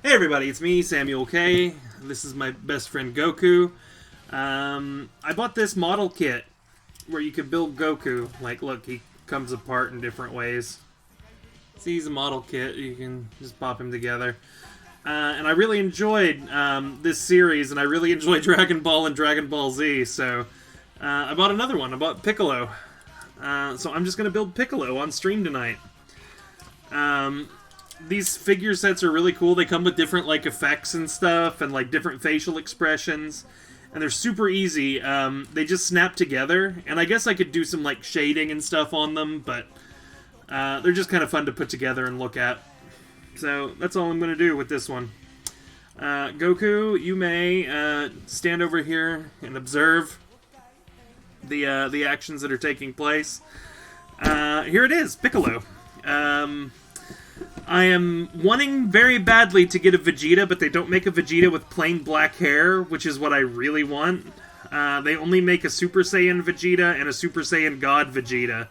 Hey everybody, it's me, Samuel K. This is my best friend Goku. I bought this model kit where you could build Goku. Like, look, he comes apart in different ways. See, he's a model kit. You can just pop him together. And I really enjoyed this series, and I really enjoyed Dragon Ball and Dragon Ball Z, so I bought another one. I bought Piccolo. So I'm just going to build Piccolo on stream tonight. These figure sets are really cool. They come with different like effects and stuff, and like different facial expressions, and they're super easy. They just snap together, and I guess I could do some like shading and stuff on them, but they're just kind of fun to put together and look at. So that's all I'm going to do with this one. Goku, you may stand over here and observe the actions that are taking place. Here it is, Piccolo. I am wanting very badly to get a Vegeta, but they don't make a Vegeta with plain black hair, which is what I really want. They only make a Super Saiyan Vegeta and a Super Saiyan God Vegeta.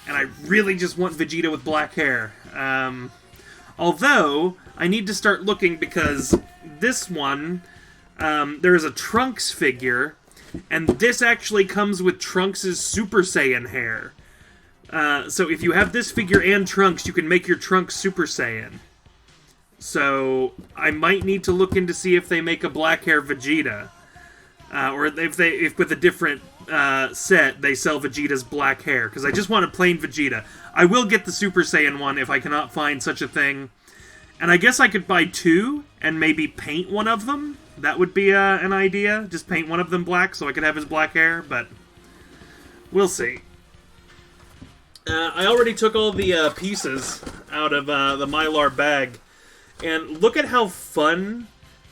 And I really just want Vegeta with black hair. Although, I need to start looking because this one, there is a Trunks figure, and this actually comes with Trunks' Super Saiyan hair. So if you have this figure and Trunks, you can make your Trunks Super Saiyan. So I might need to look into see if they make a black hair Vegeta, or if with a different set they sell Vegeta's black hair. Because I just want a plain Vegeta. I will get the Super Saiyan one if I cannot find such a thing, and I guess I could buy two and maybe paint one of them. That would be an idea. Just paint one of them black so I could have his black hair, but we'll see. I already took all the pieces out of the Mylar bag, and look at how fun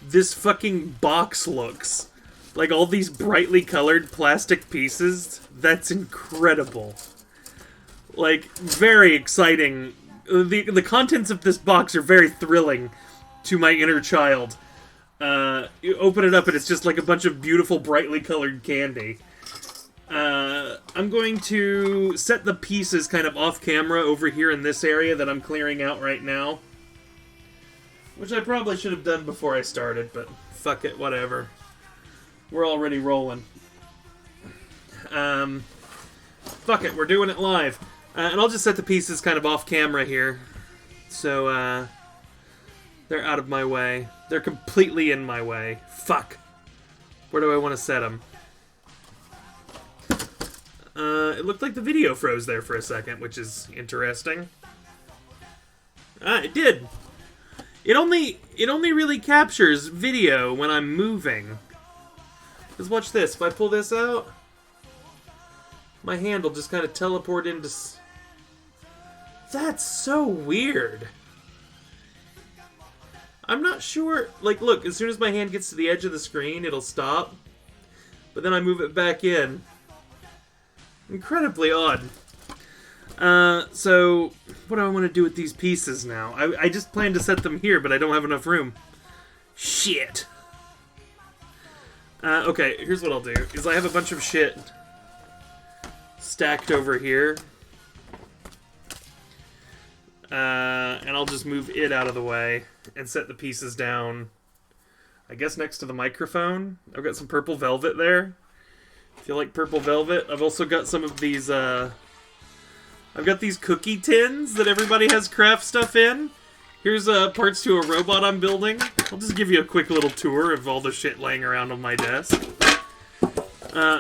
this fucking box looks. Like, all these brightly colored plastic pieces, that's incredible. Like, very exciting. The contents of this box are very thrilling to my inner child. You open it up and it's just like a bunch of beautiful brightly colored candy. I'm going to set the pieces kind of off camera over here in this area that I'm clearing out right now. Which I probably should have done before I started, but fuck it, whatever. We're already rolling. Fuck it, we're doing it live. And I'll just set the pieces kind of off camera here. So, they're out of my way. They're completely in my way. Fuck. Where do I want to set them? It looked like the video froze there for a second, which is interesting. It did. It only really captures video when I'm moving. Because watch this. If I pull this out, my hand will just kind of teleport into... That's so weird. I'm not sure... Like, look, as soon as my hand gets to the edge of the screen, it'll stop. But then I move it back in. Incredibly odd. So, what do I want to do with these pieces now? I just plan to set them here, but I don't have enough room. Shit. Okay, here's what I'll do. Is I have a bunch of shit stacked over here. And I'll just move it out of the way and set the pieces down, I guess, next to the microphone. I've got some purple velvet there. If you like purple velvet, I've also got some of these, I've got these cookie tins that everybody has craft stuff in. Here's parts to a robot I'm building. I'll just give you a quick little tour of all the shit laying around on my desk.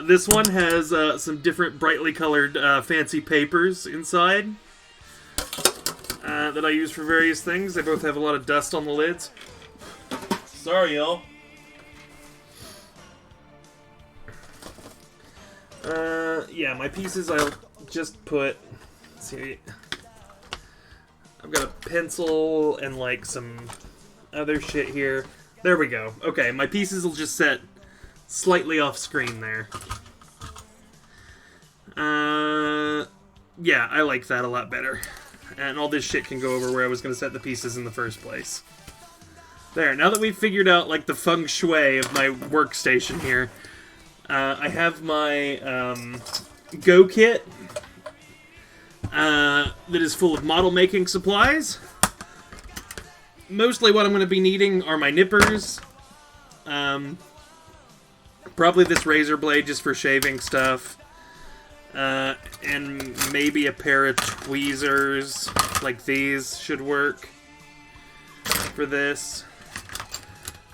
This one has some different brightly colored fancy papers inside that I use for various things. They both have a lot of dust on the lids. Sorry, y'all. Yeah, my pieces I'll just put... Let's see. I've got a pencil and, like, some other shit here. There we go. Okay, my pieces will just set slightly off screen there. Yeah, I like that a lot better. And all this shit can go over where I was going to set the pieces in the first place. There, now that we've figured out, like, the feng shui of my workstation here, I have my Go kit that is full of model making supplies. mostly what I'm going to be needing are my nippers. Probably this razor blade just for shaving stuff. And maybe a pair of tweezers like these should work for this.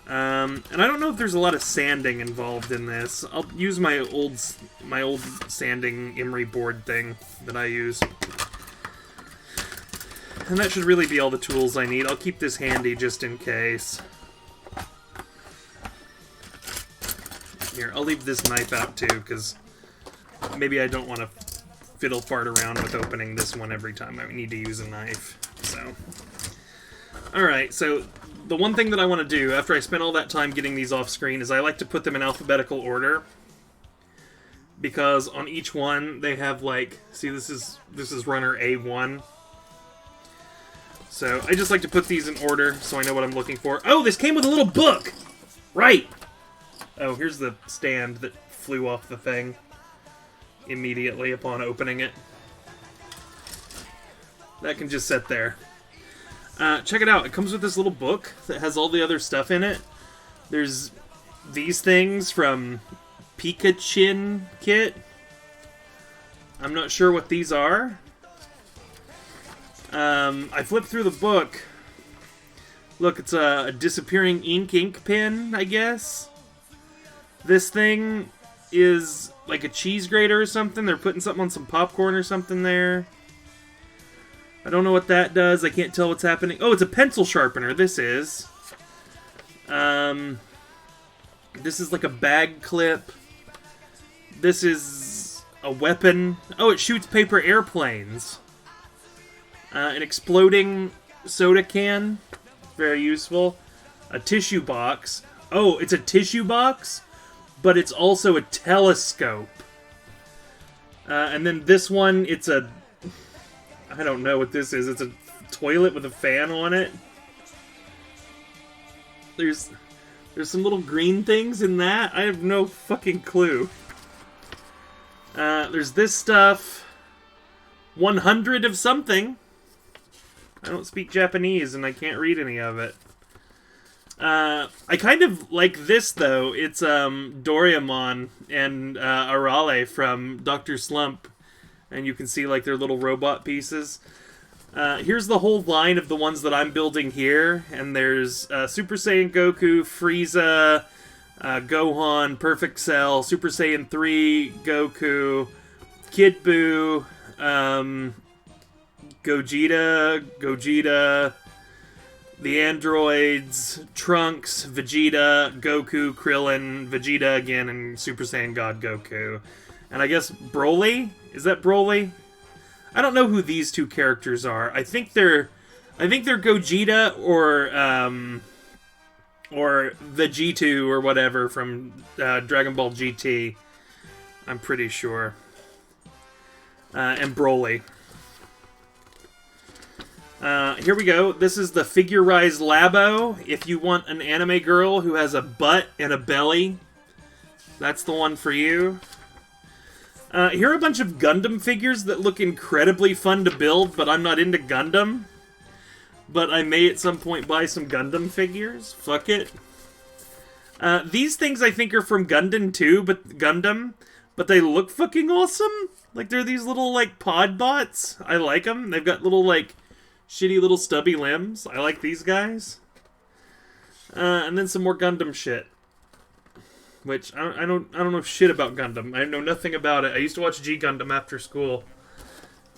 And I don't know if there's a lot of sanding involved in this. I'll use my old sanding emery board thing that I use. And that should really be all the tools I need. I'll keep this handy just in case. Here, I'll leave this knife out too, because maybe I don't want to fiddle fart around with opening this one every time I need to use a knife. So, alright, so the one thing that I want to do after I spend all that time getting these off screen is I like to put them in alphabetical order. Because on each one, they have like, see this is runner A1. So I just like to put these in order so I know what I'm looking for. Oh, this came with a little book! Right! Oh, here's the stand that flew off the thing immediately upon opening it. That can just sit there. Check it out. It comes with this little book that has all the other stuff in it. There's these things from Piccolo kit. I'm not sure what these are. I flipped through the book. Look, it's a disappearing ink pen, I guess. This thing is like a cheese grater or something. They're putting something on some popcorn or something there. I don't know what that does. I can't tell what's happening. Oh, it's a pencil sharpener. This is. This is like a bag clip. This is a weapon. Oh, it shoots paper airplanes. An exploding soda can. Very useful. A tissue box. Oh, it's a tissue box, but it's also a telescope. And then this one, it's a... I don't know what this is. It's a toilet with a fan on it. There's some little green things in that. I have no fucking clue. There's this stuff. 100 of something. I don't speak Japanese and I can't read any of it. I kind of like this though. It's Doraemon and Arale from Dr. Slump. And you can see like their little robot pieces. Here's the whole line of the ones that I'm building here. And there's Super Saiyan Goku, Frieza, Gohan, Perfect Cell, Super Saiyan 3, Goku, Kid Buu, Gogeta, the androids, Trunks, Vegeta, Goku, Krillin, Vegeta again, and Super Saiyan God Goku. And I guess Broly? Is that Broly? I don't know who these two characters are. I think they're Gogeta or Vegeta or whatever from Dragon Ball GT. I'm pretty sure. And Broly. Here we go. This is the Figurized Labo. If you want an anime girl who has a butt and a belly, that's the one for you. Here are a bunch of Gundam figures that look incredibly fun to build, but I'm not into Gundam. But I may at some point buy some Gundam figures. Fuck it. These things I think are from Gundam too, but they look fucking awesome. Like they're these little like pod bots. I like them. They've got little like shitty little stubby limbs. I like these guys. And then some more Gundam shit. Which, I don't know shit about Gundam. I know nothing about it. I used to watch G Gundam after school.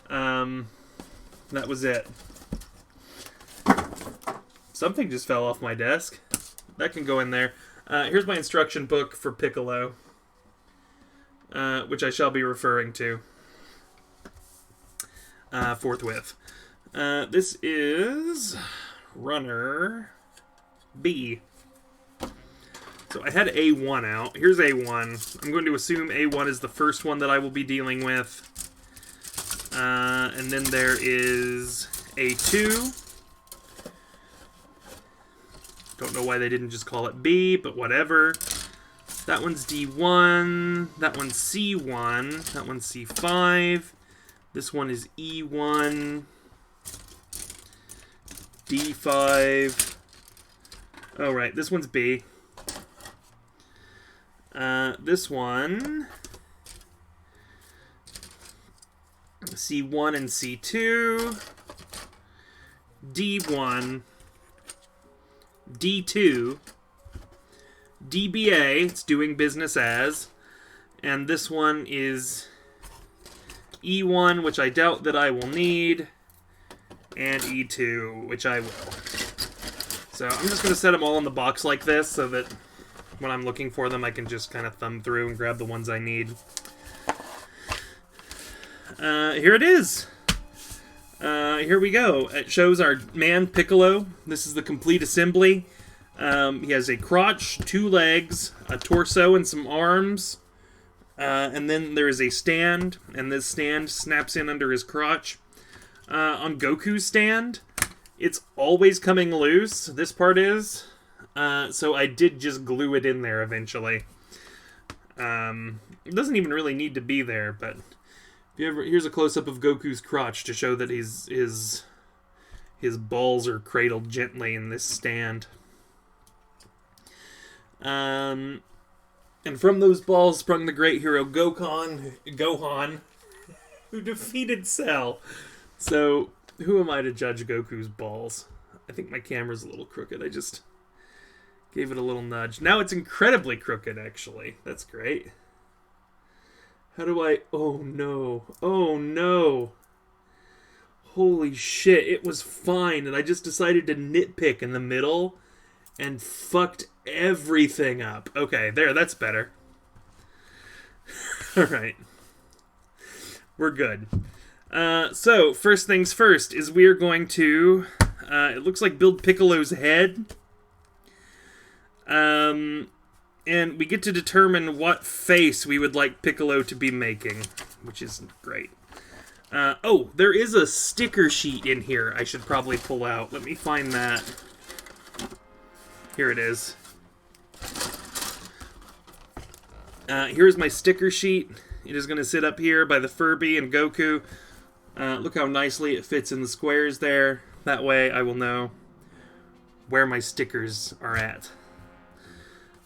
That was it. Something just fell off my desk. That can go in there. Here's my instruction book for Piccolo. Which I shall be referring to. Forthwith. This is runner B. So I had A1 out. Here's A1. I'm going to assume A1 is the first one that I will be dealing with. And then there is A2. Don't know why they didn't just call it B, but whatever. That one's D1. That one's C1. That one's C5. This one is E1. D5. Oh, right. This one's B. This one... C1 and C2. D1. D2. DBA, it's doing business as. And this one is E1, which I doubt that I will need. And E2, which I will. So I'm just going to set them all in the box like this so that when I'm looking for them, I can just kind of thumb through and grab the ones I need. Here it is. Here we go. It shows our man Piccolo. This is the complete assembly. He has a crotch, 2 legs, a torso, and some arms. And then there is a stand, and this stand snaps in under his crotch. On Goku's stand, it's always coming loose. This part is. So I did just glue it in there eventually. It doesn't even really need to be there, but if you ever, here's a close-up of Goku's crotch to show that his balls are cradled gently in this stand. And from those balls sprung the great hero Gohan, who defeated Cell. So, who am I to judge Goku's balls? I think my camera's a little crooked. I just gave it a little nudge. Now it's incredibly crooked, actually. That's great. How do I... Oh, no. Oh, no. Holy shit, it was fine, and I just decided to nitpick in the middle and fucked everything up. Okay, there, that's better. Alright. We're good. So, first things first is we're going to... it looks like build Piccolo's head. And we get to determine what face we would like Piccolo to be making, which is great. Oh, there is a sticker sheet in here I should probably pull out. Let me find that. Here it is. Here's my sticker sheet. It is going to sit up here by the Furby and Goku. Look how nicely it fits in the squares there. That way I will know where my stickers are at.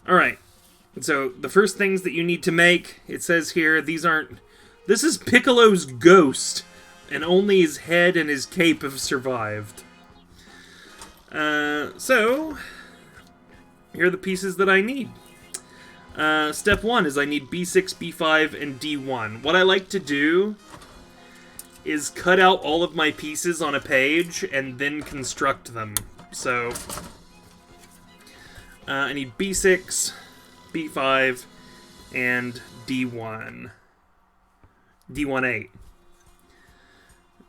Alright. So, the first things that you need to make, it says here, these aren't... This is Piccolo's ghost, and only his head and his cape have survived. So, here are the pieces that I need. Step 1 is I need B6, B5, and D1. What I like to do is cut out all of my pieces on a page and then construct them. So, I need B6, B5, and D1. D18.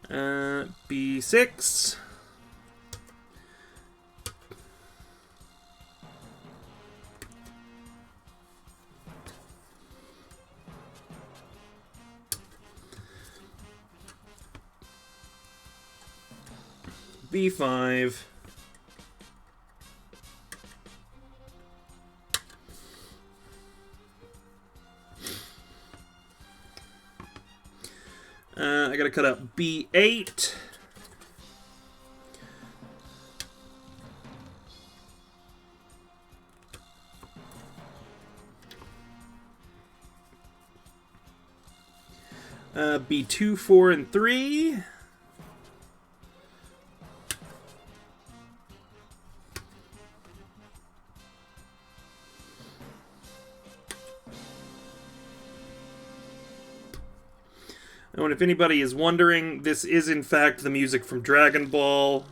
B6. B5. I gotta cut out B8. B2, 4, and 3. Oh, and if anybody is wondering, this is in fact the music from Dragon Ball.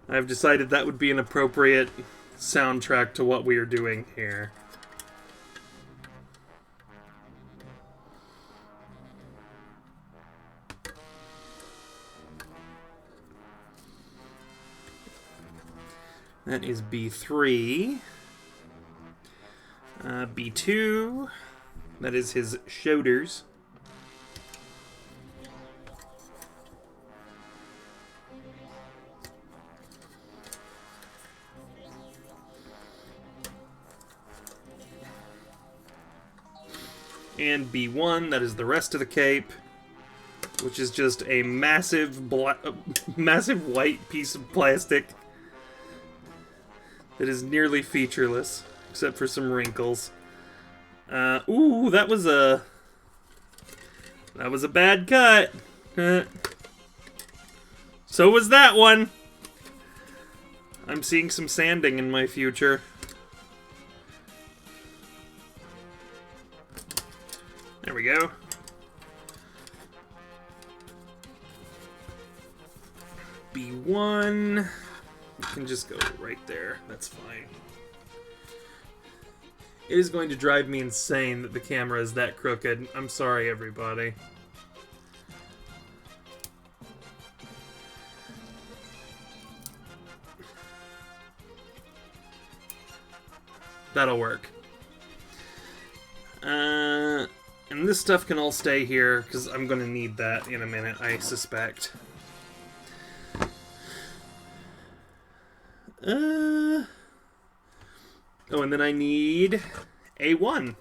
I've decided that would be an appropriate soundtrack to what we are doing here. That is B3. B2. That is his shoulders. And B1, that is the rest of the cape, which is just a massive massive white piece of plastic. that is nearly featureless, except for some wrinkles. Ooh, that was a bad cut. So was that one. I'm seeing some sanding in my future. There we go. B1. You can just go right there. That's fine. It is going to drive me insane that the camera is that crooked. I'm sorry, everybody. That'll work. And this stuff can all stay here, because I'm going to need that in a minute, I suspect. Oh, and then I need A1.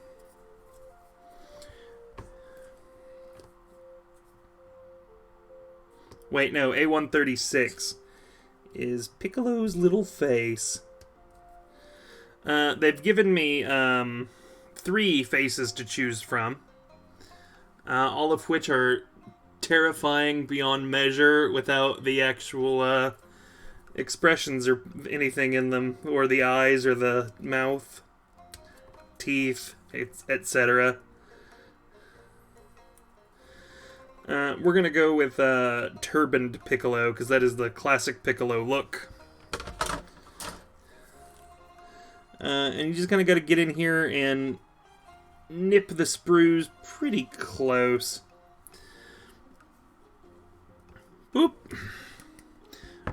Wait, no, A136 is Piccolo's little face. They've given me 3 faces to choose from, all of which are terrifying beyond measure without the actual expressions or anything in them, or the eyes or the mouth, teeth, etc. We're gonna go with turbaned Piccolo, because that is the classic Piccolo look. And you just kind of got to get in here and nip the sprues pretty close. Boop.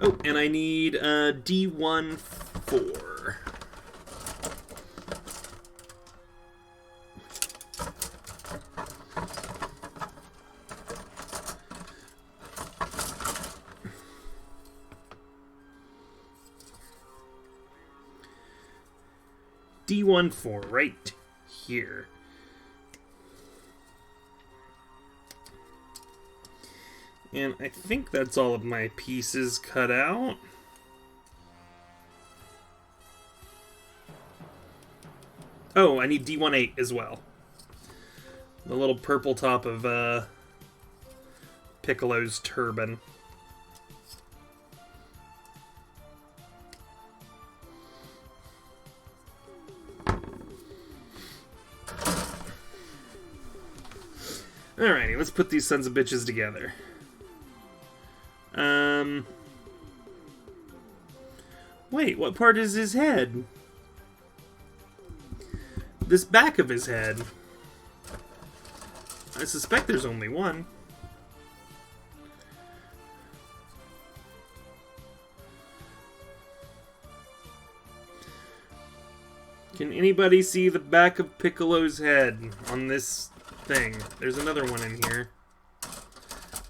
Oh, and I need D1-4. D1-4 right here. And I think that's all of my pieces cut out. Oh, I need D1-8 as well. The little purple top of Piccolo's turban. Alrighty, let's put these sons of bitches together. Wait, what part is his head? This back of his head. I suspect there's only one. Can anybody see the back of Piccolo's head on this thing? There's another one in here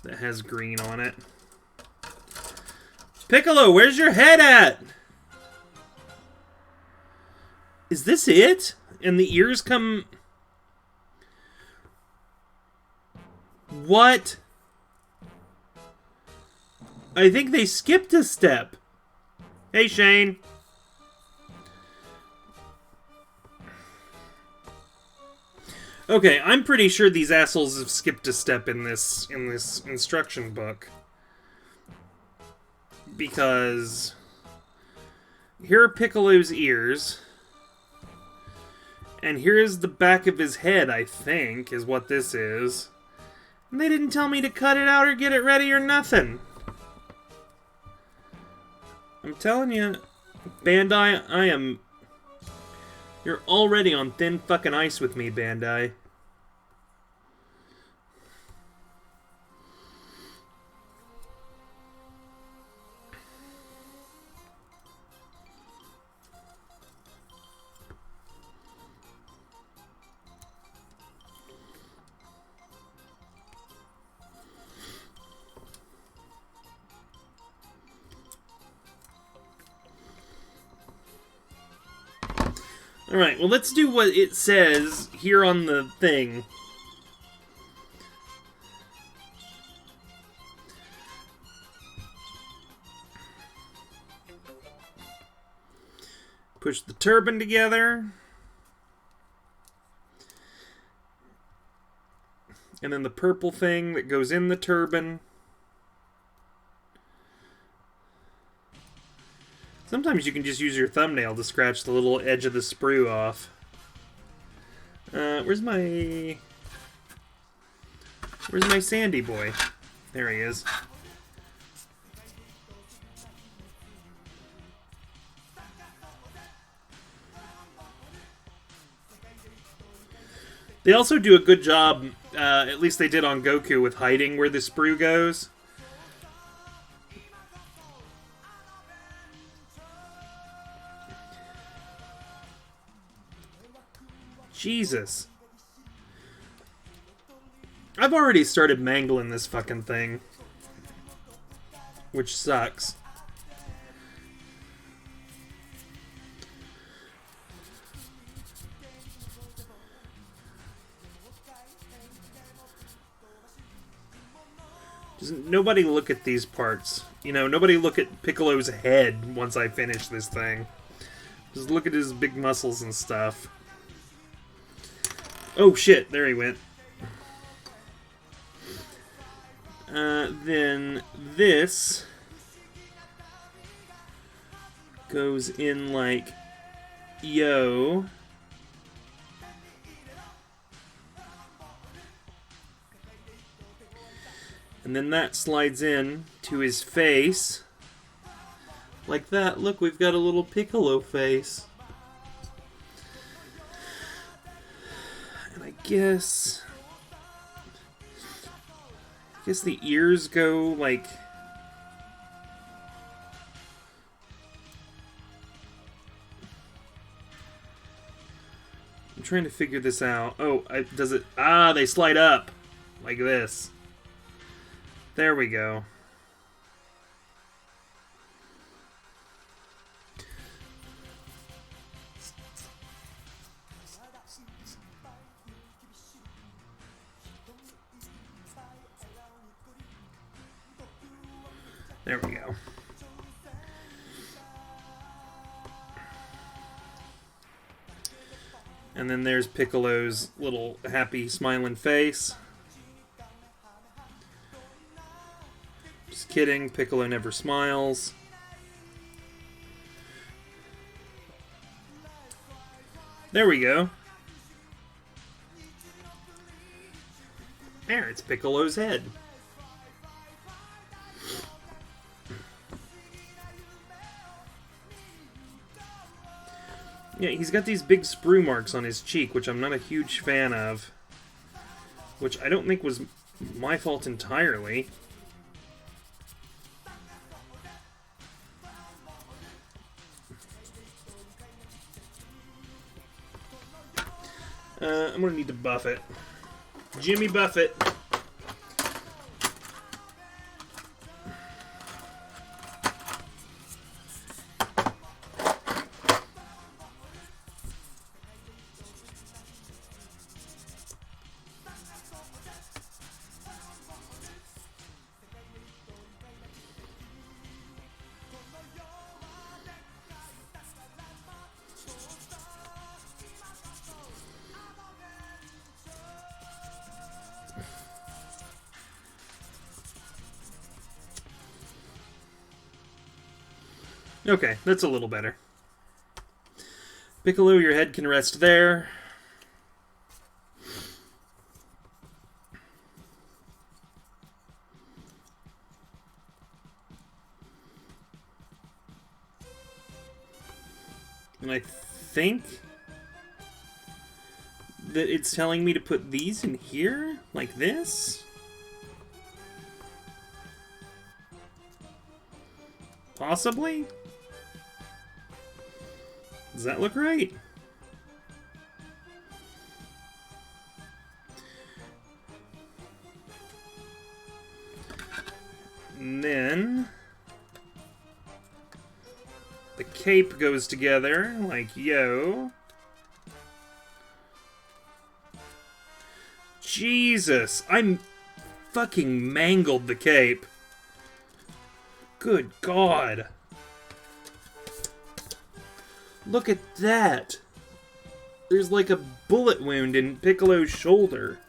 that has green on it. Piccolo, where's your head at? Is this it? And the ears come... What? I think they skipped a step. Hey, Shane. Okay, I'm pretty sure these assholes have skipped a step in this instruction book. Because here are Piccolo's ears. And here is the back of his head, I think, is what this is. And they didn't tell me to cut it out or get it ready or nothing. I'm telling you, Bandai, you're already on thin fucking ice with me, Bandai. Alright, well, let's do what it says here on the thing. Push the turban together. And then the purple thing that goes in the turban. Sometimes you can just use your thumbnail to scratch the little edge of the sprue off. Where's my Sandy boy? There he is. They also do a good job, at least they did on Goku, with hiding where the sprue goes. Jesus. I've already started mangling this fucking thing. Which sucks. Doesn't nobody look at these parts. You know, nobody look at Piccolo's head once I finish this thing. Just look at his big muscles and stuff. Oh shit, there he went. Then this goes in like yo. And then that slides in to his face. Like that. Look, we've got a little Piccolo face. And I guess the ears go like I'm trying to figure this out. Oh, does it? Ah, they slide up like this. There we go. There we go. And then there's Piccolo's little happy smiling face. Just kidding, Piccolo never smiles. There we go. There, it's Piccolo's head. Yeah, he's got these big sprue marks on his cheek, which I'm not a huge fan of. Which I don't think was my fault entirely. I'm gonna need to buff it. Jimmy Buffett. Okay, that's a little better. Piccolo, your head can rest there. And I think that it's telling me to put these in here, like this. Possibly? Does that look right? And then the cape goes together like yo. Jesus, I'm fucking mangled the cape. Good God. Look at that! There's like a bullet wound in Piccolo's shoulder.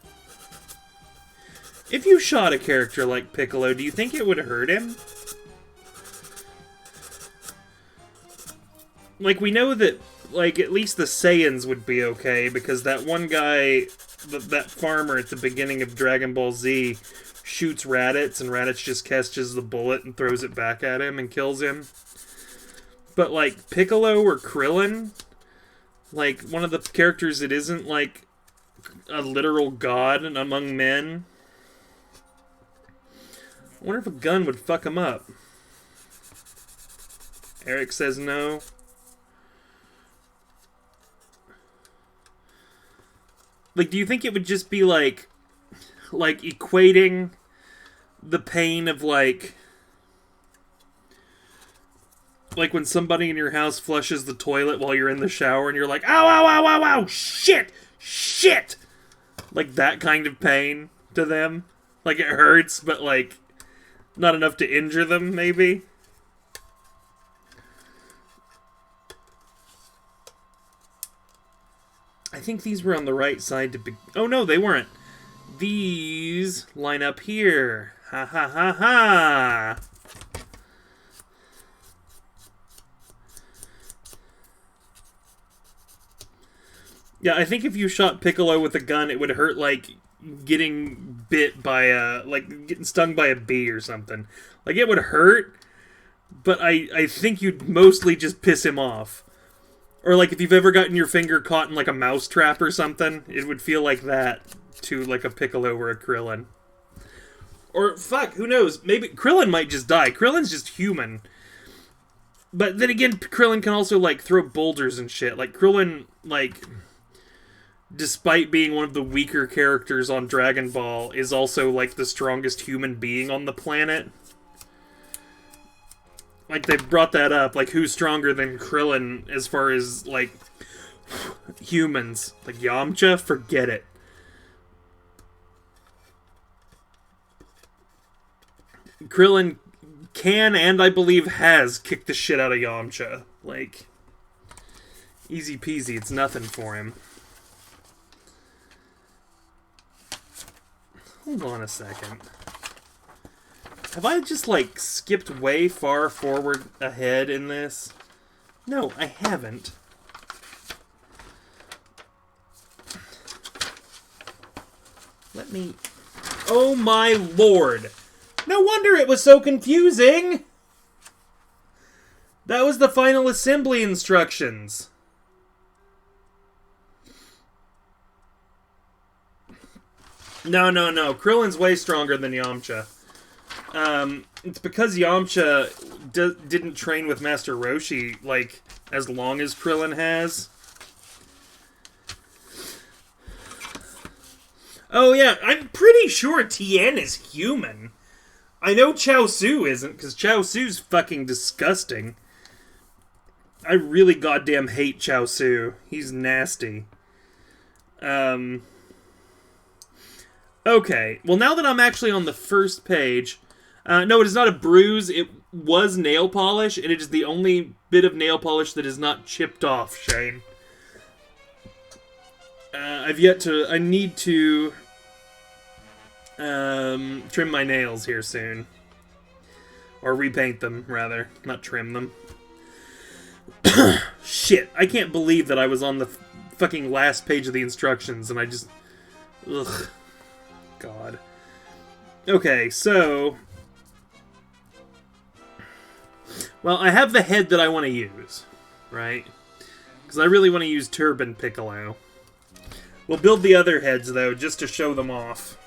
If you shot a character like Piccolo, do you think it would hurt him? Like, we know that, like, at least the Saiyans would be okay, because that one guy, that farmer at the beginning of Dragon Ball Z, shoots Raditz, and Raditz just catches the bullet and throws it back at him and kills him. But, like, Piccolo or Krillin, like, one of the characters that isn't, like, a literal god among men, I wonder if a gun would fuck him up. Eric says no. Like, do you think it would just be, like equating the pain of, like when somebody in your house flushes the toilet while you're in the shower and you're like, ow, ow, ow, ow, ow, shit, shit! Like, that kind of pain to them. Like, it hurts, but, like, not enough to injure them, maybe? I think these were on the right side to be... Oh, no, they weren't. These line up here. Ha ha ha ha! Yeah, I think if you shot Piccolo with a gun, it would hurt like getting bit by a... like, getting stung by a bee or something. Like, it would hurt, but I think you'd mostly just piss him off. Or, like, if you've ever gotten your finger caught in, like, a mouse trap or something, it would feel like that to, like, a Piccolo or a Krillin. Or, fuck, who knows? Maybe Krillin might just die. Krillin's just human. But then again, Krillin can also, like, throw boulders and shit. Like, Krillin, like, despite being one of the weaker characters on Dragon Ball, is also, like, the strongest human being on the planet. Like, they brought that up, like, who's stronger than Krillin as far as, like, humans? Like, Yamcha? Forget it. Krillin can, and I believe has, kicked the shit out of Yamcha. Like, easy peasy, it's nothing for him. Hold on a second. Have I just, like, skipped way far forward ahead in this? No, I haven't. Let me... Oh my lord! No wonder it was so confusing! That was the final assembly instructions. No. Krillin's way stronger than Yamcha. It's because Yamcha didn't train with Master Roshi, like, as long as Krillin has. Oh yeah, I'm pretty sure Tien is human. I know Chaozu isn't, because Chaozu's fucking disgusting. I really goddamn hate Chaozu. He's nasty. Okay, well now that I'm actually on the first page... no, it is not a bruise. It was nail polish, and it is the only bit of nail polish that is not chipped off, Shane. I need to trim my nails here soon. Or repaint them, rather. Not trim them. Shit, I can't believe that I was on the fucking last page of the instructions, and I just... Ugh. God. Okay, so... Well, I have the head that I want to use, right? Because I really want to use Turban Piccolo. We'll build the other heads, though, just to show them off.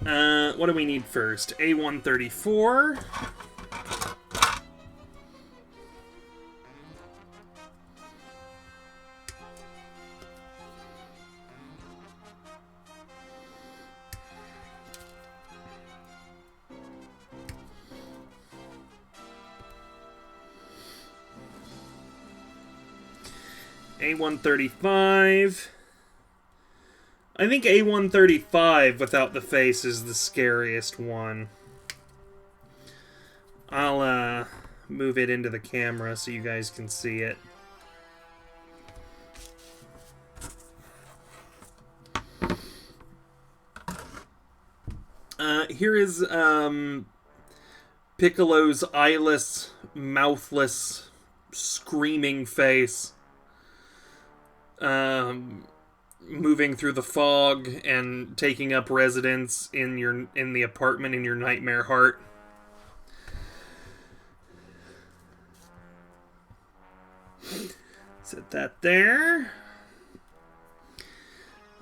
What do we need first? A134. A135. I think A135 without the face is the scariest one. I'll move it into the camera so you guys can see it. Here is Piccolo's eyeless, mouthless, screaming face. Moving through the fog and taking up residence in the apartment in your nightmare heart. Set that there.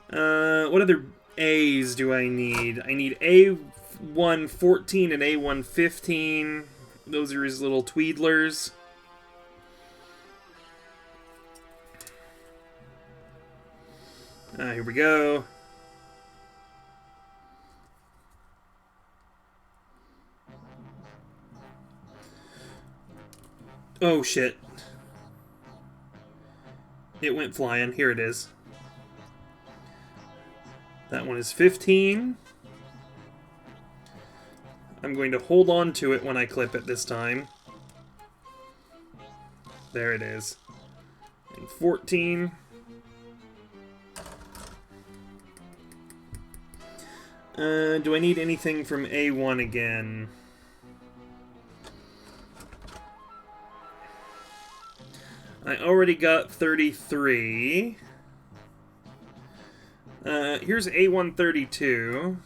What other A's do I need? I need A114 and A115. Those are his little tweedlers. Here we go. Oh, shit. It went flying. Here it is. That one is 15. I'm going to hold on to it when I clip it this time. There it is. And 14. Do I need anything from A1 again? I already got 33. Here's A132.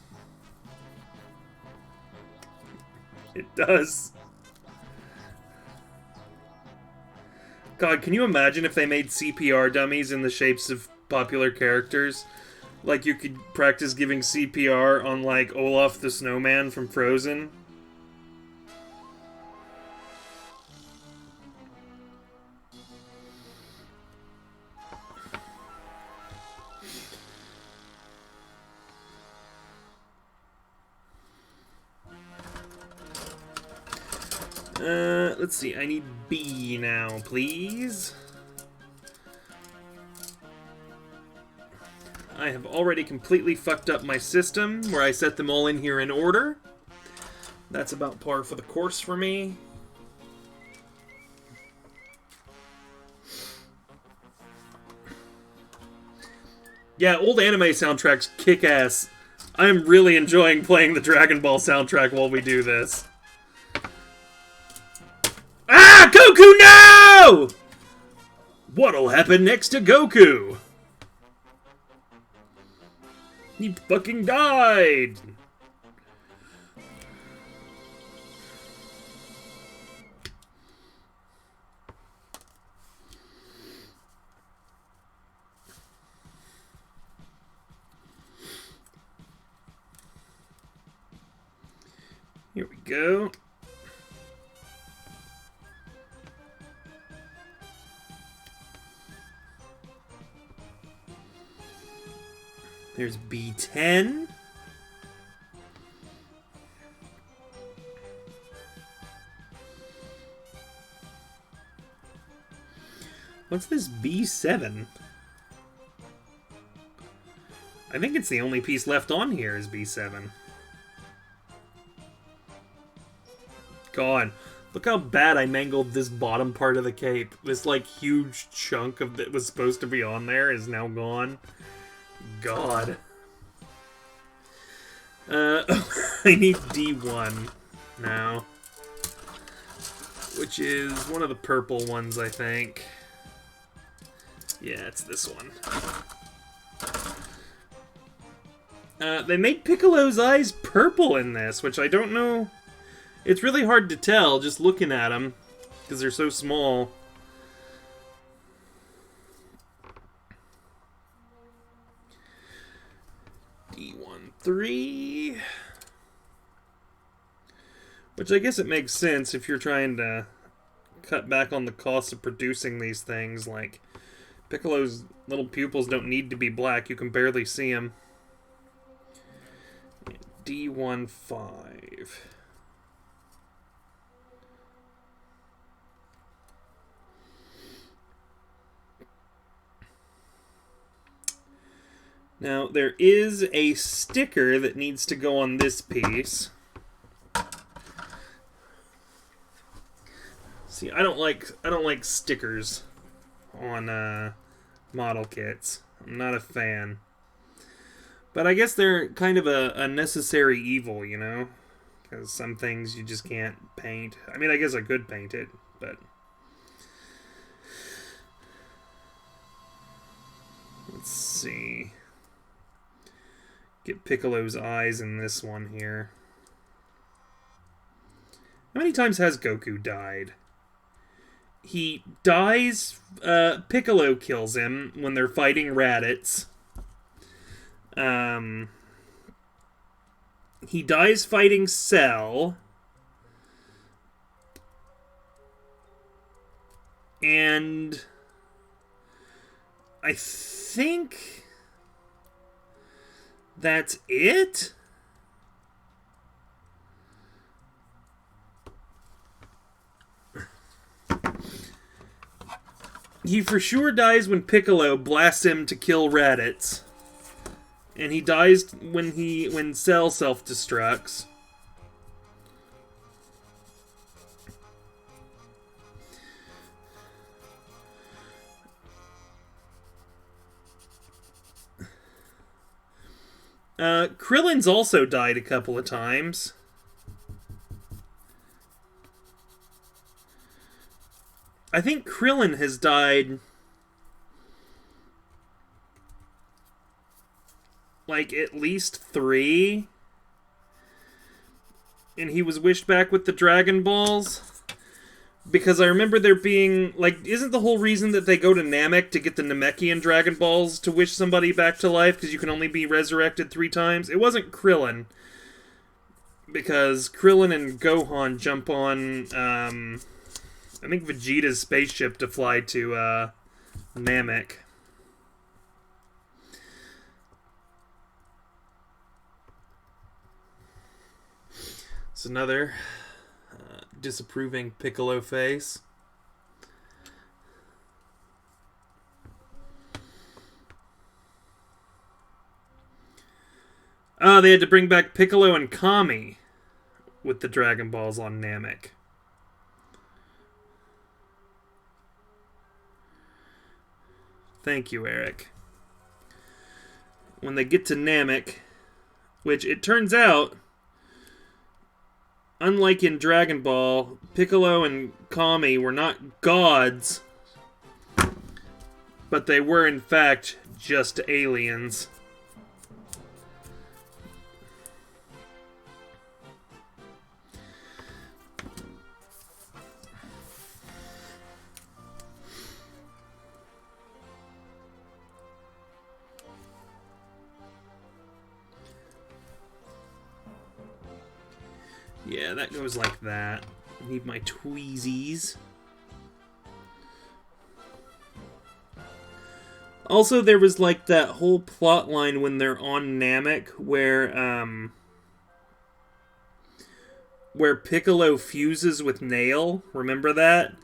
It does. God, can you imagine if they made CPR dummies in the shapes of popular characters? Like, you could practice giving CPR on, like, Olaf the Snowman from Frozen. Let's see, I need B now, please. I have already completely fucked up my system, where I set them all in here in order. That's about par for the course for me. Yeah, old anime soundtracks kick ass. I'm really enjoying playing the Dragon Ball soundtrack while we do this. Ah! Goku, no! What'll happen next to Goku? He fucking died! Here we go. There's B10. What's this B7? I think it's the only piece left on here is B7. God, look how bad I mangled this bottom part of the cape. This, like, huge chunk of that was supposed to be on there is now gone. God. I need D1 now. Which is one of the purple ones, I think. Yeah, it's this one. They made Piccolo's eyes purple in this, which I don't know. It's really hard to tell just looking at them, because they're so small. D13. Which I guess it makes sense if you're trying to cut back on the cost of producing these things. Like, Piccolo's little pupils don't need to be black. You can barely see them. D15. Now, there is a sticker that needs to go on this piece. See, I don't like stickers on model kits. I'm not a fan. But I guess they're kind of a necessary evil, you know? Because some things you just can't paint. I mean, I guess I could paint it, but... Let's see. Get Piccolo's eyes in this one here. How many times has Goku died? He dies... Piccolo kills him when they're fighting Raditz. He dies fighting Cell. And... I think... that's it? He for sure dies when Piccolo blasts him to kill Raditz. And he dies when Cell self-destructs. Krillin's also died a couple of times. I think Krillin has died like at least 3. And he was wished back with the Dragon Balls. Because I remember there being, like, isn't the whole reason that they go to Namek to get the Namekian Dragon Balls to wish somebody back to life because you can only be resurrected 3 times? It wasn't Krillin. Because Krillin and Gohan jump on, I think Vegeta's spaceship to fly to, Namek. It's another... disapproving Piccolo face. Oh, they had to bring back Piccolo and Kami with the Dragon Balls on Namek. Thank you, Eric. When they get to Namek, which it turns out, unlike in Dragon Ball, Piccolo and Kami were not gods, but they were in fact just aliens. Yeah, that goes like that. I need my tweezies. Also, there was like that whole plot line when they're on Namek where Piccolo fuses with Nail. Remember that?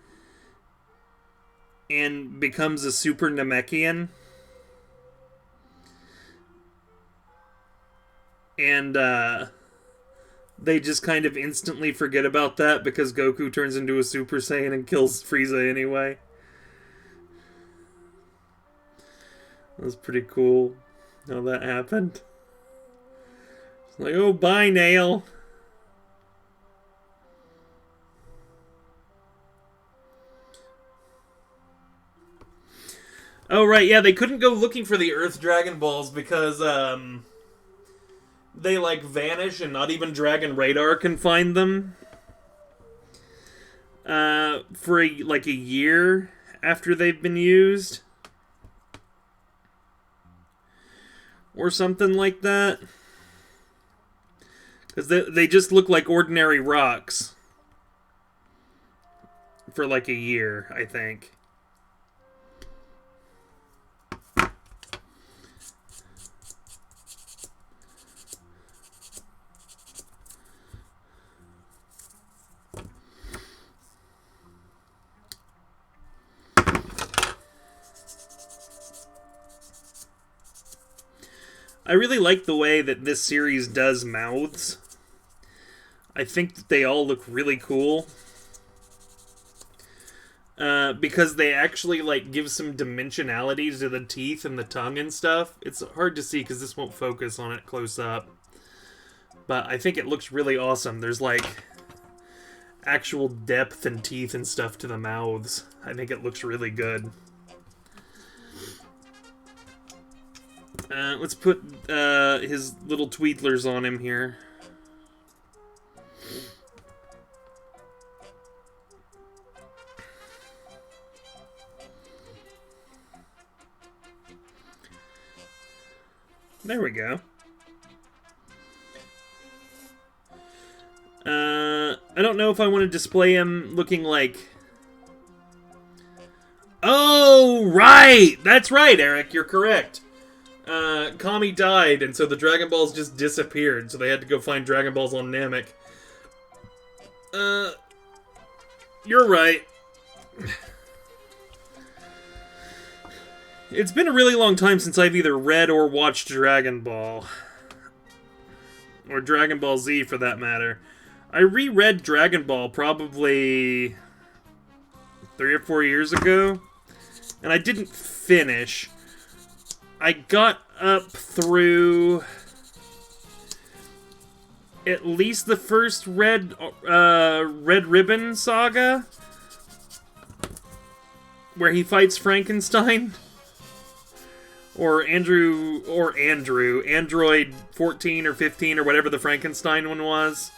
And becomes a Super Namekian. And, they just kind of instantly forget about that because Goku turns into a Super Saiyan and kills Frieza anyway. That was pretty cool how that happened. It's like, oh, bye, Nail. Oh, right, yeah, they couldn't go looking for the Earth Dragon Balls because, they, like, vanish and not even Dragon Radar can find them. For, a year after they've been used. Or something like that. Because they just look like ordinary rocks. For, like, a year, I think. I really like the way that this series does mouths. I think that they all look really cool. because they actually, like, give some dimensionality to the teeth and the tongue and stuff. It's hard to see because this won't focus on it close up. But I think it looks really awesome. There's, like, actual depth and teeth and stuff to the mouths. I think it looks really good. Let's put his little tweedlers on him here. There we go. I don't know if I want to display him looking like... Oh, right! That's right, Eric, you're correct. Kami died, and so the Dragon Balls just disappeared, so they had to go find Dragon Balls on Namek. You're right. It's been a really long time since I've either read or watched Dragon Ball. Or Dragon Ball Z, for that matter. I reread Dragon Ball probably 3 or 4 years ago, and I didn't finish. I got up through at least the first Red Ribbon saga, where he fights Frankenstein. Or Android 14 or 15 or whatever the Frankenstein one was.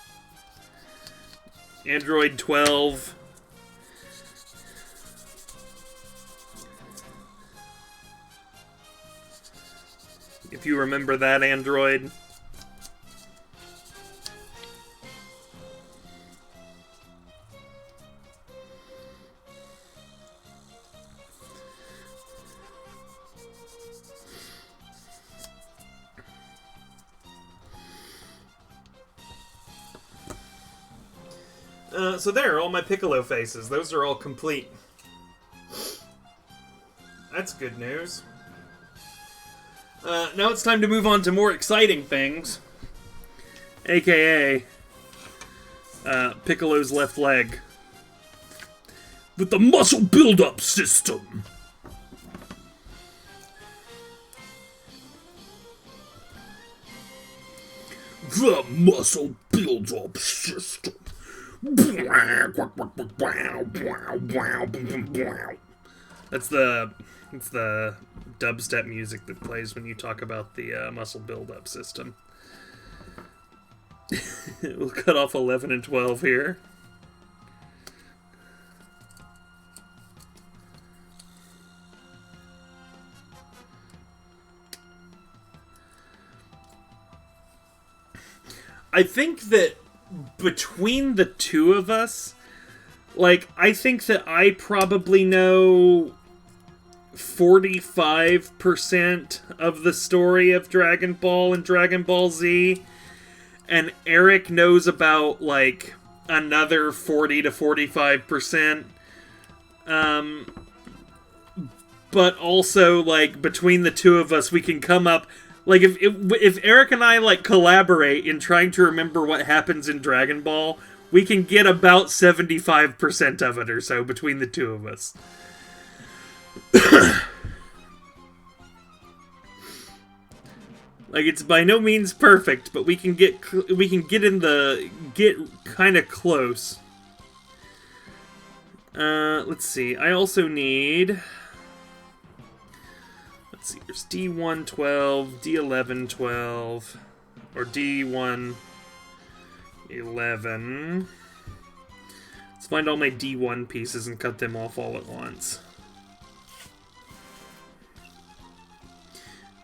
Android 12. If you remember that android. So there are all my Piccolo faces. Those are all complete. That's good news. Now it's time to move on to more exciting things. AKA... Piccolo's left leg. With the muscle build-up system. The muscle build-up system. That's the dubstep music that plays when you talk about the muscle build-up system. We'll cut off 11 and 12 here. I think that between the two of us, like, I think that I probably know 45% of the story of Dragon Ball and Dragon Ball Z, and Eric knows about, like, another 40 to 45%. But also, like, between the two of us, we can come up... Like, if Eric and I, like, collaborate in trying to remember what happens in Dragon Ball, we can get about 75% of it or so between the two of us. Like, it's by no means perfect, but we can get kind of close. Let's see. I also need... Let's see, there's D112, D1112, or D111. Let's find all my D1 pieces and cut them off all at once.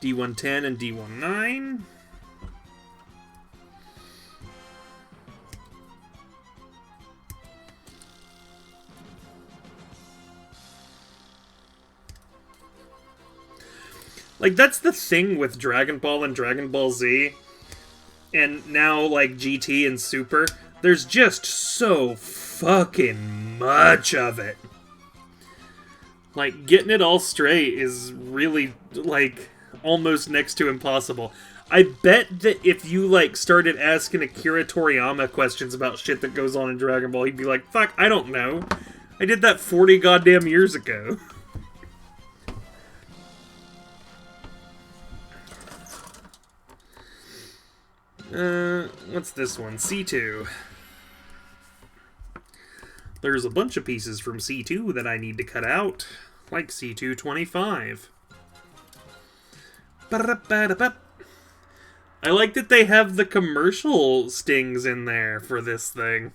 D110 and D19. Like, that's the thing with Dragon Ball and Dragon Ball Z, and now, like, GT and Super. There's just so fucking much of it. Like, getting it all straight is really, like, almost next to impossible. I bet that if you, like, started asking Akira Toriyama questions about shit that goes on in Dragon Ball, he'd be like, fuck, I don't know. I did that 40 goddamn years ago. What's this one? C2. There's a bunch of pieces from C2 that I need to cut out, like C225. I like that they have the commercial stings in there for this thing.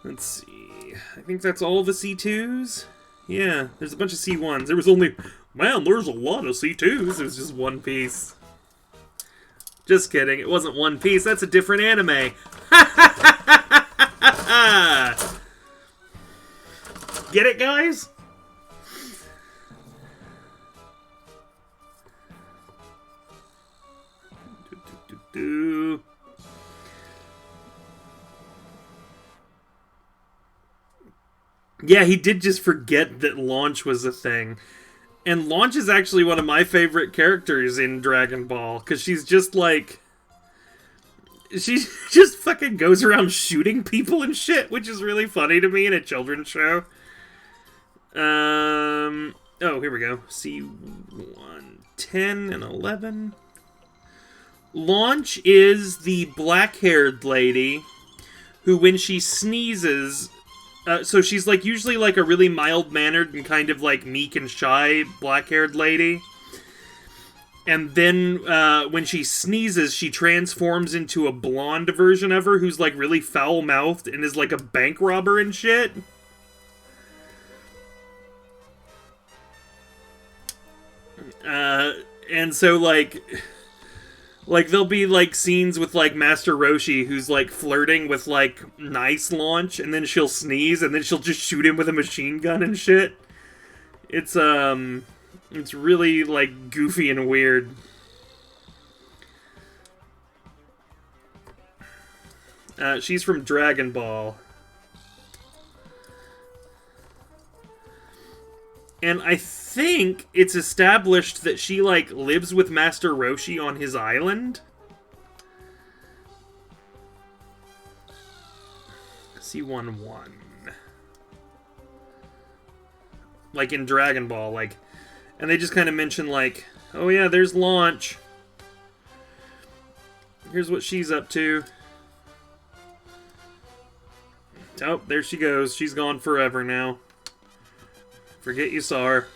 Let's see. I think that's all the C2s. Yeah, there's a bunch of C1s. There was only... Man, there's a lot of C2s. It was just one piece. Just kidding. It wasn't one piece. That's a different anime. Get it, guys? Yeah, he did just forget that Launch was a thing. And Launch is actually one of my favorite characters in Dragon Ball, because she's just like... She just fucking goes around shooting people and shit, which is really funny to me in a children's show. Oh, here we go. C1, 10, and 11. Launch is the black-haired lady who, when she sneezes... so she's like usually like a really mild-mannered and kind of like meek and shy black-haired lady. And then when she sneezes, she transforms into a blonde version of her who's like really foul-mouthed and is like a bank robber and shit. And so like there'll be like scenes with like Master Roshi who's like flirting with like nice Launch, and then she'll sneeze and then she'll just shoot him with a machine gun and shit. It's really like goofy and weird. She's from Dragon Ball. And I think it's established that she, like, lives with Master Roshi on his island. C11. Like, in Dragon Ball, like... And they just kind of mention, like, oh yeah, there's Launch. Here's what she's up to. Oh, there she goes. She's gone forever now. Forget you saw her.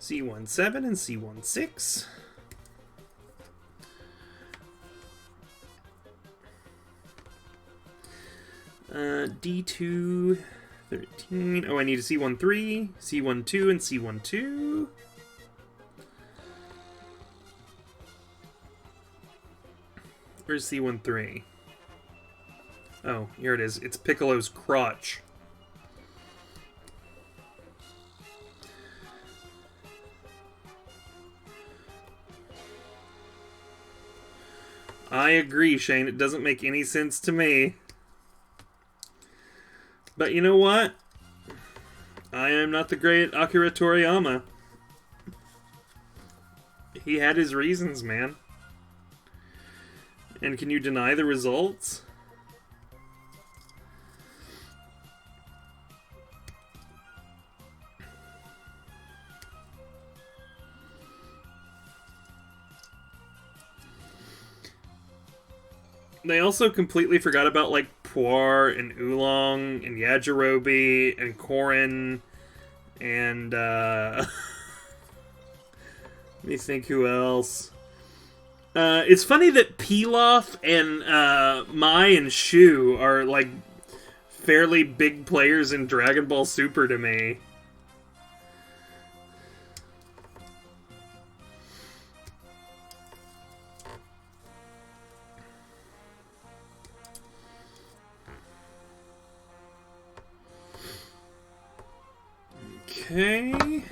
C17 and C16. D2, 13. Oh, I need a C13, C12, and C12. Where's C13? Oh, here it is. It's Piccolo's crotch. I agree, Shane. It doesn't make any sense to me. But you know what? I am not the great Akira Toriyama. He had his reasons, man. And can you deny the results? They also completely forgot about, like, Puar and Oolong and Yajirobe and Korin and, let me think who else. It's funny that Pilaf and, Mai and Shu are, like, fairly big players in Dragon Ball Super to me. Okay.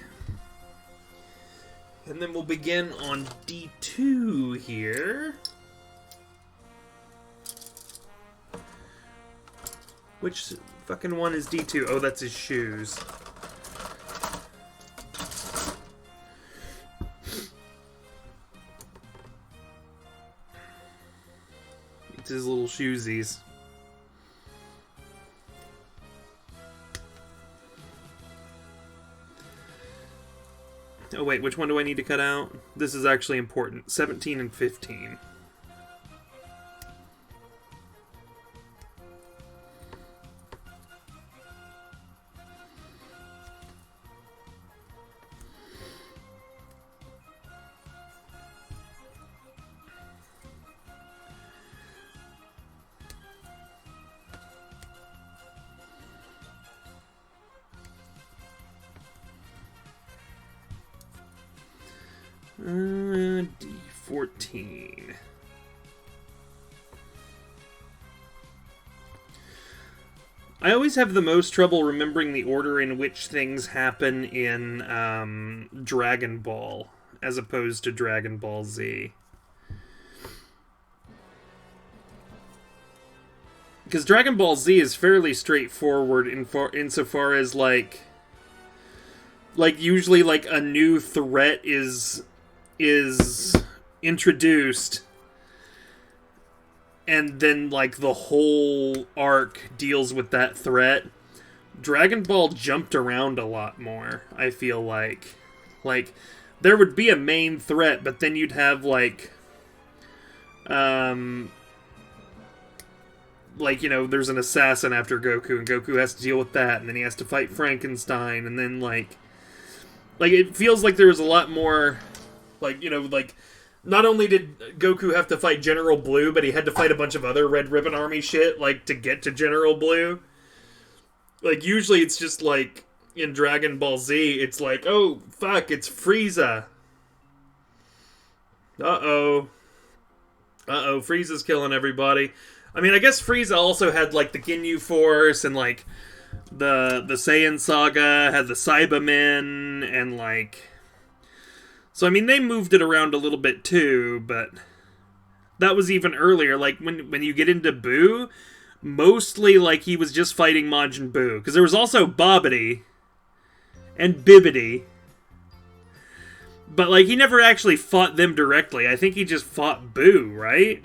And then we'll begin on D2 here. Which fucking one is D2? Oh, that's his shoes. It's his little shoesies. Oh wait, which one do I need to cut out? This is actually important. 17 and 15. D14. I always have the most trouble remembering the order in which things happen in Dragon Ball as opposed to Dragon Ball Z. Because Dragon Ball Z is fairly straightforward insofar as like usually like a new threat is introduced, and then like the whole arc deals with that threat. Dragon Ball jumped around a lot more, I feel like there would be a main threat, but then you'd have like you know, there's an assassin after Goku, and Goku has to deal with that, and then he has to fight Frankenstein, and then like it feels like there was a lot more, like, you know, like, not only did Goku have to fight General Blue, but he had to fight a bunch of other Red Ribbon Army shit, like, to get to General Blue. Like, usually it's just, like, in Dragon Ball Z, it's like, oh, fuck, it's Frieza. Uh-oh, Frieza's killing everybody. I mean, I guess Frieza also had, like, the Ginyu Force, and, like, the Saiyan Saga had the Cybermen, and like, so I mean they moved it around a little bit too, but that was even earlier. Like when you get into Buu, mostly like he was just fighting Majin Buu, because there was also Bobbidi and Bibbidi, but like he never actually fought them directly. I think he just fought Buu, right?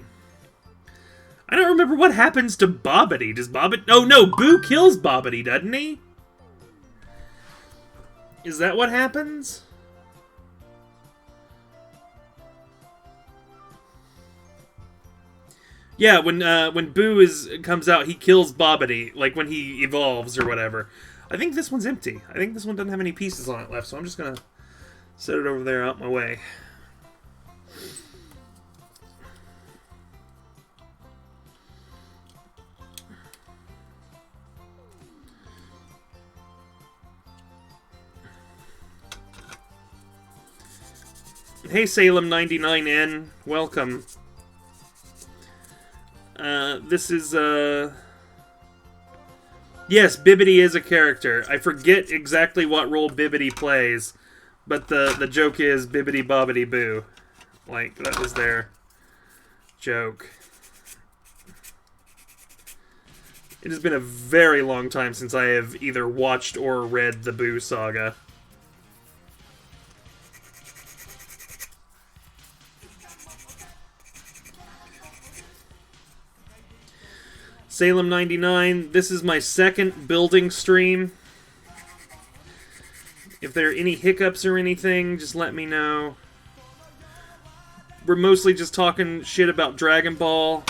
I don't remember what happens to Bobbidi. Does Bobbidi... Oh, no, Buu kills Bobbidi, doesn't he? Is that what happens? Yeah, when Buu comes out, he kills Bobbidi, like when he evolves or whatever. I think this one's empty. I think this one doesn't have any pieces on it left, so I'm just gonna set it over there out my way. Hey Salem99N, welcome. This is, yes, Bibbidi is a character. I forget exactly what role Bibbidi plays, but the joke is Bibbidi Bobbidi Boo. Like, that was their joke. It has been a very long time since I have either watched or read the Boo saga. Salem99, this is my second building stream. If there are any hiccups or anything, just let me know. We're mostly just talking shit about Dragon Ball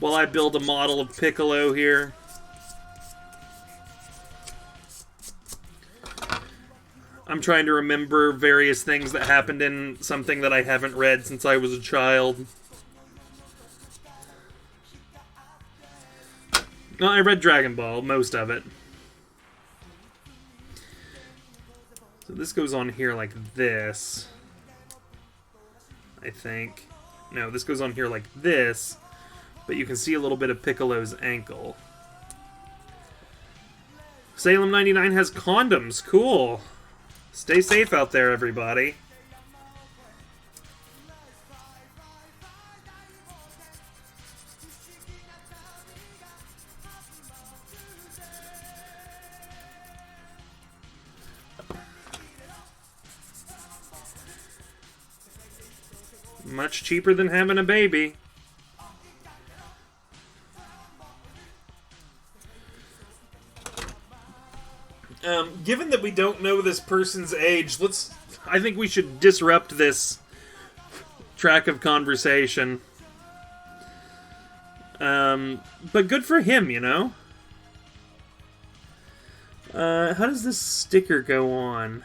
while I build a model of Piccolo here. I'm trying to remember various things that happened in something that I haven't read since I was a child. No, I read Dragon Ball, most of it. So this goes on here like this, I think. No, this goes on here like this, but you can see a little bit of Piccolo's ankle. Salem 99 has condoms. Cool. Stay safe out there, everybody. Much cheaper than having a baby. Given that we don't know this person's age, I think we should disrupt this track of conversation. But good for him, you know? How does this sticker go on?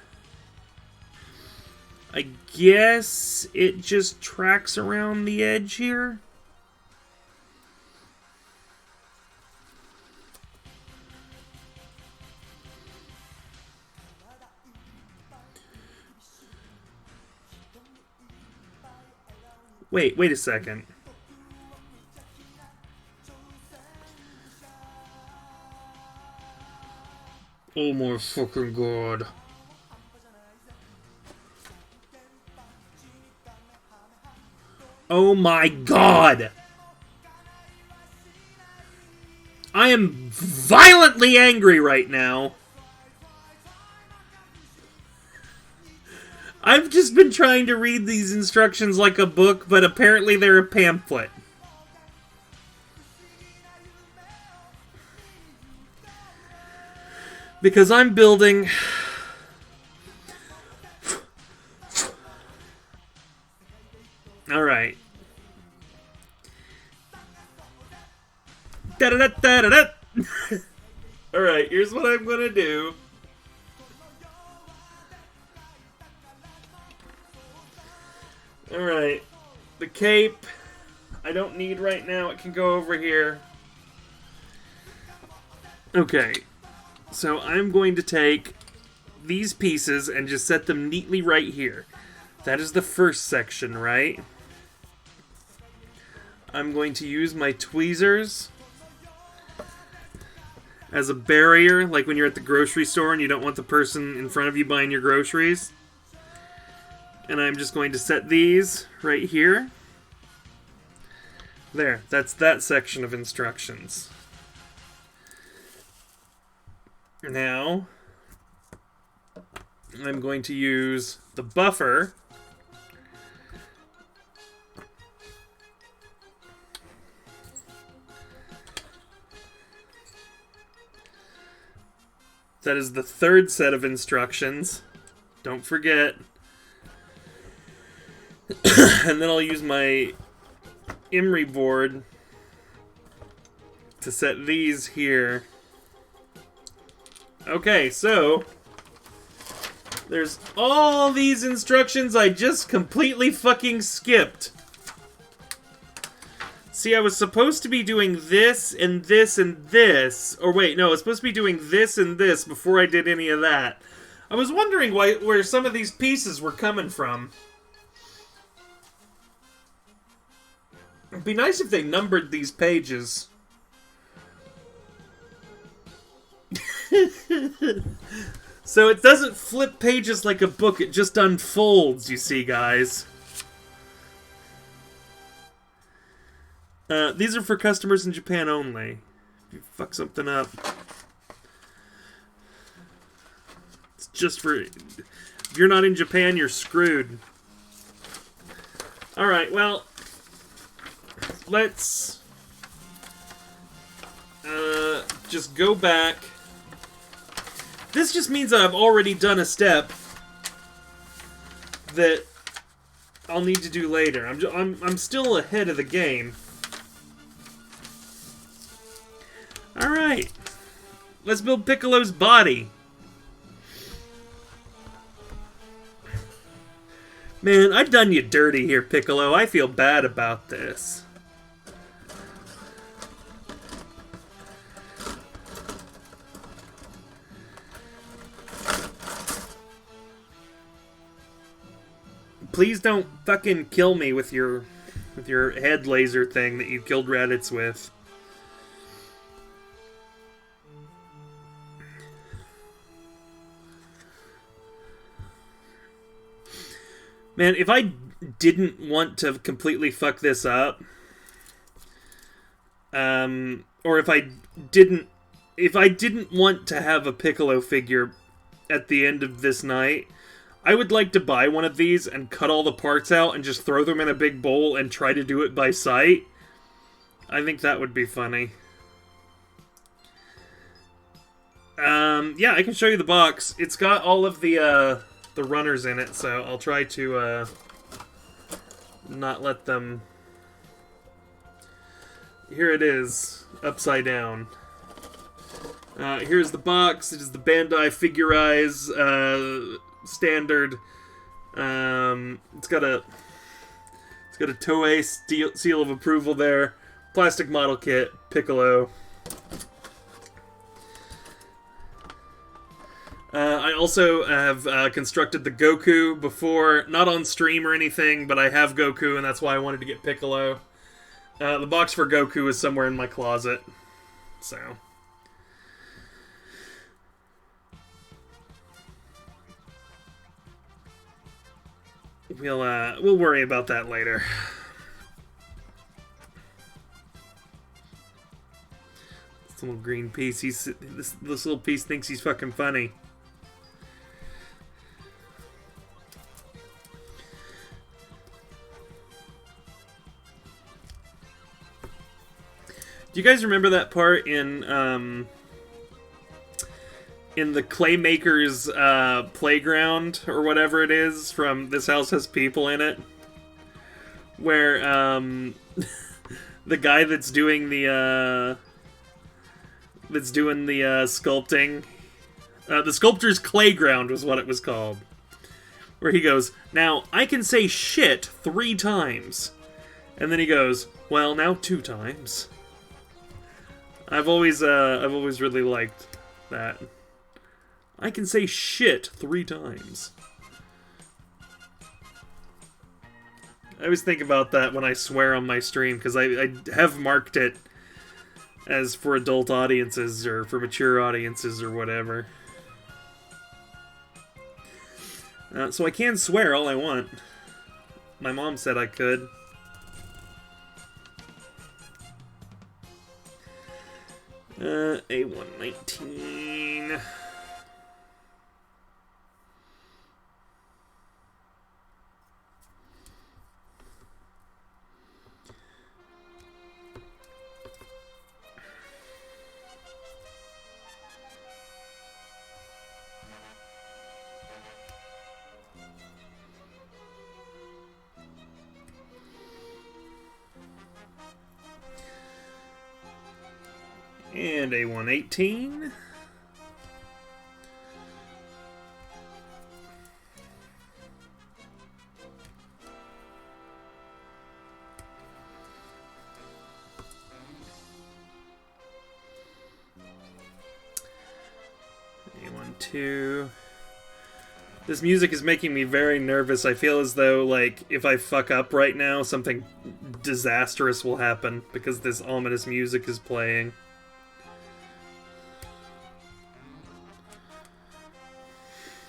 I guess it just tracks around the edge here. Wait a second. Oh my fucking god. Oh my god! I am violently angry right now. I've just been trying to read these instructions like a book, but apparently they're a pamphlet. Because I'm building... Alright. Da-da-da-da-da-da! Alright, here's what I'm gonna do. Alright. The cape, I don't need right now. It can go over here. Okay. So I'm going to take these pieces and just set them neatly right here. That is the first section, right? I'm going to use my tweezers as a barrier, like when you're at the grocery store and you don't want the person in front of you buying your groceries. And I'm just going to set these right here. There, that's that section of instructions. Now, I'm going to use the buffer that is the third set of instructions. Don't forget. And then I'll use my emery board to set these here. Okay, so there's all these instructions I just completely fucking skipped. See, I was supposed to be doing this and this and this. Or wait, no, I was supposed to be doing this and this before I did any of that. I was wondering where some of these pieces were coming from. It'd be nice if they numbered these pages. So it doesn't flip pages like a book, it just unfolds, you see, guys. These are for customers in Japan only. If you fuck something up. It's just for... If you're not in Japan, you're screwed. Alright, well... Let's... just go back. This just means that I've already done a step that I'll need to do later. I'm still ahead of the game. Alright. Let's build Piccolo's body. Man, I've done you dirty here, Piccolo. I feel bad about this. Please don't fucking kill me with your head laser thing that you killed Raditz with. Man, if I didn't want to completely fuck this up, or didn't, if I didn't want to have a Piccolo figure at the end of this night, I would like to buy one of these and cut all the parts out and just throw them in a big bowl and try to do it by sight. I think that would be funny. Yeah, I can show you the box. It's got all of the runners in it, so I'll try to, not let them... Here it is, upside down. Here's the box. It is the Bandai Figurize, standard. It's got a Toei seal of approval there. Plastic model kit, Piccolo. I also have constructed the Goku before, not on stream or anything, but I have Goku, and that's why I wanted to get Piccolo. The box for Goku is somewhere in my closet, so... We'll worry about that later. This little green piece, this little piece thinks he's fucking funny. Do you guys remember that part in the Claymaker's playground, or whatever it is, from This House Has People in It? Where, the guy that's doing the sculpting, the Sculptor's Clayground was what it was called. Where he goes, now, I can say shit 3 times. And then he goes, well, now 2 times. I've always really liked that. I can say shit 3 times. I always think about that when I swear on my stream, because I have marked it as for adult audiences, or for mature audiences, or whatever. So I can swear all I want. My mom said I could. A119... And A118. A12. This music is making me very nervous. I feel as though, like, if I fuck up right now, something disastrous will happen because this ominous music is playing.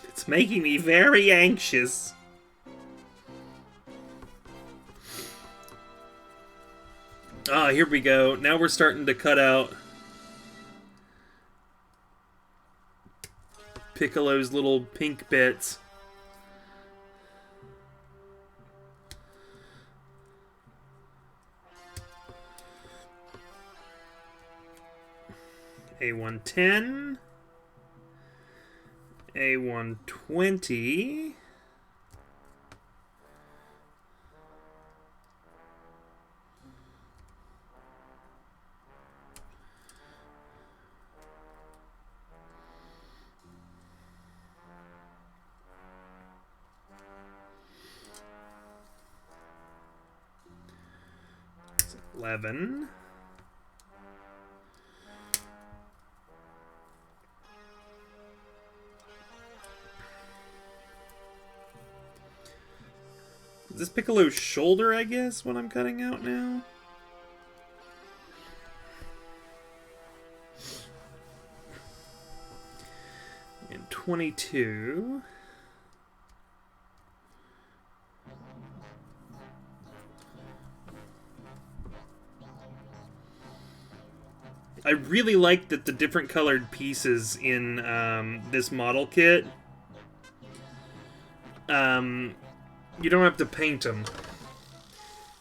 It's making me very anxious. Ah, here we go. Now we're starting to cut out Piccolo's little pink bits. A110. A120. It's 11. Is this Piccolo's shoulder, I guess, what I'm cutting out now? And 22. I really like that the different colored pieces in this model kit, you don't have to paint them.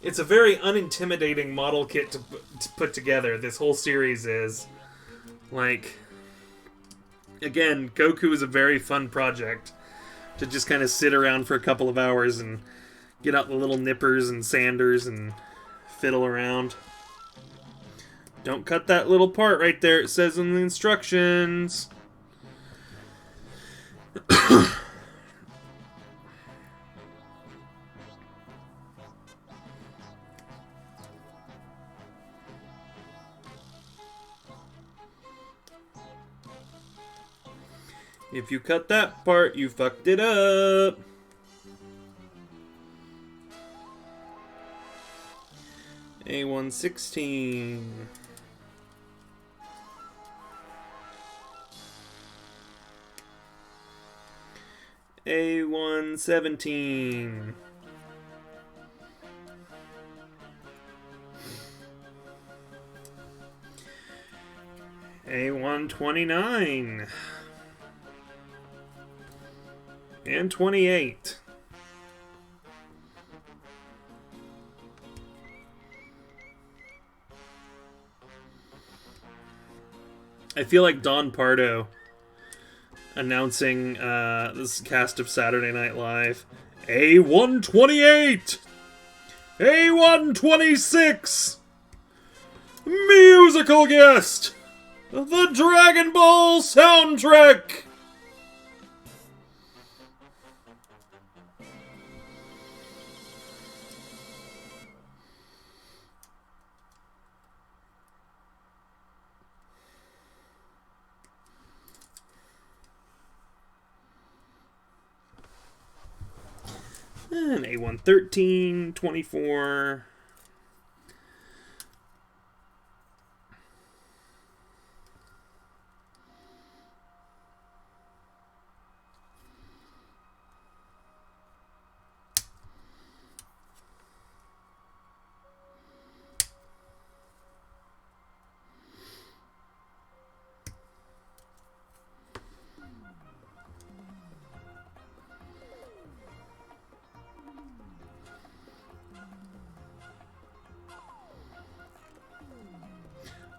It's a very unintimidating model kit to put together. This whole series is. Like, again, Goku is a very fun project to just kind of sit around for a couple of hours and get out the little nippers and sanders and fiddle around. Don't cut that little part right there. It says in the instructions. If you cut that part, you fucked it up. A116. A117. A129. And 28. I feel like Don Pardo announcing this cast of Saturday Night Live. A128! A126! Musical guest! The Dragon Ball soundtrack! And A113, 24.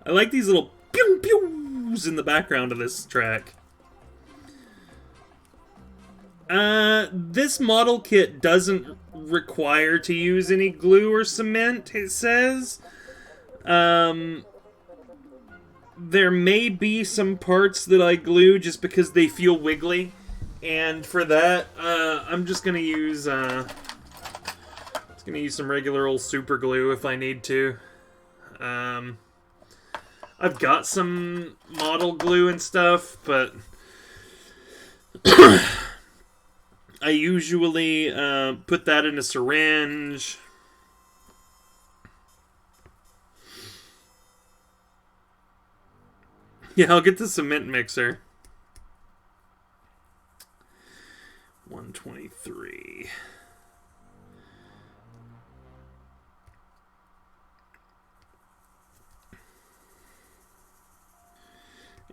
I like these little pew pews in the background of this track. This model kit doesn't require to use any glue or cement, it says. There may be some parts that I glue just because they feel wiggly. And for that, I'm just gonna use some regular old super glue if I need to. I've got some model glue and stuff, but I usually put that in a syringe. Yeah, I'll get the cement mixer. 123.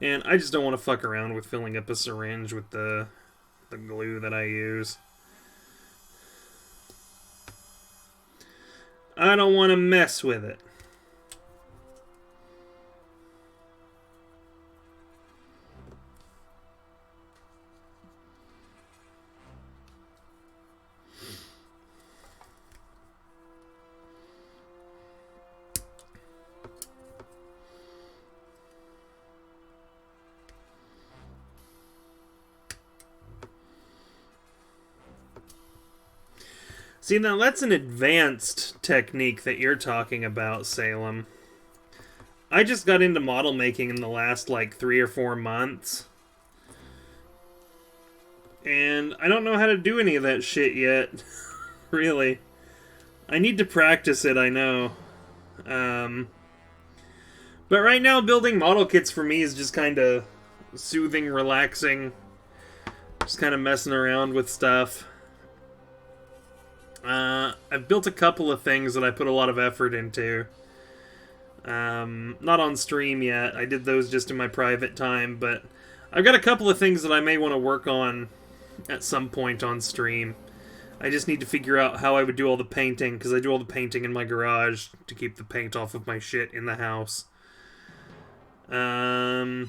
And I just don't want to fuck around with filling up a syringe with the glue that I use. I don't want to mess with it. See, now that's an advanced technique that you're talking about, Salem. I just got into model making in the last, 3 or 4 months. And I don't know how to do any of that shit yet. Really. I need to practice it, I know. But right now, building model kits for me is just kind of soothing, relaxing. Just kind of messing around with stuff. I've built a couple of things that I put a lot of effort into. Not on stream yet. I did those just in my private time, but I've got a couple of things that I may want to work on at some point on stream. I just need to figure out how I would do all the painting, because I do all the painting in my garage to keep the paint off of my shit in the house. Let's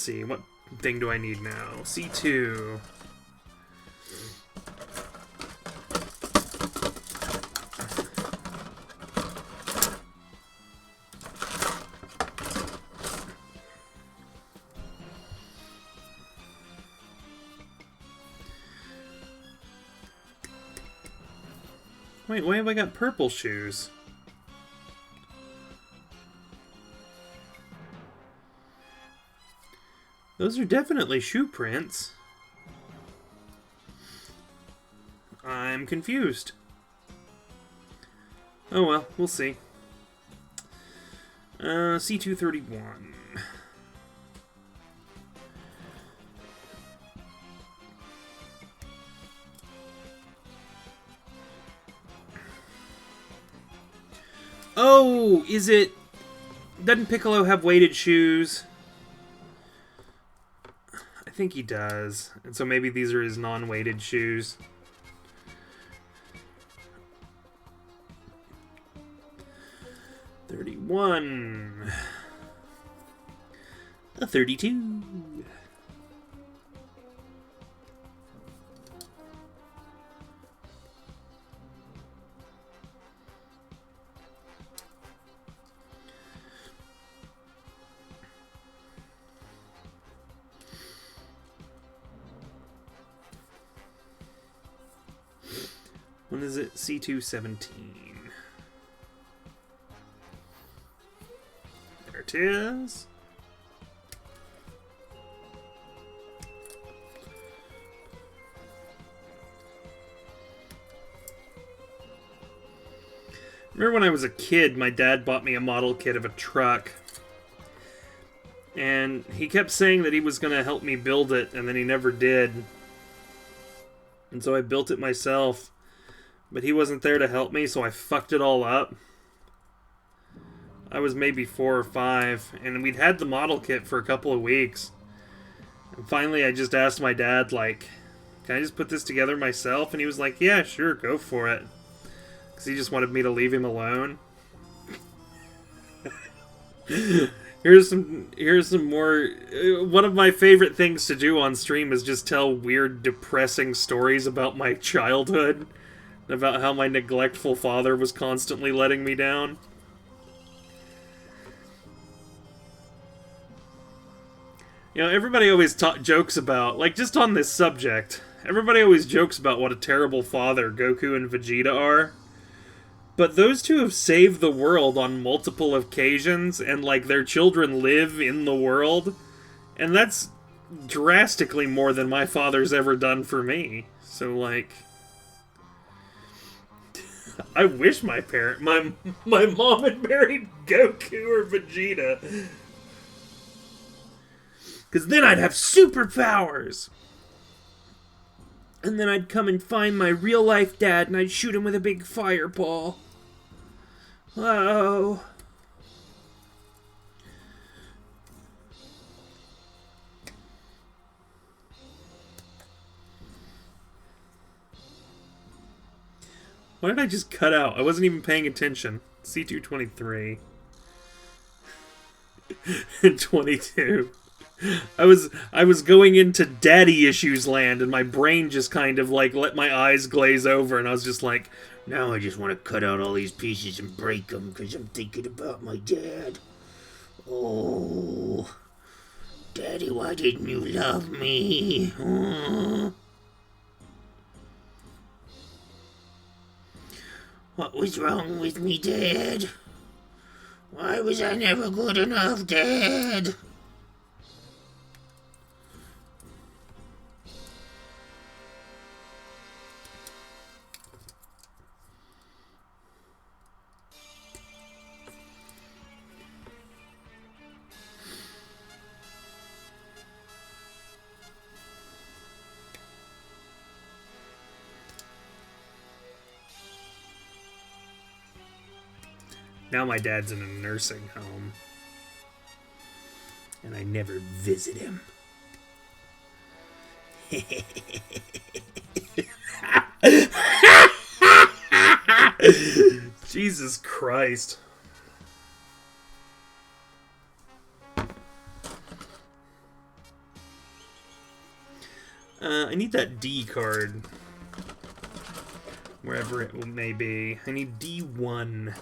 see, what thing do I need now? C2. Wait, why have I got purple shoes? Those are definitely shoe prints. I'm confused. Oh well, we'll see. C231. Oh, is it... Doesn't Piccolo have weighted shoes? I think he does. And so maybe these are his non-weighted shoes. $31. A $32. When is it? C217. There it is. Remember when I was a kid, my dad bought me a model kit of a truck. And he kept saying that he was going to help me build it, and then he never did. And so I built it myself. But he wasn't there to help me, so I fucked it all up. I was maybe 4 or 5, and we'd had the model kit for a couple of weeks. And finally I just asked my dad, like, can I just put this together myself? And he was like, yeah, sure, go for it. Because he just wanted me to leave him alone. Here's some more... one of my favorite things to do on stream is just tell weird, depressing stories about my childhood. About how my neglectful father was constantly letting me down. You know, everybody always jokes about, like, just on this subject, everybody always jokes about what a terrible father Goku and Vegeta are. But those two have saved the world on multiple occasions, and, like, their children live in the world. And that's drastically more than my father's ever done for me. So, like... I wish my mom had married Goku or Vegeta. Because then I'd have superpowers. And then I'd come and find my real life dad and I'd shoot him with a big fireball. Oh. Why did I just cut out? I wasn't even paying attention. C223. And 22. I was going into daddy issues land and my brain just kind of like let my eyes glaze over and I was just like, now I just want to cut out all these pieces and break them because I'm thinking about my dad. Oh, Daddy, why didn't you love me? Oh. What was wrong with me, Dad? Why was I never good enough, Dad? Now my dad's in a nursing home. And I never visit him. Jesus Christ. I need that D card. Wherever it may be. I need D1.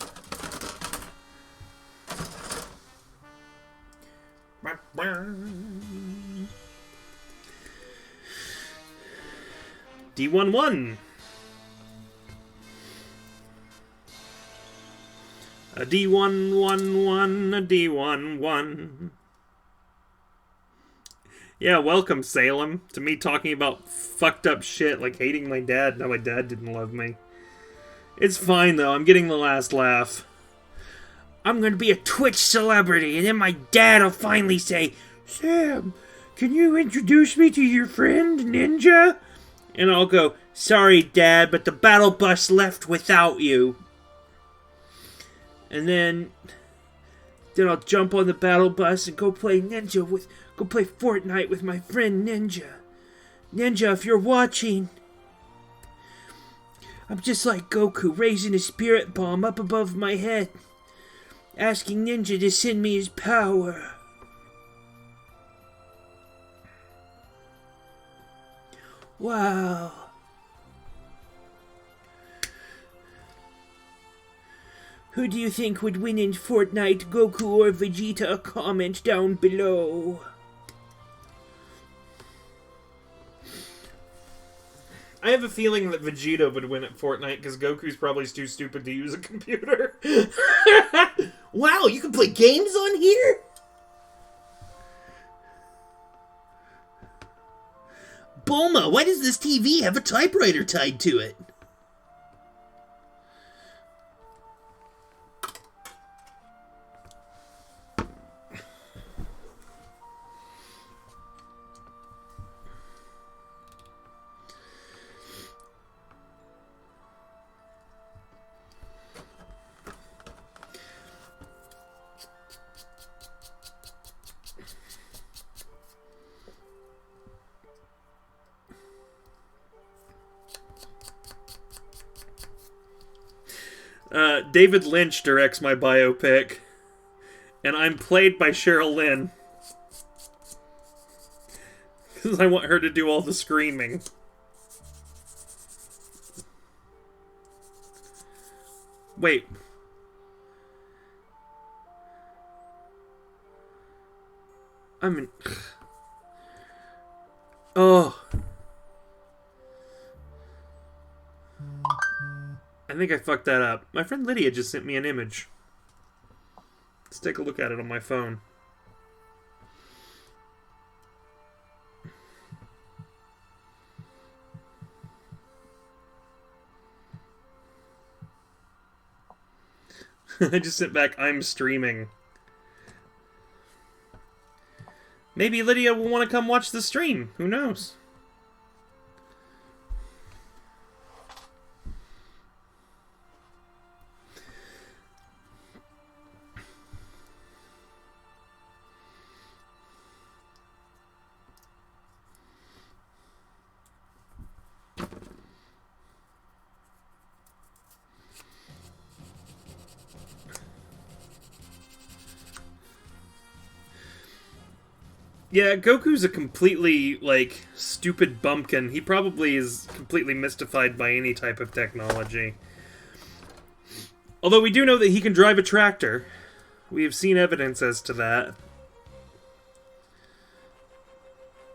D11. A D111, a D11. Yeah, welcome, Salem, to me talking about fucked up shit like hating my dad and how my dad didn't love me. It's fine, though. I'm getting the last laugh. I'm gonna be a Twitch celebrity, and then my dad will finally say, Sam, can you introduce me to your friend, Ninja? And I'll go, sorry, Dad, but the battle bus left without you. And then I'll jump on the battle bus and go play Fortnite with my friend Ninja. Ninja, if you're watching, I'm just like Goku raising a spirit bomb up above my head, asking Ninja to send me his power. Wow. Who do you think would win in Fortnite, Goku or Vegeta? Comment down below. I have a feeling that Vegeta would win at Fortnite because Goku's probably too stupid to use a computer. Wow, you can play games on here? Bulma, why does this TV have a typewriter tied to it? David Lynch directs my biopic, and I'm played by Cheryl Lynn. Because I want her to do all the screaming. Wait. Oh. I think I fucked that up. My friend Lydia just sent me an image. Let's take a look at it on my phone. I just sent back, I'm streaming. Maybe Lydia will want to come watch the stream. Who knows? Yeah, Goku's a completely, like, stupid bumpkin. He probably is completely mystified by any type of technology. Although we do know that he can drive a tractor. We have seen evidence as to that.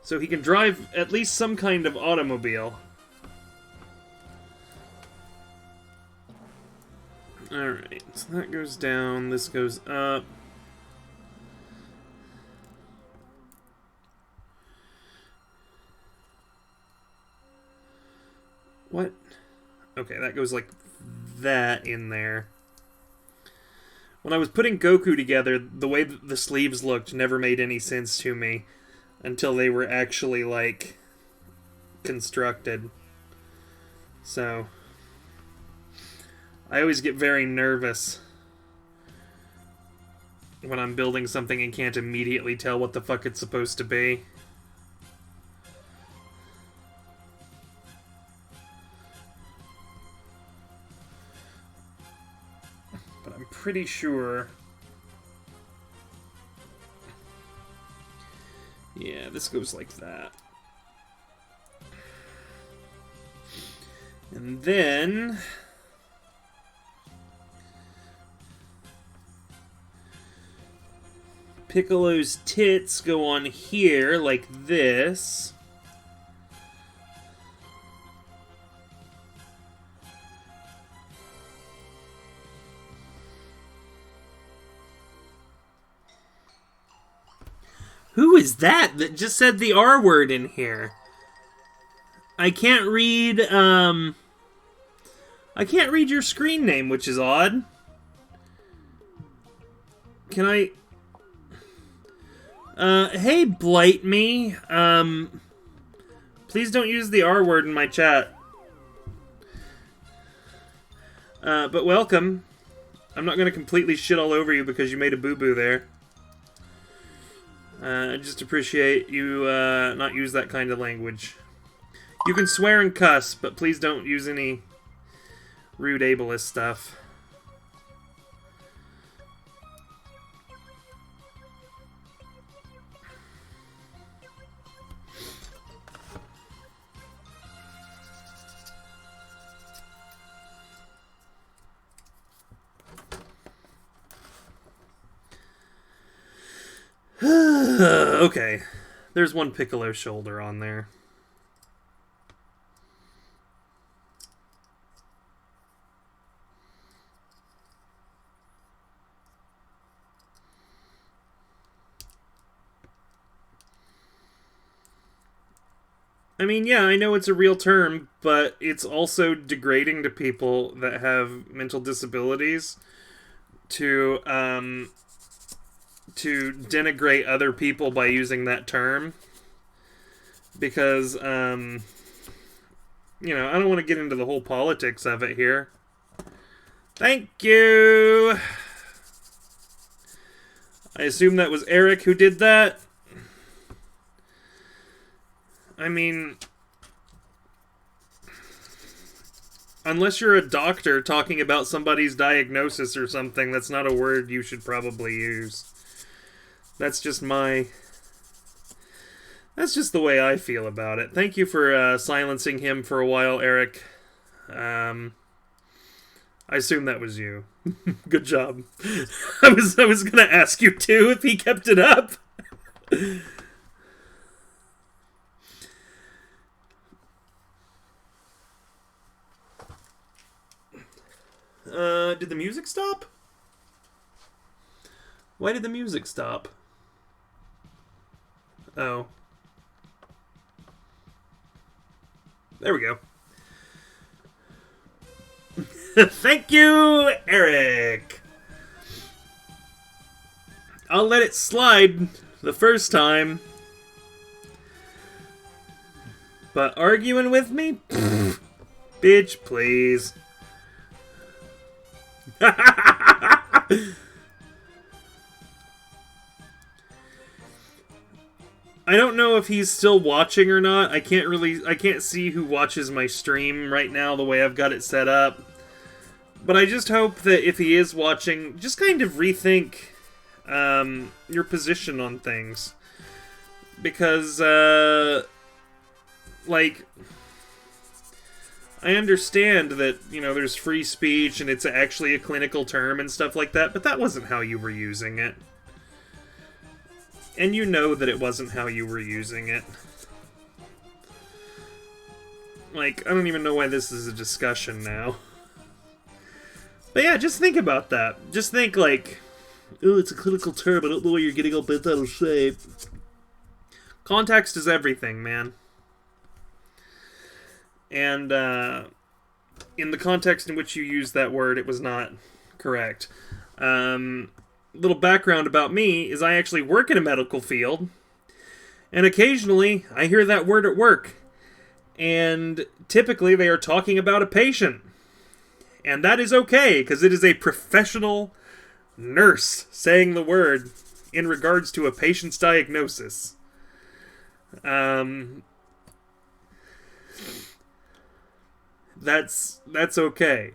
So he can drive at least some kind of automobile. Alright, so that goes down, this goes up. What? Okay, that goes like that in there. When I was putting Goku together, the way that the sleeves looked never made any sense to me until they were actually, like, constructed. So, I always get very nervous when I'm building something and can't immediately tell what the fuck it's supposed to be. But I'm pretty sure... Yeah, this goes like that. And then... Piccolo's tits go on here, like this. Who is that just said the R word in here? I can't read your screen name, which is odd. Can I... hey, Blight Me. Please don't use the R word in my chat. But welcome. I'm not gonna completely shit all over you because you made a boo-boo there. I just appreciate you, not use that kind of language. You can swear and cuss, but please don't use any rude ableist stuff. Okay, there's one Piccolo shoulder on there. I mean, yeah, I know it's a real term, but it's also degrading to people that have mental disabilities to denigrate other people by using that term. Because, you know, I don't want to get into the whole politics of it here. Thank you! I assume that was Eric who did that. I mean, unless you're a doctor talking about somebody's diagnosis or something, that's not a word you should probably use. That's just the way I feel about it. Thank you for silencing him for a while, Eric. I assume that was you. Good job. I was gonna ask you too if he kept it up. Did the music stop? Why did the music stop? Oh. There we go. Thank you, Eric! I'll let it slide the first time. But arguing with me? Pfft. Bitch, please. I don't know if he's still watching or not. I can't see who watches my stream right now the way I've got it set up. But I just hope that if he is watching, just kind of rethink your position on things. Because, like, I understand that, you know, there's free speech and it's actually a clinical term and stuff like that, but that wasn't how you were using it. And you know that it wasn't how you were using it. Like, I don't even know why this is a discussion now. But yeah, just think about that. Just think, like, oh, it's a clinical term, I don't know why you're getting all bent out of shape. Context is everything, man. And, in the context in which you used that word, it was not correct. Little background about me is I actually work in a medical field, and occasionally I hear that word at work, and typically they are talking about a patient, and that is okay, because it is a professional Nurse saying the word in regards to a patient's diagnosis. That's okay.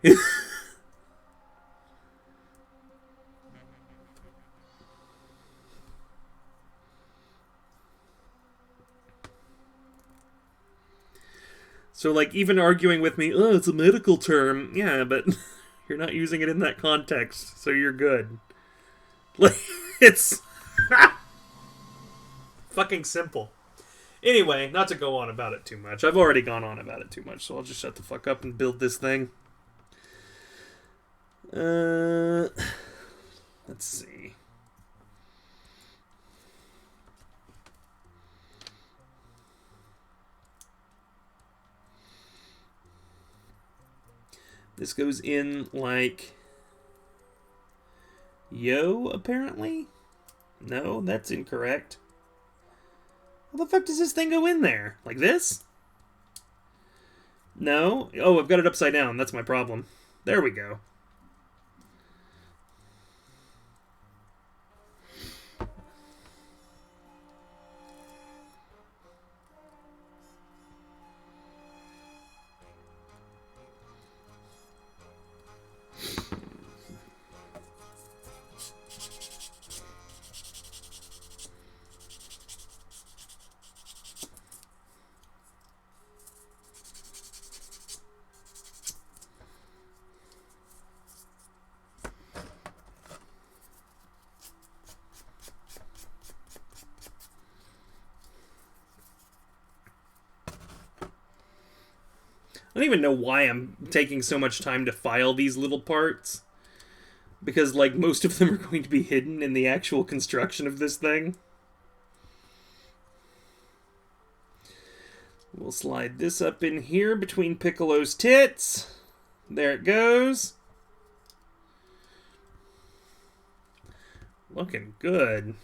So, like, even arguing with me, oh, it's a medical term. Yeah, but you're not using it in that context, so you're good. Like, it's fucking simple. Anyway, not to go on about it too much. I've already gone on about it too much, so I'll just shut the fuck up and build this thing. Let's see. This goes in like yo, apparently? No, that's incorrect. How the fuck does this thing go in there? Like this? No? Oh, I've got it upside down. That's my problem. There we go. I don't even know why I'm taking so much time to file these little parts. Because, like, most of them are going to be hidden in the actual construction of this thing. We'll slide this up in here between Piccolo's tits. There it goes. Looking good.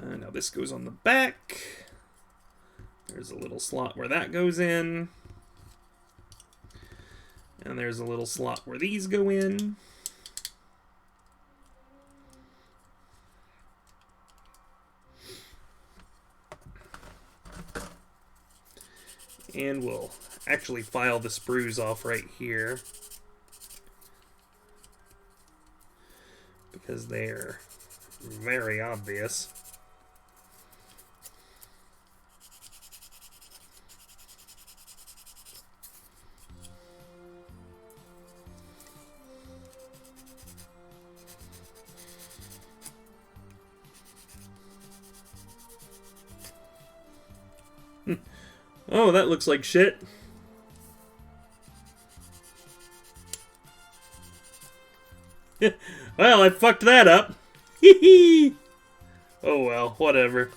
Now this goes on the back. There's a little slot where that goes in. And there's a little slot where these go in. And we'll actually file the sprues off right here, because they're very obvious. Oh, that looks like shit. Well, I fucked that up. Hee. Oh well, whatever.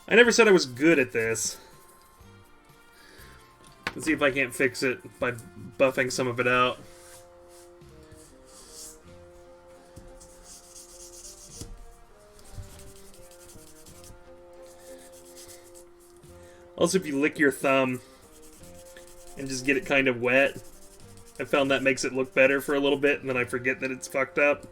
I never said I was good at this. Let's see if I can't fix it by buffing some of it out. Also, if you lick your thumb and just get it kind of wet, I found that makes it look better for a little bit, and then I forget that it's fucked up.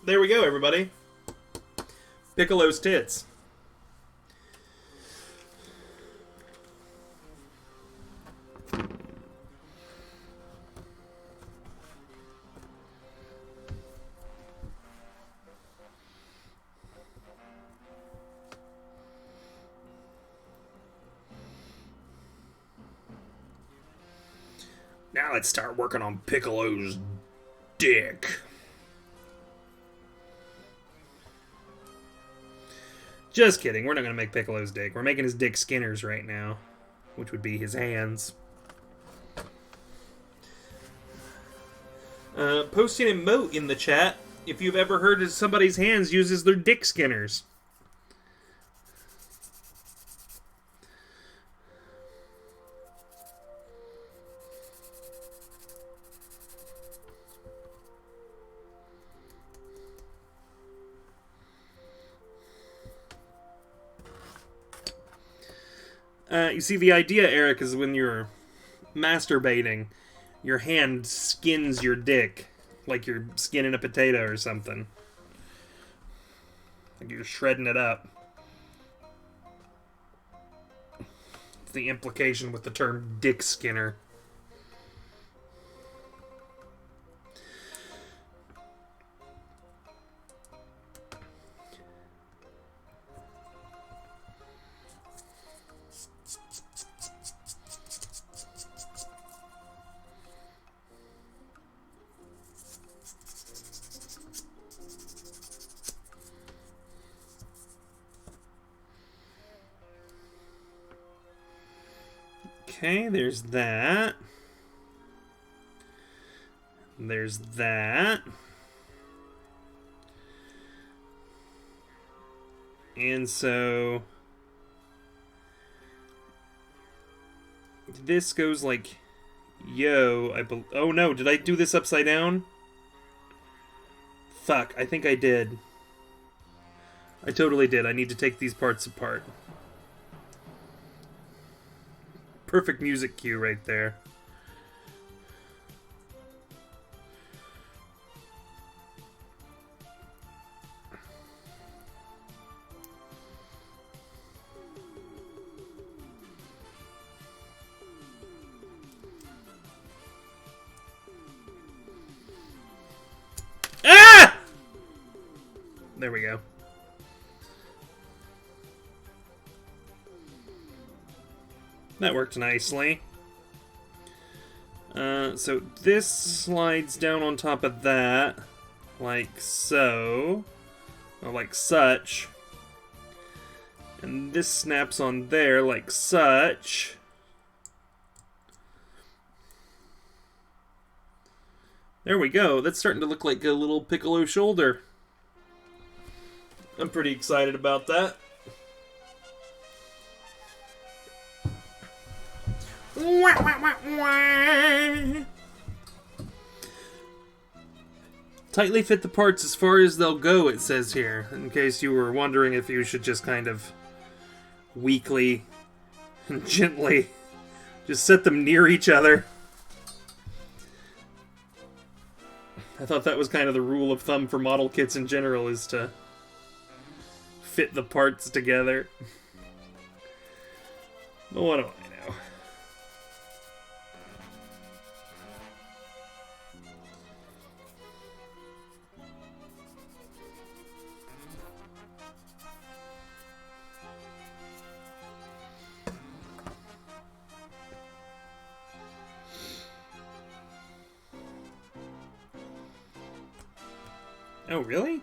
There we go, everybody. Piccolo's tits. Now let's start working on Piccolo's dick. Just kidding. We're not going to make Piccolo's dick. We're making his dick Skinner's right now, which would be his hands. Post an emote in the chat if you've ever heard of somebody's hands uses their dick Skinners. You see, the idea, Eric, is when you're masturbating, your hand skins your dick like you're skinning a potato or something. Like you're shredding it up. It's the implication with the term dick skinner. Okay, there's that. There's that. And so this goes like yo, oh no, did I do this upside down? Fuck, I think I did. I totally did. I need to take these parts apart. Perfect music cue right there. Ah! There we go. That worked nicely. So this slides down on top of that, like so, or like such. And this snaps on there, like such. There we go. That's starting to look like a little Piccolo shoulder. I'm pretty excited about that. Tightly fit the parts as far as they'll go, it says here, in case you were wondering if you should just kind of weakly and gently just set them near each other. I thought that was kind of the rule of thumb for model kits in general, is to fit the parts together. But what do I know? Oh, really?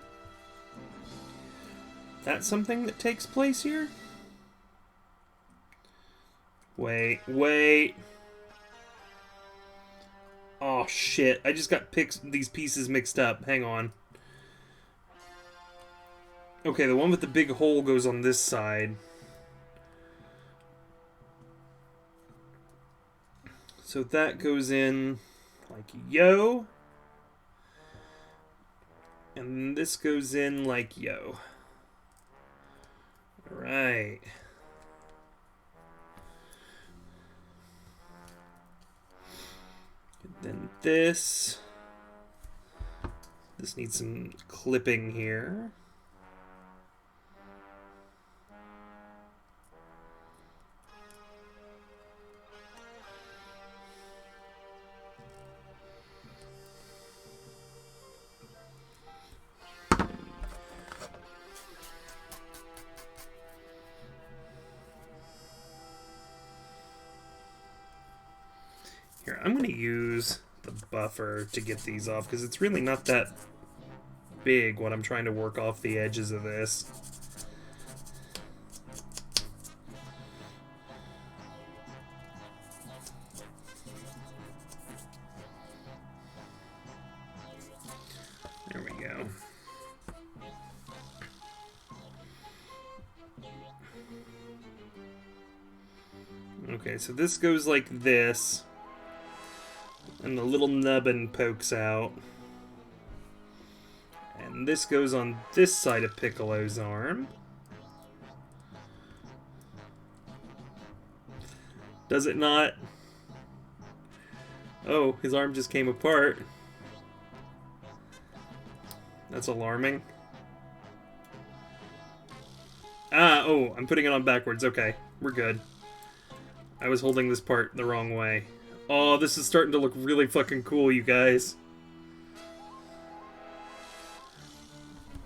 That's something that takes place here? Wait. Oh, shit. I just got these pieces mixed up. Hang on. Okay, the one with the big hole goes on this side. So that goes in like yo. And this goes in like yo. Alright. And then this needs some clipping here. Here, I'm going to use the buffer to get these off, because it's really not that big when I'm trying to work off the edges of this. Okay, so this goes like this. And the little nubbin pokes out. And this goes on this side of Piccolo's arm. Does it not? Oh, his arm just came apart. That's alarming. Ah, oh, I'm putting it on backwards. Okay, we're good. I was holding this part the wrong way. Oh, this is starting to look really fucking cool, you guys.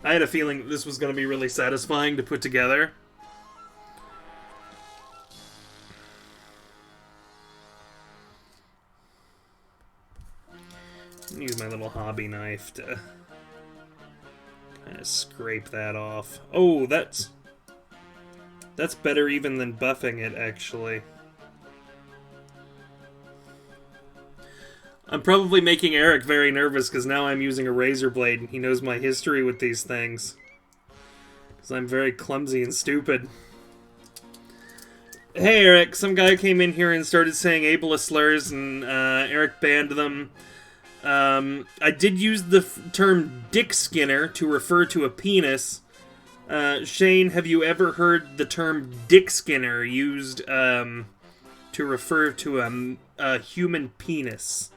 I had a feeling this was going to be really satisfying to put together. Use my little hobby knife to kind of scrape that off. Oh, that's better even than buffing it, actually. I'm probably making Eric very nervous because now I'm using a razor blade and he knows my history with these things. Because I'm very clumsy and stupid. Hey Eric, some guy came in here and started saying ableist slurs and Eric banned them. I did use the term dick skinner to refer to a penis. Shane, have you ever heard the term dick skinner used to refer to a human penis?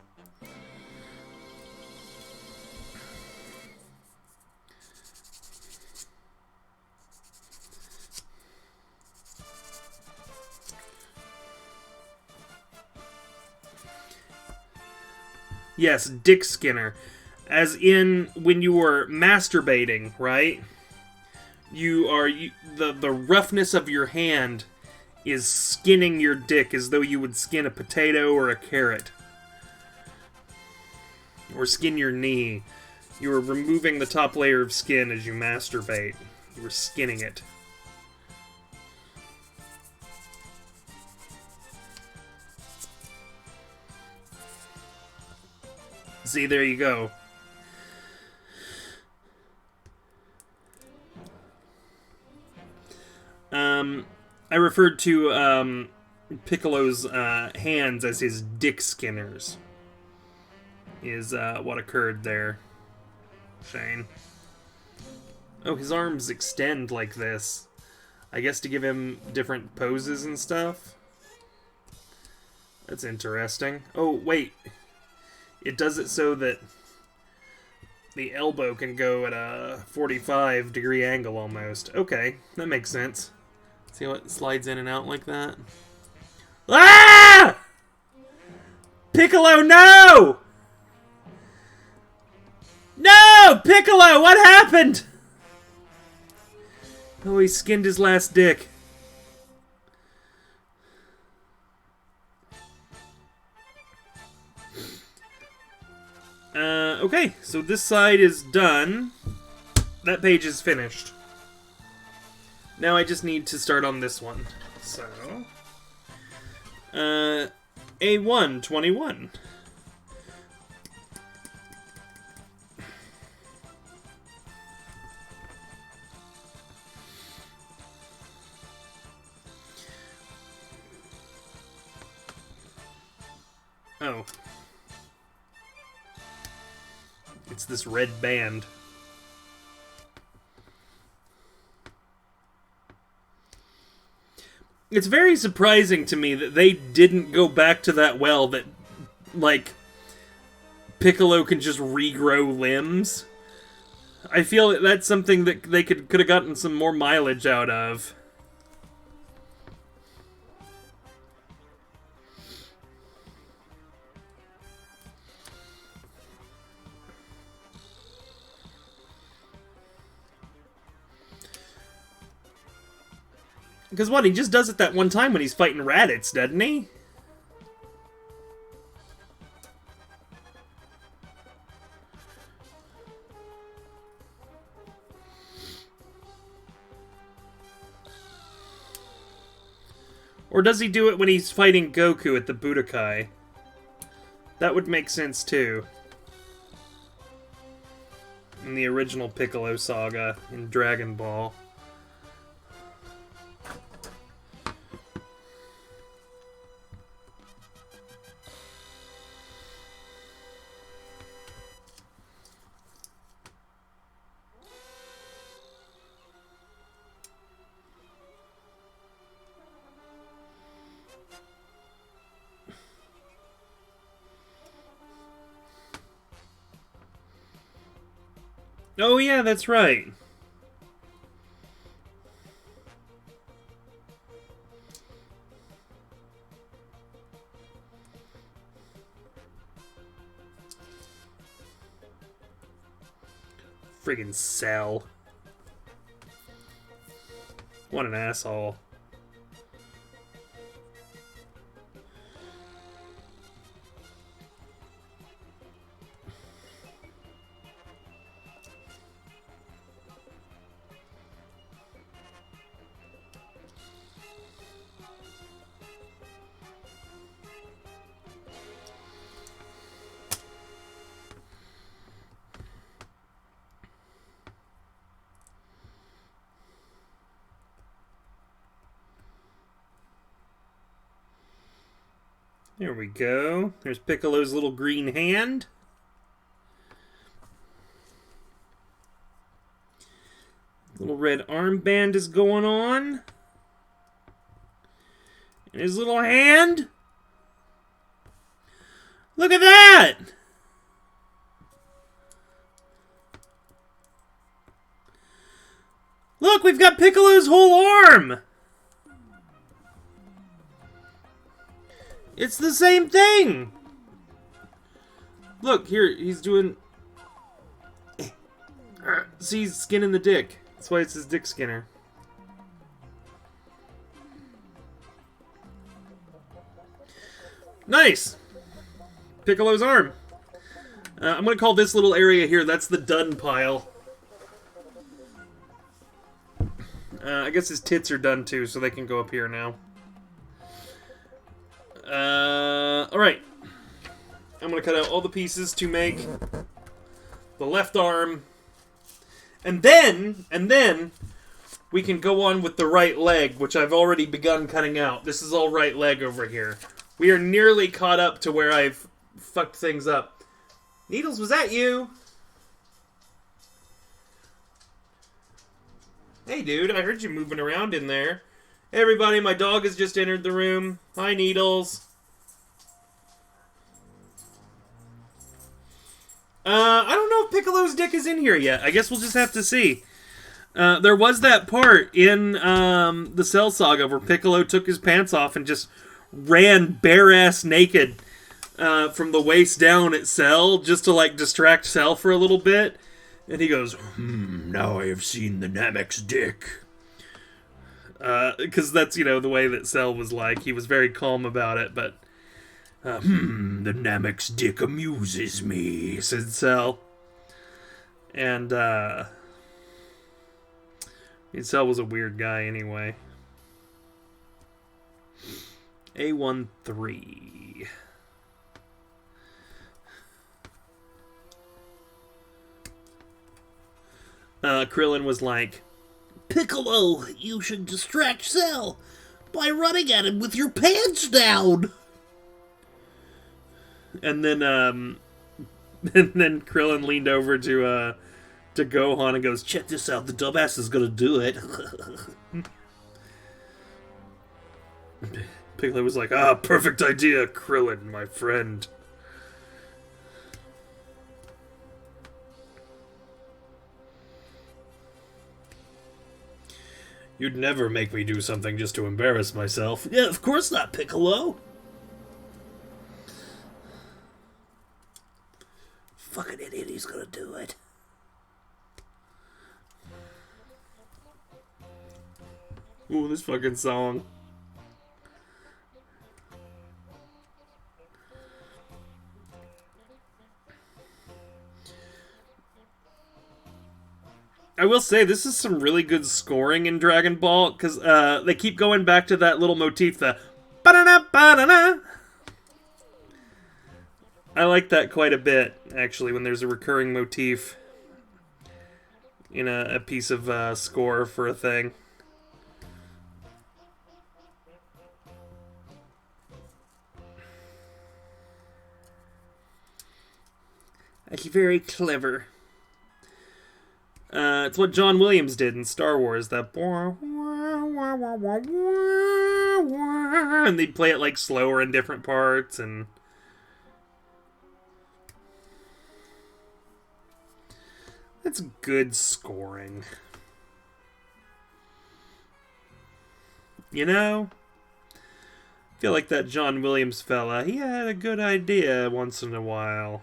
Yes, dick skinner. As in when you are masturbating, right? The roughness of your hand is skinning your dick as though you would skin a potato or a carrot. Or skin your knee. You are removing the top layer of skin as you masturbate. You are skinning it. See, there you go. I referred to Piccolo's hands as his dick skinners. Is what occurred there, Shane. Oh, his arms extend like this. I guess to give him different poses and stuff. That's interesting. Oh, wait. It does it so that the elbow can go at a 45-degree angle almost. Okay, that makes sense. See how it slides in and out like that? Ah! Piccolo, no! No! Piccolo, what happened? Oh, he skinned his last dick. Okay, so this side is done. That page is finished. Now I just need to start on this one. So, A121. Oh. It's this red band. It's very surprising to me that they didn't go back to that well that, like, Piccolo can just regrow limbs. I feel that that's something that they could have gotten some more mileage out of. Because what, he just does it that one time when he's fighting Raditz, doesn't he? Or does he do it when he's fighting Goku at the Budokai? That would make sense too. In the original Piccolo saga in Dragon Ball. Oh yeah, that's right. Friggin' Cell. What an asshole. There we go. There's Piccolo's little green hand. Little red armband is going on. And his little hand. Look at that! Look, we've got Piccolo's whole arm! It's the same thing! Look, here, he's doing... See, he's skinning the dick. That's why it's his dick skinner. Nice! Piccolo's arm. I'm gonna call this little area here, that's the done pile. I guess his tits are done too, so they can go up here now. Alright. I'm gonna cut out all the pieces to make the left arm. And then, we can go on with the right leg, which I've already begun cutting out. This is all right leg over here. We are nearly caught up to where I've fucked things up. Needles, was that you? Hey, dude, I heard you moving around in there. Hey, everybody, my dog has just entered the room. Hi, Needles. I don't know if Piccolo's dick is in here yet. I guess we'll just have to see. There was that part in the Cell Saga where Piccolo took his pants off and just ran bare-ass naked from the waist down at Cell just to, like, distract Cell for a little bit. And he goes, now I have seen the Namek's dick. Because that's, you know, the way that Cell was like. He was very calm about it, but... the Namek's dick amuses me, said Cell. And, Cell was a weird guy anyway. A13. Krillin was like, Piccolo, you should distract Cell by running at him with your pants down. And then, and then Krillin leaned over to Gohan and goes, check this out, the dumbass is gonna do it. Piccolo was like, perfect idea, Krillin, my friend. You'd never make me do something just to embarrass myself. Yeah, of course not, Piccolo. Fucking idiot, he's gonna do it. Ooh, this fucking song. I will say, this is some really good scoring in Dragon Ball, because they keep going back to that little motif, the ba-da-da, ba-da-da. I like that quite a bit, actually, when there's a recurring motif in a piece of score for a thing. That's very clever. It's what John Williams did in Star Wars. That and they'd play it like slower in different parts, and That's good scoring. You know, I feel like that John Williams fella, he had a good idea once in a while.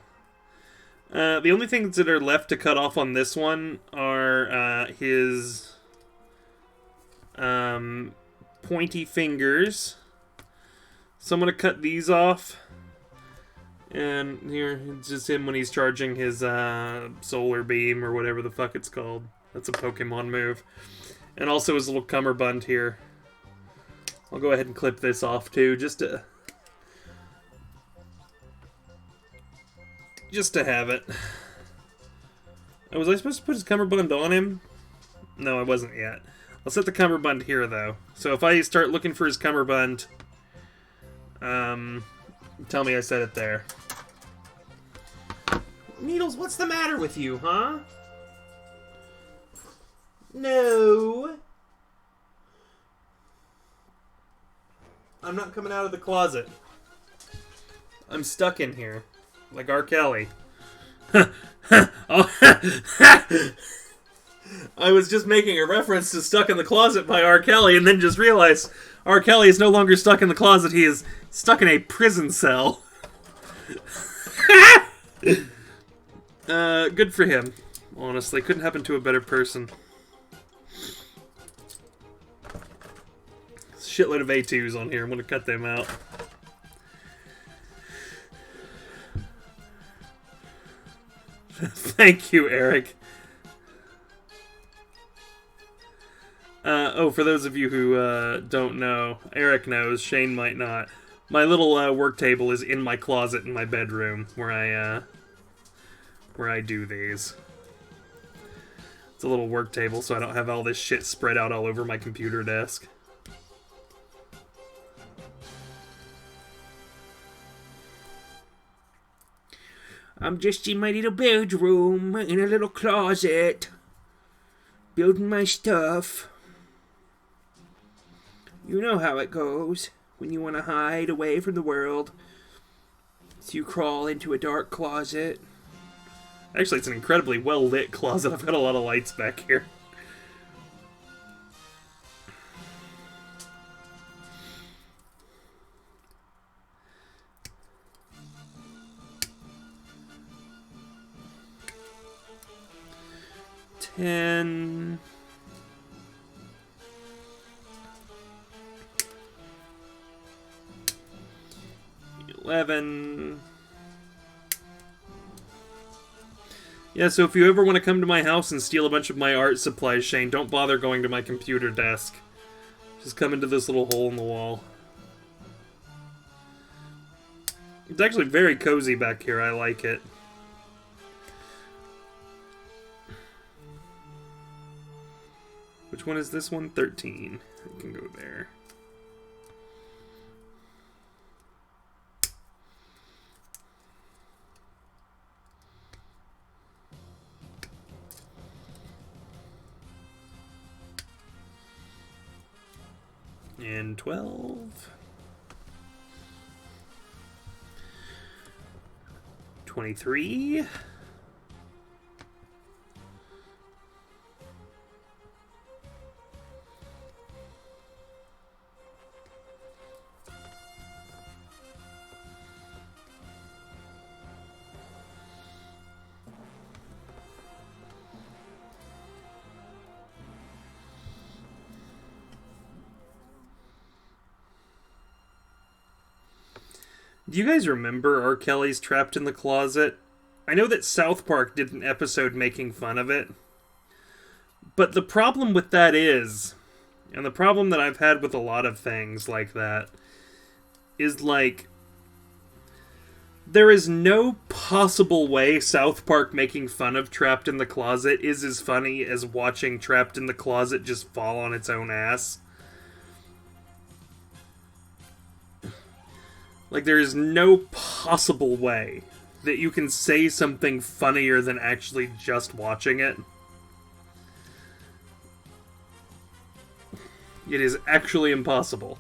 The only things that are left to cut off on this one are his pointy fingers. So I'm going to cut these off. And here, it's just him when he's charging his solar beam or whatever the fuck it's called. That's a Pokemon move. And also his little cummerbund here. I'll go ahead and clip this off too, just to have it. Oh, was I supposed to put his cummerbund on him? No, I wasn't yet. I'll set the cummerbund here though. So if I start looking for his cummerbund, tell me I set it there. Needles, what's the matter with you, huh? No. I'm not coming out of the closet. I'm stuck in here. Like R. Kelly. I was just making a reference to Stuck in the Closet by R. Kelly and then just realized R. Kelly is no longer stuck in the closet. He is stuck in a prison cell. Good for him. Honestly, couldn't happen to a better person. Shitload of A2s on here. I'm going to cut them out. Thank you, Eric. Oh, for those of you who don't know, Eric knows, Shane might not. My little work table is in my closet in my bedroom, where I do these. It's a little work table, so I don't have all this shit spread out all over my computer desk. I'm just in my little bedroom, in a little closet, building my stuff. You know how it goes when you want to hide away from the world. So you crawl into a dark closet. Actually, it's an incredibly well-lit closet. I've got a lot of lights back here. And 11. Yeah, so if you ever want to come to my house and steal a bunch of my art supplies, Shane, don't bother going to my computer desk. Just come into this little hole in the wall. It's actually very cozy back here. I like it. Which one is this one? 13. You can go there. And 12. 23. Do you guys remember R. Kelly's Trapped in the Closet? I know that South Park did an episode making fun of it. But the problem with that is, and the problem that I've had with a lot of things like that, is like, there is no possible way South Park making fun of Trapped in the Closet is as funny as watching Trapped in the Closet just fall on its own ass. Like, there is no possible way that you can say something funnier than actually just watching it. It is actually impossible.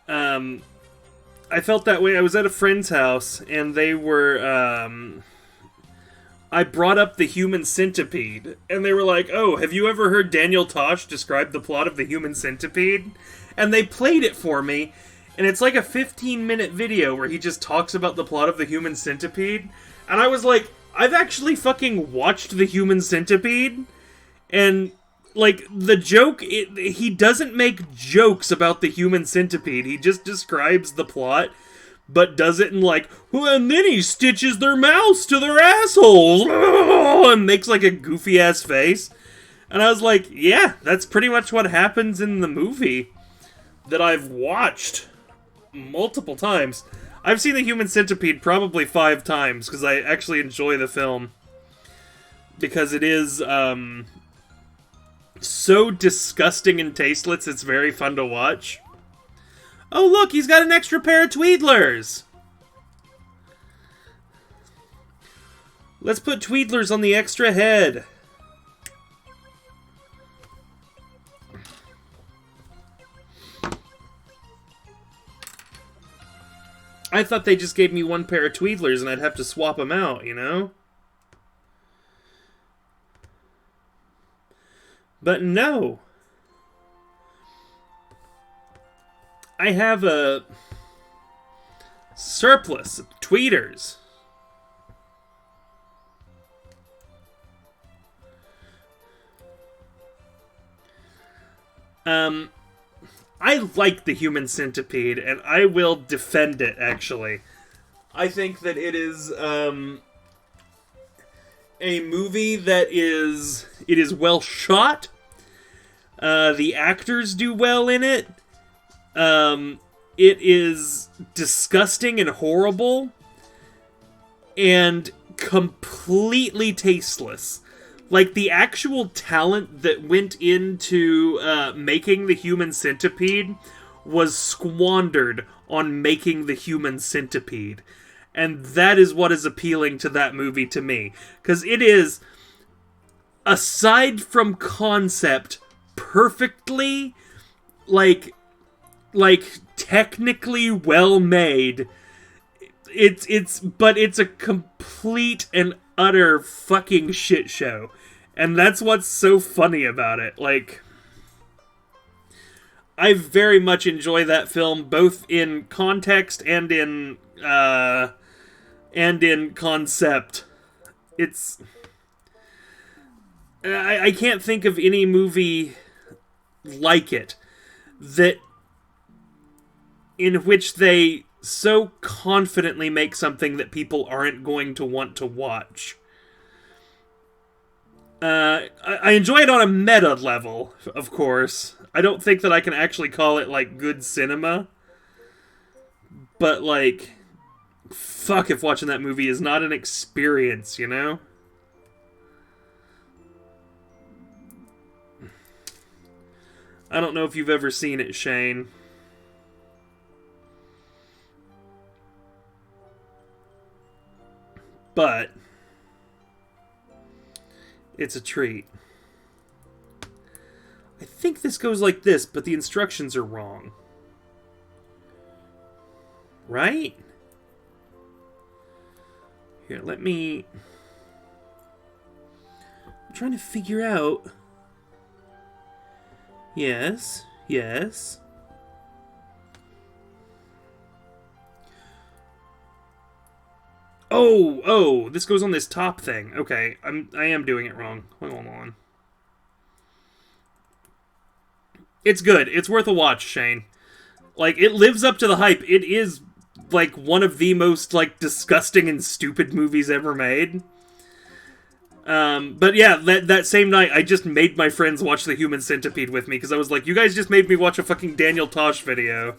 I felt that way. I was at a friend's house, and they were, I brought up the Human Centipede, and they were like, "Oh, have you ever heard Daniel Tosh describe the plot of the Human Centipede?" And they played it for me, and it's like a 15-minute video where he just talks about the plot of the Human Centipede, and I was like, I've actually fucking watched the Human Centipede, and, like, the joke, he doesn't make jokes about the Human Centipede, he just describes the plot, but does it in like, well, and then he stitches their mouths to their assholes, and makes like a goofy ass face. And I was like, yeah, that's pretty much what happens in the movie that I've watched multiple times. I've seen the Human Centipede probably 5 times, because I actually enjoy the film. Because it is, so disgusting and tasteless, it's very fun to watch. Oh, look, he's got an extra pair of Tweedlers! Let's put Tweedlers on the extra head. I thought they just gave me 1 pair of Tweedlers and I'd have to swap them out, you know? But no. I have a surplus of tweeters. I like the Human Centipede, and I will defend it, actually. I think that it is, a movie that is well shot. The actors do well in it. It is disgusting and horrible, and completely tasteless. Like, the actual talent that went into making the Human Centipede was squandered on making the Human Centipede. And that is what is appealing to that movie to me. Because it is, aside from concept, perfectly, like technically well made. But it's a complete and utter fucking shit show. And that's what's so funny about it. Like, I very much enjoy that film, both in context and in concept. It's, I can't think of any movie like it that in which they so confidently make something that people aren't going to want to watch. I enjoy it on a meta level, of course. I don't think that I can actually call it, like, good cinema. But, like, fuck if watching that movie is not an experience, you know? I don't know if you've ever seen it, Shane. But it's a treat. I think this goes like this, but the instructions are wrong. Right? Here, let me... I'm trying to figure out... Yes, yes. Oh, this goes on this top thing. Okay, I am doing it wrong. Hold on. It's good. It's worth a watch, Shane. Like, it lives up to the hype. It is, like, one of the most, like, disgusting and stupid movies ever made. But yeah, that same night, I just made my friends watch The Human Centipede with me, because I was like, you guys just made me watch a fucking Daniel Tosh video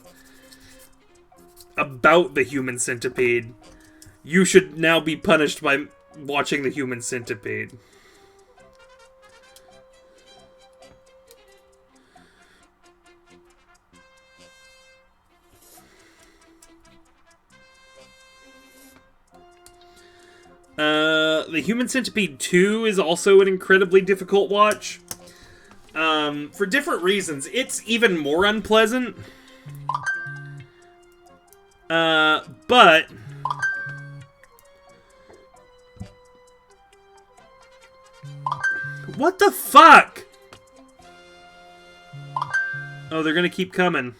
about The Human Centipede. You should now be punished by watching The Human Centipede. The Human Centipede 2 is also an incredibly difficult watch. For different reasons. It's even more unpleasant. But... What the fuck? Oh, they're gonna keep coming.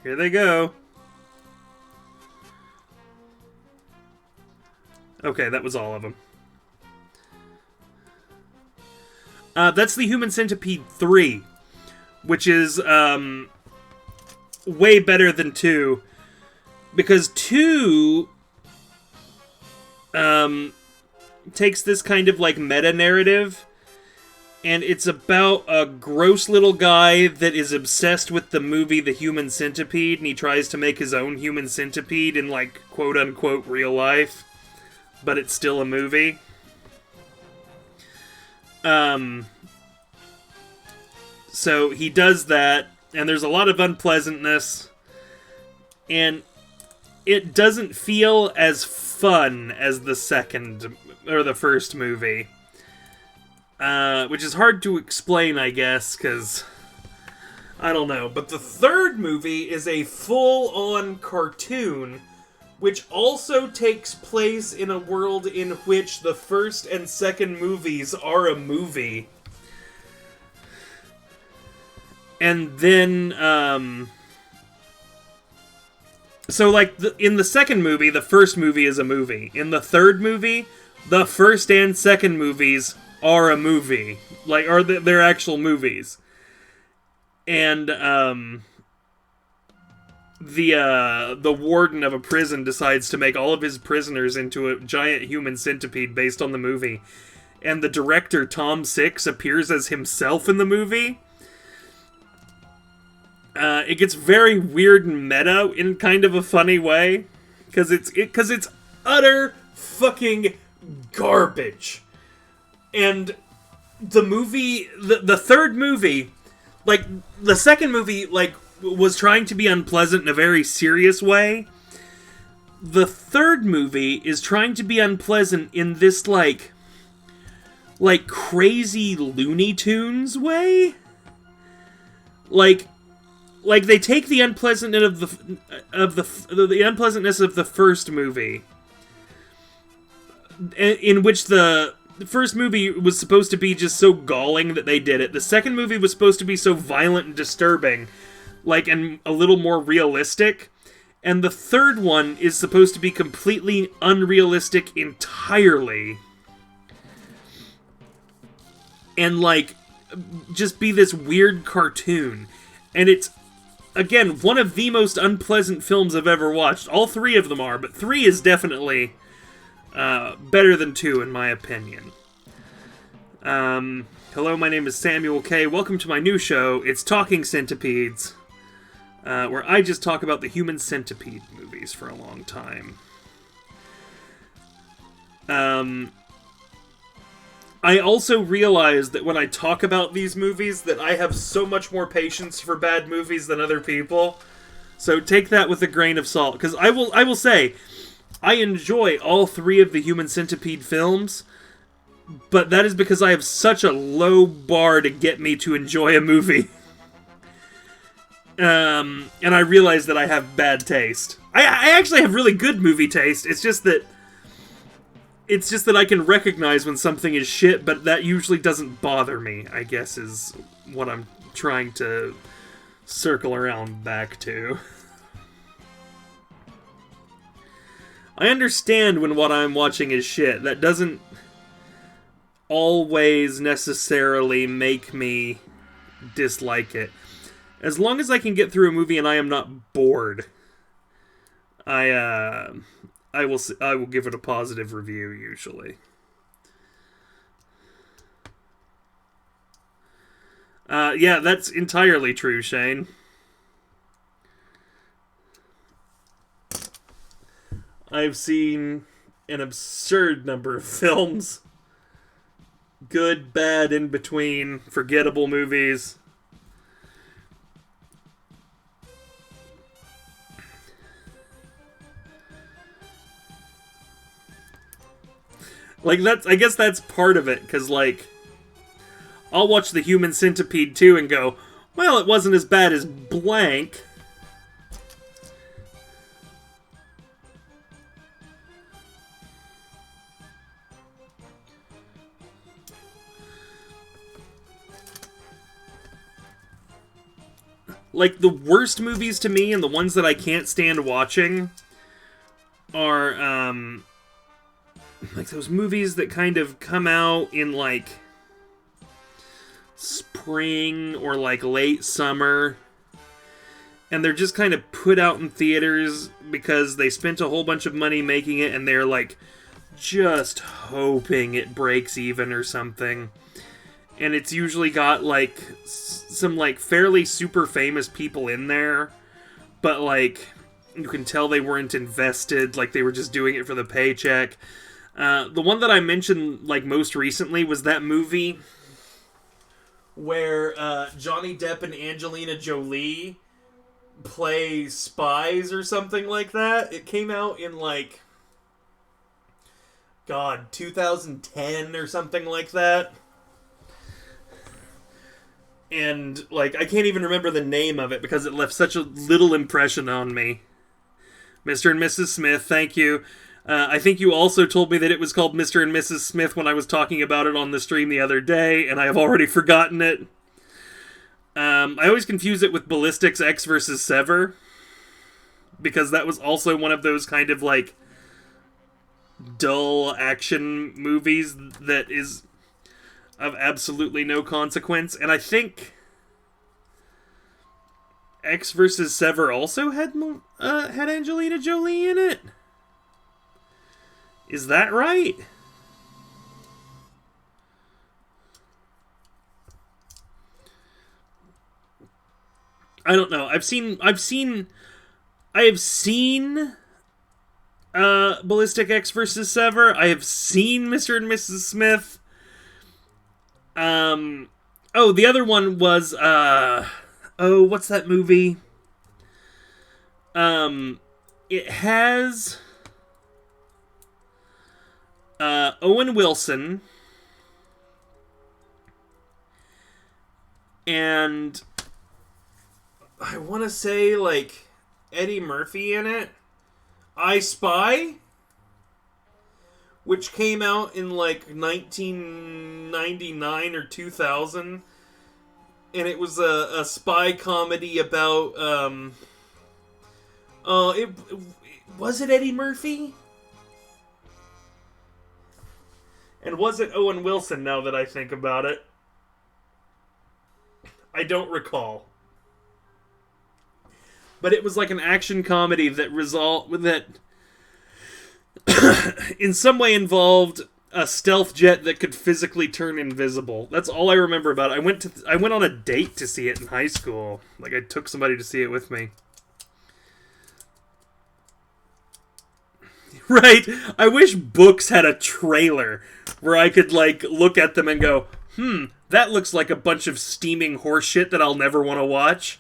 Here they go. Okay, that was all of them. That's the Human Centipede 3, which is way better than 2, because 2 takes this kind of like meta-narrative, and it's about a gross little guy that is obsessed with the movie The Human Centipede, and he tries to make his own Human Centipede in, like, quote-unquote real life, but it's still a movie. So he does that, and there's a lot of unpleasantness, and it doesn't feel as fun as the second, or the first movie. Which is hard to explain, I guess, because I don't know. But the third movie is a full-on cartoon, which also takes place in a world in which the first and second movies are a movie. And then, so, like, in the second movie, the first movie is a movie. In the third movie, the first and second movies are a movie. Like, or they're actual movies. And, the warden of a prison decides to make all of his prisoners into a giant human centipede based on the movie. And the director, Tom Six, appears as himself in the movie. It gets very weird and meta in kind of a funny way. Because it's utter fucking garbage. And the movie, the third movie, like, the second movie, like, was trying to be unpleasant in a very serious way. The third movie is trying to be unpleasant in this, like crazy Looney Tunes way. Like they take the unpleasantness of the unpleasantness of the first movie, in which the first movie was supposed to be just so galling that they did it. The second movie was supposed to be so violent and disturbing, like, and a little more realistic. And the third one is supposed to be completely unrealistic entirely. And, like, just be this weird cartoon. And it's, again, one of the most unpleasant films I've ever watched. All three of them are, but 3 is definitely better than 2, in my opinion. Hello, my name is Samuel K. Welcome to my new show, It's Talking Centipedes, where I just talk about the Human Centipede movies for a long time. I also realize that when I talk about these movies, that I have so much more patience for bad movies than other people. So take that with a grain of salt, because I will say, I enjoy all 3 of the Human Centipede films, but that is because I have such a low bar to get me to enjoy a movie. And I realize that I have bad taste. I actually have really good movie taste. It's just that I can recognize when something is shit, but that usually doesn't bother me, I guess, is what I'm trying to circle around back to. I understand when what I'm watching is shit. That doesn't always necessarily make me dislike it. As long as I can get through a movie and I am not bored, I will give it a positive review usually. Yeah, that's entirely true, Shane. I've seen an absurd number of films. Good, bad, in between, forgettable movies. Like, I guess that's part of it, because, like, I'll watch The Human Centipede 2 and go, well, it wasn't as bad as blank. Like, the worst movies to me and the ones that I can't stand watching are, like, those movies that kind of come out in, like, spring or, like, late summer. And they're just kind of put out in theaters because they spent a whole bunch of money making it and they're, like, just hoping it breaks even or something. And it's usually got, like, some, like, fairly super famous people in there. But, like, you can tell they weren't invested. Like, they were just doing it for the paycheck. The one that I mentioned, like, most recently was that movie where Johnny Depp and Angelina Jolie play spies or something like that. It came out in, like, God, 2010 or something like that. And, like, I can't even remember the name of it because it left such a little impression on me. Mr. and Mrs. Smith, thank you. I think you also told me that it was called Mr. and Mrs. Smith when I was talking about it on the stream the other day, and I have already forgotten it. I always confuse it with Ballistics X vs. Sever, because that was also one of those kind of, like, dull action movies that is of absolutely no consequence. And I think X vs. Sever also had Angelina Jolie in it. Is that right? I don't know. I have seen Ballistic X vs. Sever. I have seen Mr. and Mrs. Smith. Oh, the other one was, what's that movie? It has, Owen Wilson, and I want to say, like, Eddie Murphy in it. I Spy, which came out in, like, 1999 or 2000. And it was a spy comedy about, was it Eddie Murphy? And was it Owen Wilson, now that I think about it? I don't recall. But it was like an action comedy that in some way involved a stealth jet that could physically turn invisible. That's all I remember about it. I went on a date to see it in high school. Like, I took somebody to see it with me. Right? I wish books had a trailer where I could, like, look at them and go, that looks like a bunch of steaming horse shit that I'll never want to watch.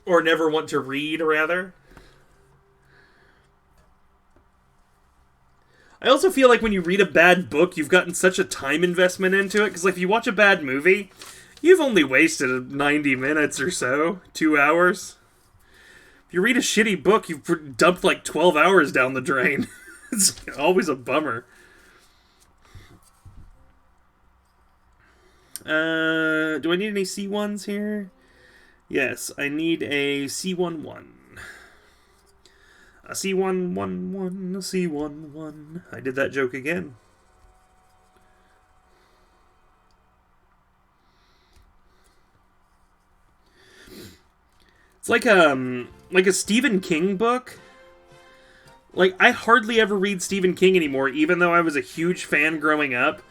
Or never want to read, rather. I also feel like when you read a bad book, you've gotten such a time investment into it. Because, like, if you watch a bad movie, you've only wasted 90 minutes or so. 2 hours. If you read a shitty book, you've dumped, like, 12 hours down the drain. It's always a bummer. Do I need any C1s here? Yes, I need a C11. A C111, a C11. I did that joke again. It's like a Stephen King book. Like, I hardly ever read Stephen King anymore, even though I was a huge fan growing up,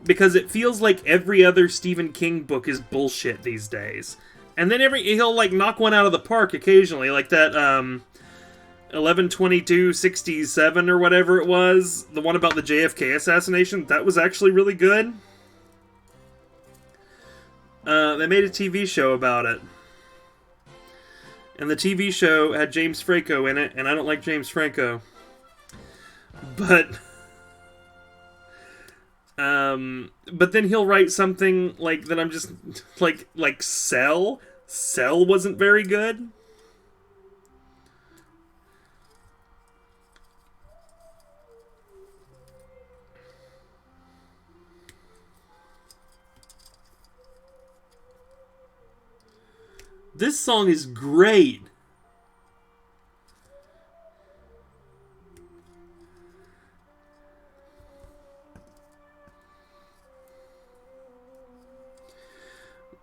because it feels like every other Stephen King book is bullshit these days. And then he'll, like, knock one out of the park occasionally, like that 11/22/67 or whatever it was, the one about the JFK assassination. That was actually really good. They made a TV show about it. And the TV show had James Franco in it, and I don't like James Franco. But then he'll write something like that I'm just like Cell. Cell wasn't very good. This song is great.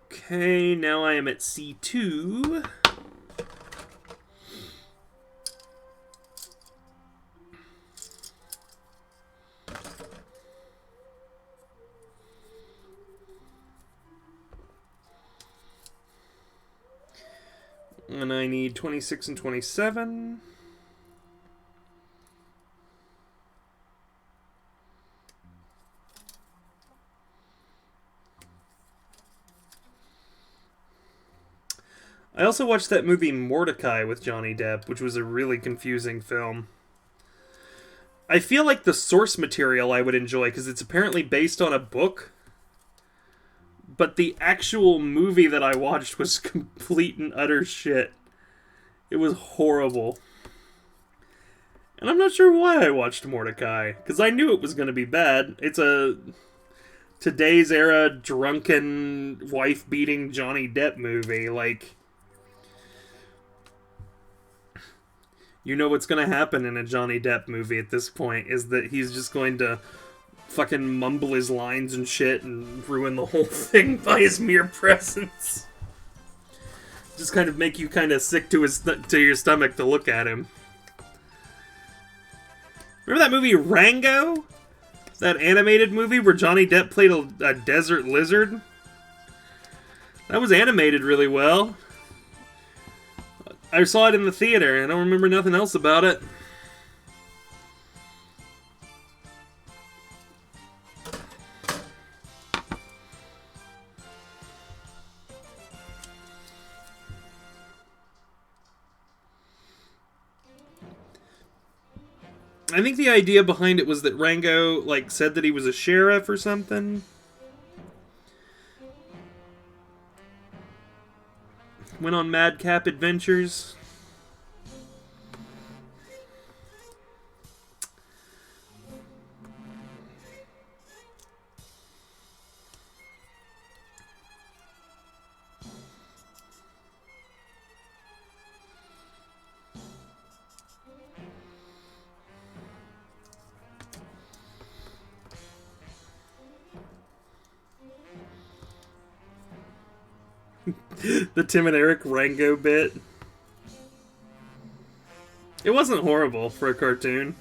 Okay, now I am at C2. And I need 26 and 27. I also watched that movie Mordecai with Johnny Depp, which was a really confusing film. I feel like the source material I would enjoy, because it's apparently based on a book. But the actual movie that I watched was complete and utter shit. It was horrible. And I'm not sure why I watched Mordecai, because I knew it was going to be bad. It's a today's era drunken wife-beating Johnny Depp movie. Like, you know what's going to happen in a Johnny Depp movie at this point is that he's just going to fucking mumble his lines and shit and ruin the whole thing by his mere presence. Just kind of make you kind of sick to your stomach to look at him. Remember that movie Rango? That animated movie where Johnny Depp played a desert lizard? That was animated really well. I saw it in the theater. I don't remember nothing else about it. I think the idea behind it was that Rango, like, said that he was a sheriff or something. Went on madcap adventures. The Tim and Eric Rango bit. It wasn't horrible for a cartoon.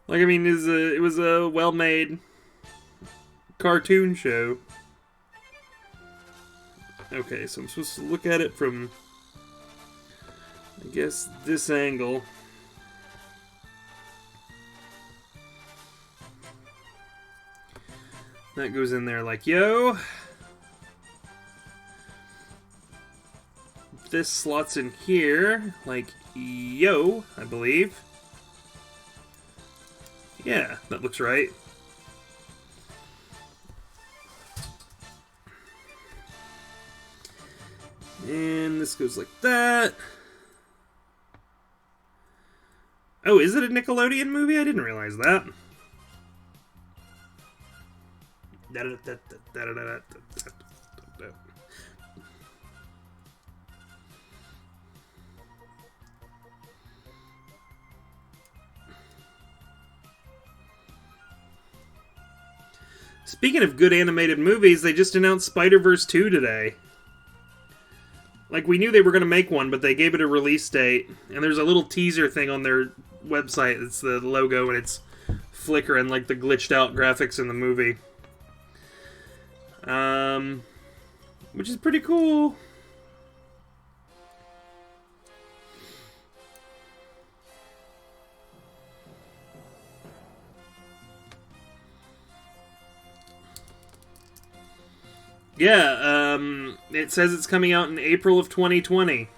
Like, I mean, it was a well-made cartoon show. Okay, so I'm supposed to look at it from, I guess, this angle. That goes in there like, yo. This slots in here, like, yo, I believe. Yeah, that looks right. And this goes like that. Oh, is it a Nickelodeon movie? I didn't realize that. Speaking of good animated movies, they just announced Spider-Verse 2 today. Like, we knew they were going to make one, but they gave it a release date. And there's a little teaser thing on their website. It's the logo, and it's flickering like the glitched out graphics in the movie. Which is pretty cool. Yeah, it says it's coming out in April of 2020.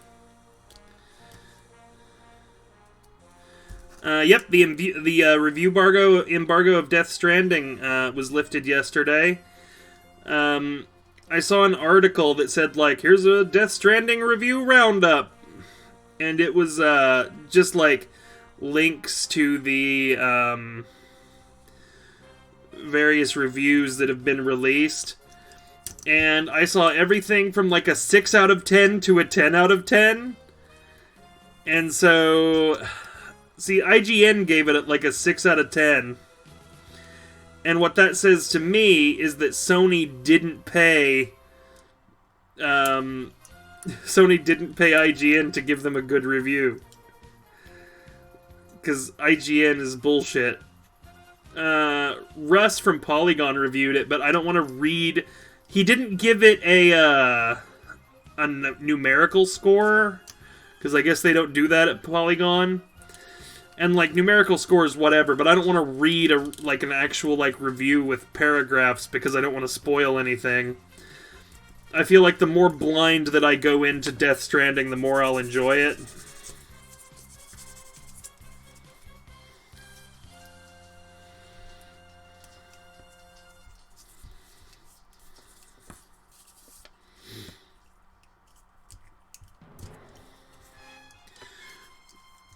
Yep, the review embargo of Death Stranding was lifted yesterday. I saw an article that said, like, here's a Death Stranding review roundup. And it was just, like, links to the various reviews that have been released. And I saw everything from like a 6 out of 10 to a 10 out of 10. And so, see, IGN gave it like a 6 out of 10. And what that says to me is that Sony didn't pay IGN to give them a good review. Because IGN is bullshit. Russ from Polygon reviewed it, but I don't want to read... He didn't give it a numerical score, because I guess they don't do that at Polygon. And, like, numerical scores, whatever, but I don't want to read, an actual, review with paragraphs, because I don't want to spoil anything. I feel like the more blind that I go into Death Stranding, the more I'll enjoy it.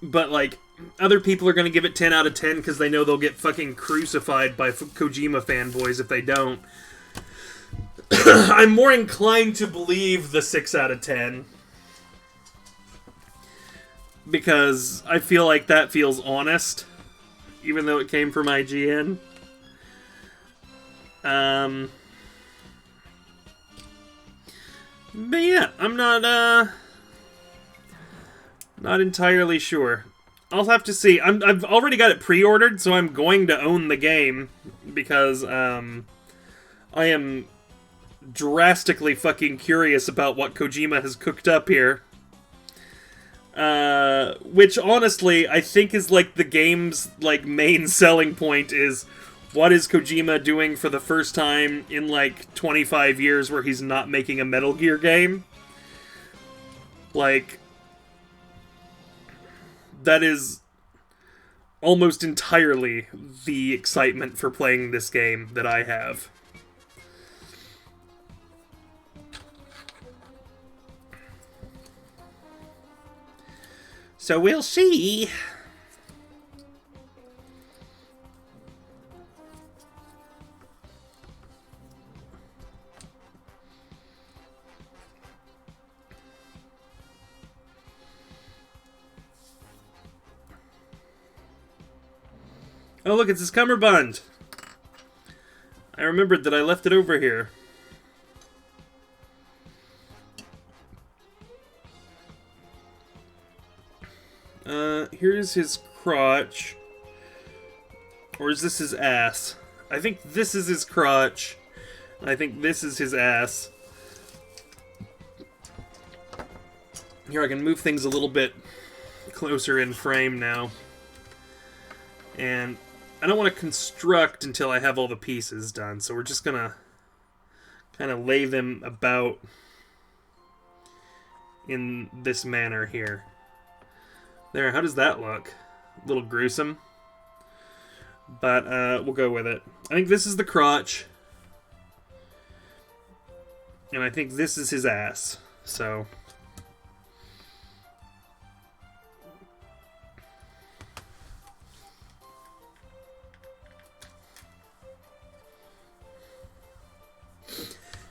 But, other people are going to give it 10 out of 10 because they know they'll get fucking crucified by Kojima fanboys if they don't. I'm more inclined to believe the 6 out of 10. Because I feel like that feels honest. Even though it came from IGN. But yeah, I'm not entirely sure. I'll have to see. I've already got it pre-ordered, so I'm going to own the game because I am drastically fucking curious about what Kojima has cooked up here. Which honestly, I think is the game's main selling point is what is Kojima doing for the first time in 25 years where he's not making a Metal Gear game? That is almost entirely the excitement for playing this game that I have. So we'll see. Oh, look, it's his cummerbund. I remembered that I left it over here. Here's his crotch. Or is this his ass? I think this is his crotch. And I think this is his ass. Here, I can move things a little bit closer in frame now. And I don't want to construct until I have all the pieces done, so we're just gonna kind of lay them about in this manner here. There, how does that look? A little gruesome. But we'll go with it. I think this is the crotch. And I think this is his ass. So...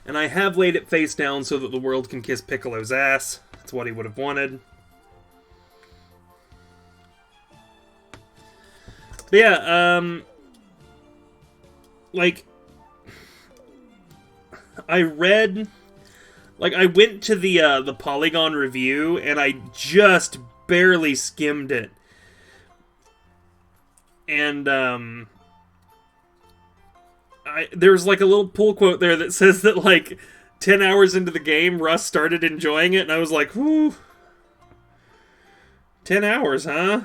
And I have laid it face down so that the world can kiss Piccolo's ass. That's what he would have wanted. But yeah, I read... I went to the Polygon review, and I just barely skimmed it. And, there's a little pull quote there that says that 10 hours into the game, Russ started enjoying it, and I was like, whew. 10 hours, huh?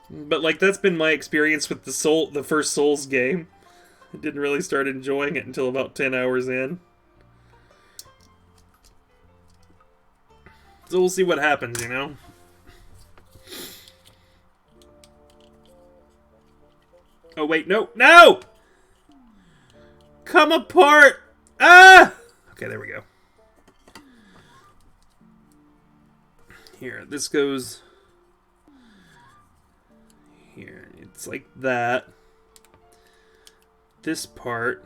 But that's been my experience with the first Souls game. I didn't really start enjoying it until about 10 hours in. So we'll see what happens, you know? Oh, wait, no! No! Come apart! Ah! Okay, there we go. Here, this goes... Here, it's like that. This part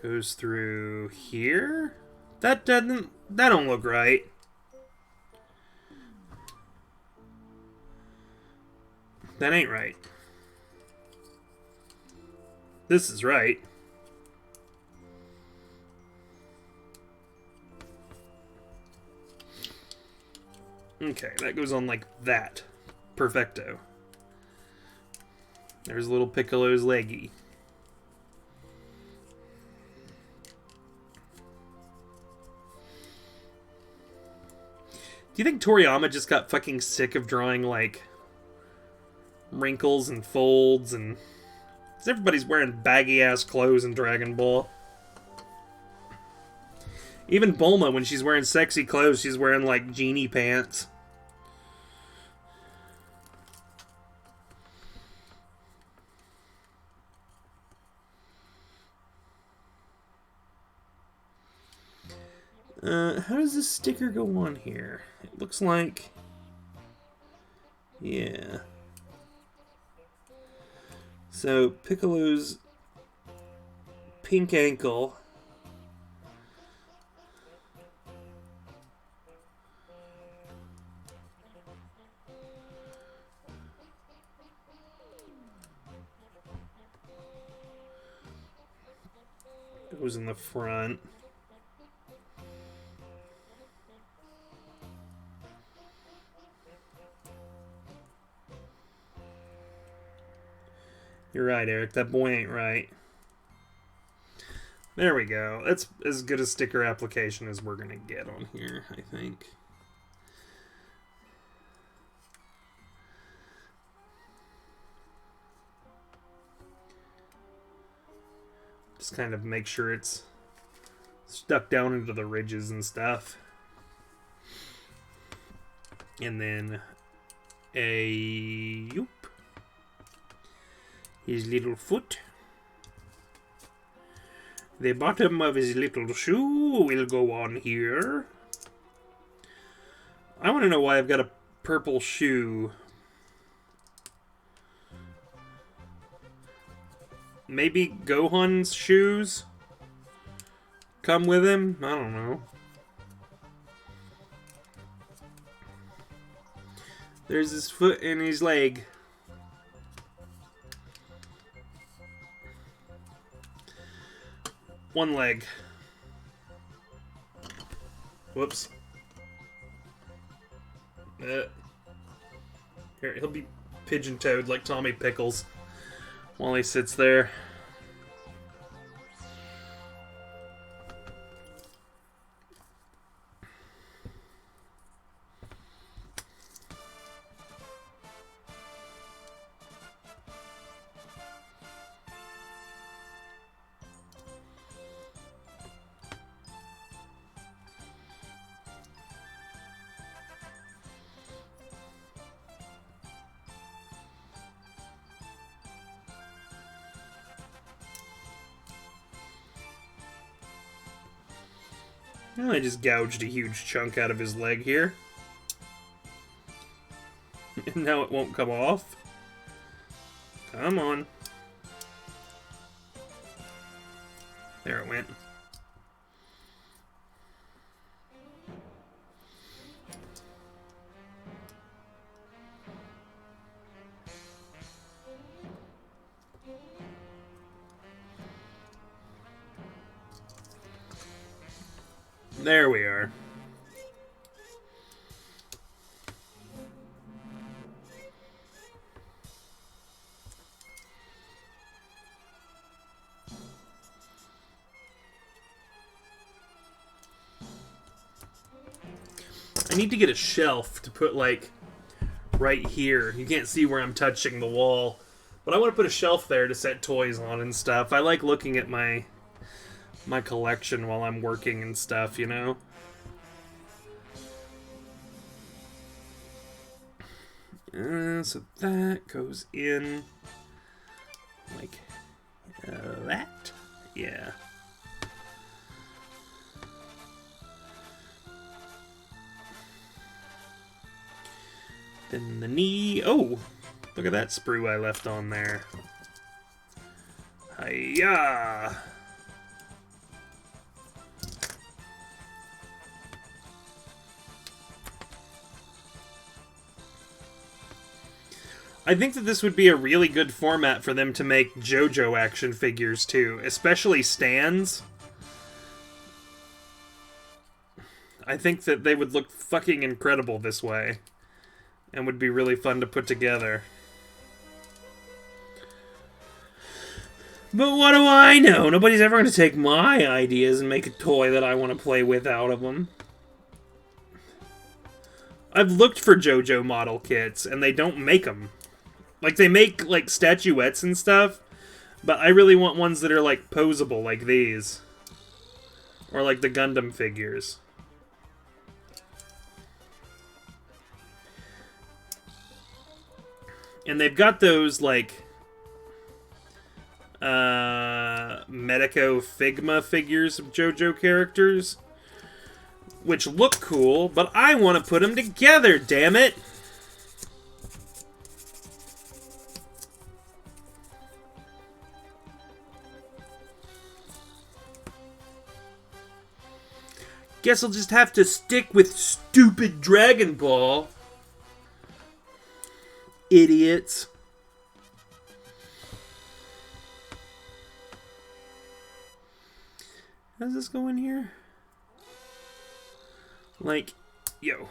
Goes through here? That don't look right. That ain't right. This is right. Okay, that goes on like that. Perfecto. There's little Piccolo's leggy. Do you think Toriyama just got fucking sick of drawing, like, wrinkles and folds and... Because everybody's wearing baggy-ass clothes in Dragon Ball. Even Bulma, when she's wearing sexy clothes, she's wearing, like, genie pants. How does this sticker go on here? It looks like... Yeah. So, Piccolo's pink ankle. Goes in the front. You're right, Eric. That boy ain't right. There we go. That's as good a sticker application as we're going to get on here, I think. Just kind of make sure it's stuck down into the ridges and stuff. And then a... Yoop. His little foot. The bottom of his little shoe will go on here. I want to know why I've got a purple shoe. Maybe Gohan's shoes come with him? I don't know. There's his foot and his leg. One leg. Whoops. Here, he'll be pigeon-toed like Tommy Pickles while he sits there. Well, I just gouged a huge chunk out of his leg here. And now it won't come off. Come on. There it went. There we are. I need to get a shelf to put, like, right here. You can't see where I'm touching the wall. But I want to put a shelf there to set toys on and stuff. I like looking at my collection while I'm working and stuff, you know? So that goes in like that. Yeah. Then the knee. Oh, look at that sprue I left on there. Hiya! I think that this would be a really good format for them to make JoJo action figures, too. Especially stands. I think that they would look fucking incredible this way. And would be really fun to put together. But what do I know? Nobody's ever going to take my ideas and make a toy that I want to play with out of them. I've looked for JoJo model kits, and they don't make them. Like, they make, like, statuettes and stuff, but I really want ones that are, like, posable, like these. Or like the Gundam figures. And they've got those, like, Medico Figma figures of JoJo characters, which look cool, but I want to put them together, damn it! Guess I'll just have to stick with stupid Dragon Ball. Idiots. How does this go in here? Like, yo.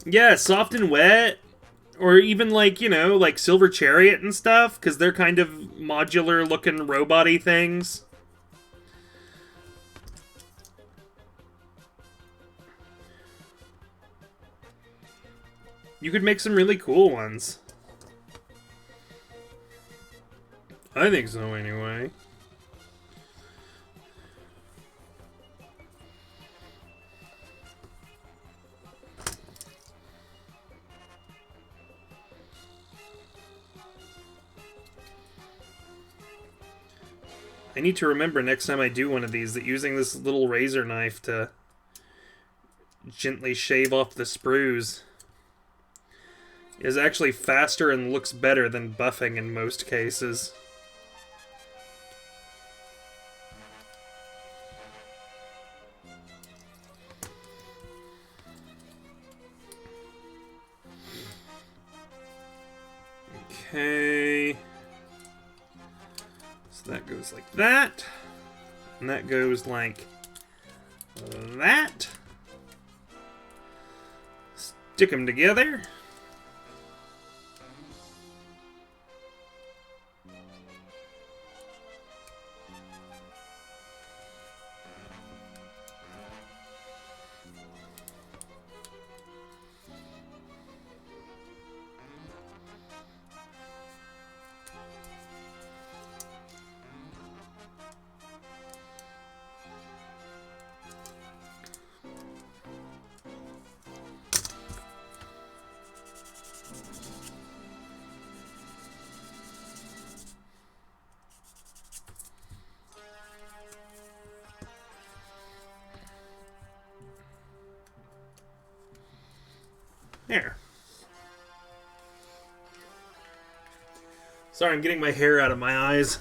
Yeah, soft and wet. Or even like, you know, like Silver Chariot and stuff, because they're kind of modular looking robot-y things. You could make some really cool ones. I think so, anyway. I need to remember next time I do one of these that using this little razor knife to gently shave off the sprues is actually faster and looks better than buffing in most cases. Okay. So that goes like that. And that goes like that. Stick them together. There. Sorry, I'm getting my hair out of my eyes.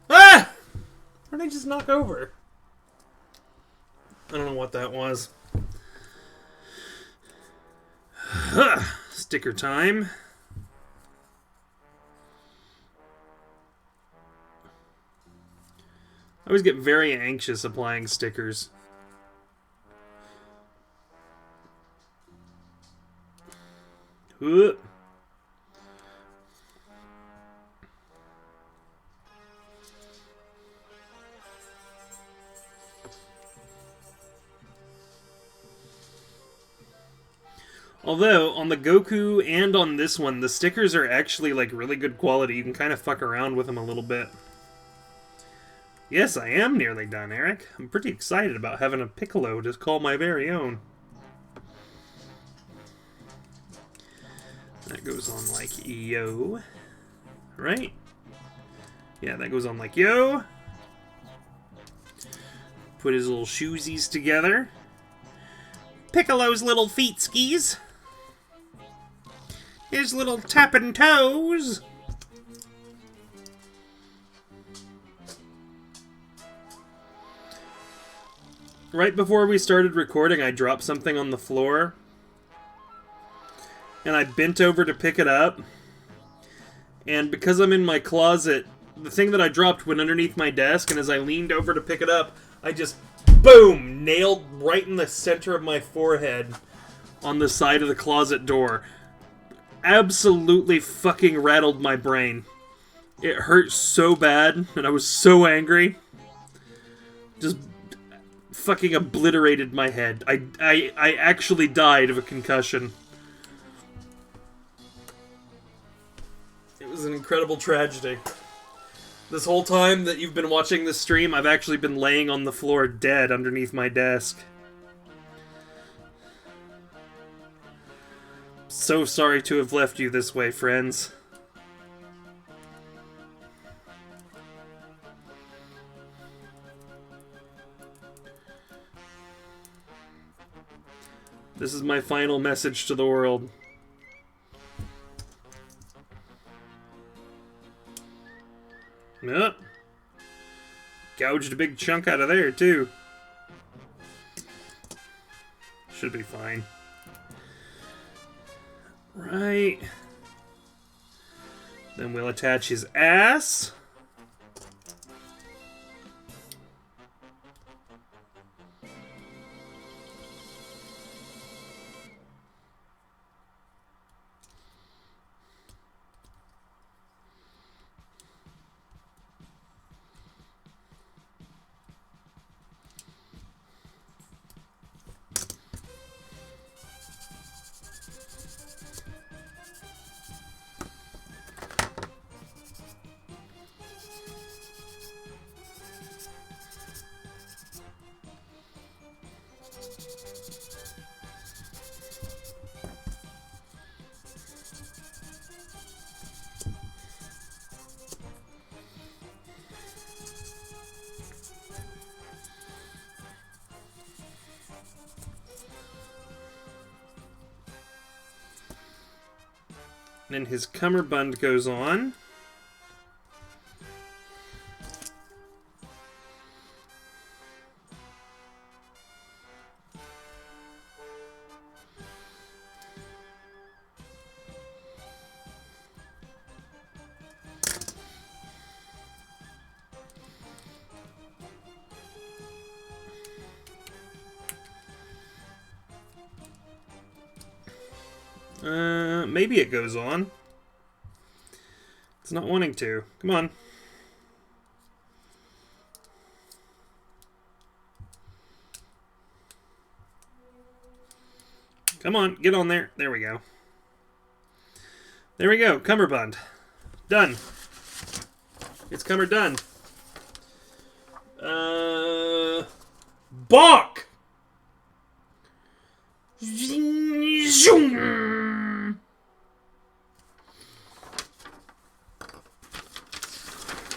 Ah! Where did I just knock over? I don't know what that was. Sticker time. I always get very anxious applying stickers. Although, on the Goku and on this one, the stickers are actually, like, really good quality. You can kind of fuck around with them a little bit. Yes, I am nearly done, Eric. I'm pretty excited about having a Piccolo to call my very own. That goes on like yo. Right? Yeah, that goes on like yo. Put his little shoesies together. Piccolo's little feet skis. His little tapping toes. right before we started recording, I dropped something on the floor. And I bent over to pick it up. And because I'm in my closet, the thing that I dropped went underneath my desk, and as I leaned over to pick it up, I just, boom, nailed right in the center of my forehead on the side of the closet door. Absolutely fucking rattled my brain. It hurt so bad, and I was so angry. Just fucking obliterated my head. I actually died of a concussion. It was an incredible tragedy. This whole time that you've been watching this stream, I've actually been laying on the floor dead underneath my desk. So sorry to have left you this way, friends. This is my final message to the world. Yep. Gouged a big chunk out of there, too. Should be fine. Right. Then we'll attach his ass. And then his cummerbund goes on. Maybe it goes on. It's not wanting to. Come on. Come on, get on there. There we go. There we go. Cummerbund. Done. It's cummer done. Bonk!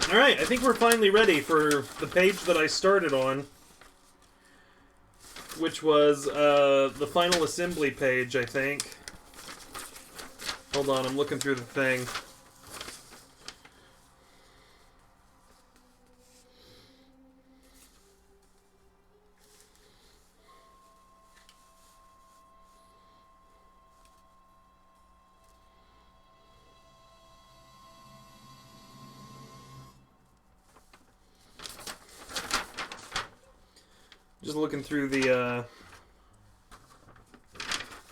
Alright, I think we're finally ready for the page that I started on, which was the final assembly page, I think. Hold on, I'm looking through the thing. Just looking through the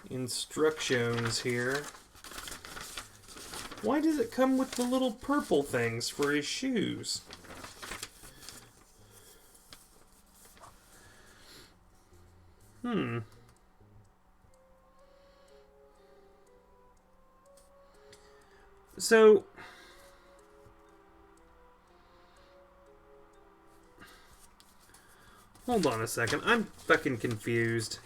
instructions here. Why does it come with the little purple things for his shoes? So... hold on a second, I'm fucking confused.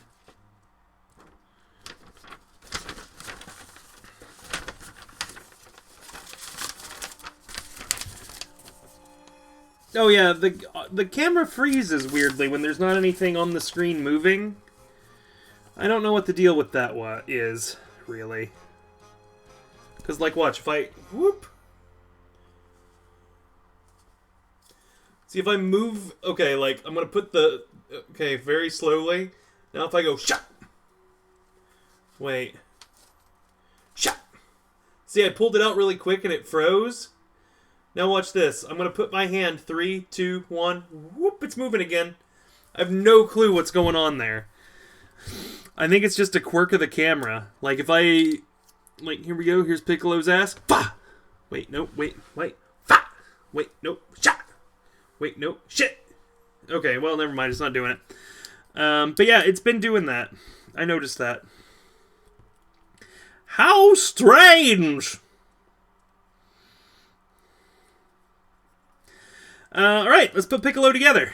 Oh yeah, the camera freezes weirdly when there's not anything on the screen moving. I don't know what the deal with that is, really. Because, like, watch, if I... whoop! See, if I move... okay, like, I'm gonna put the Okay, very slowly. Now if I go shot. Wait. Shot. See, I pulled it out really quick and it froze. Now watch this. I'm going to put my hand. 3, 2, 1. Whoop, it's moving again. I have no clue what's going on there. I think it's just a quirk of the camera. Like if I... Like, here we go. Here's Piccolo's ass. Bah! Wait, no, wait. Fa! Wait, no, shot! Wait, no, shit! Okay, well, never mind. It's not doing it. But yeah, it's been doing that. I noticed that. How strange! Alright, let's put Piccolo together.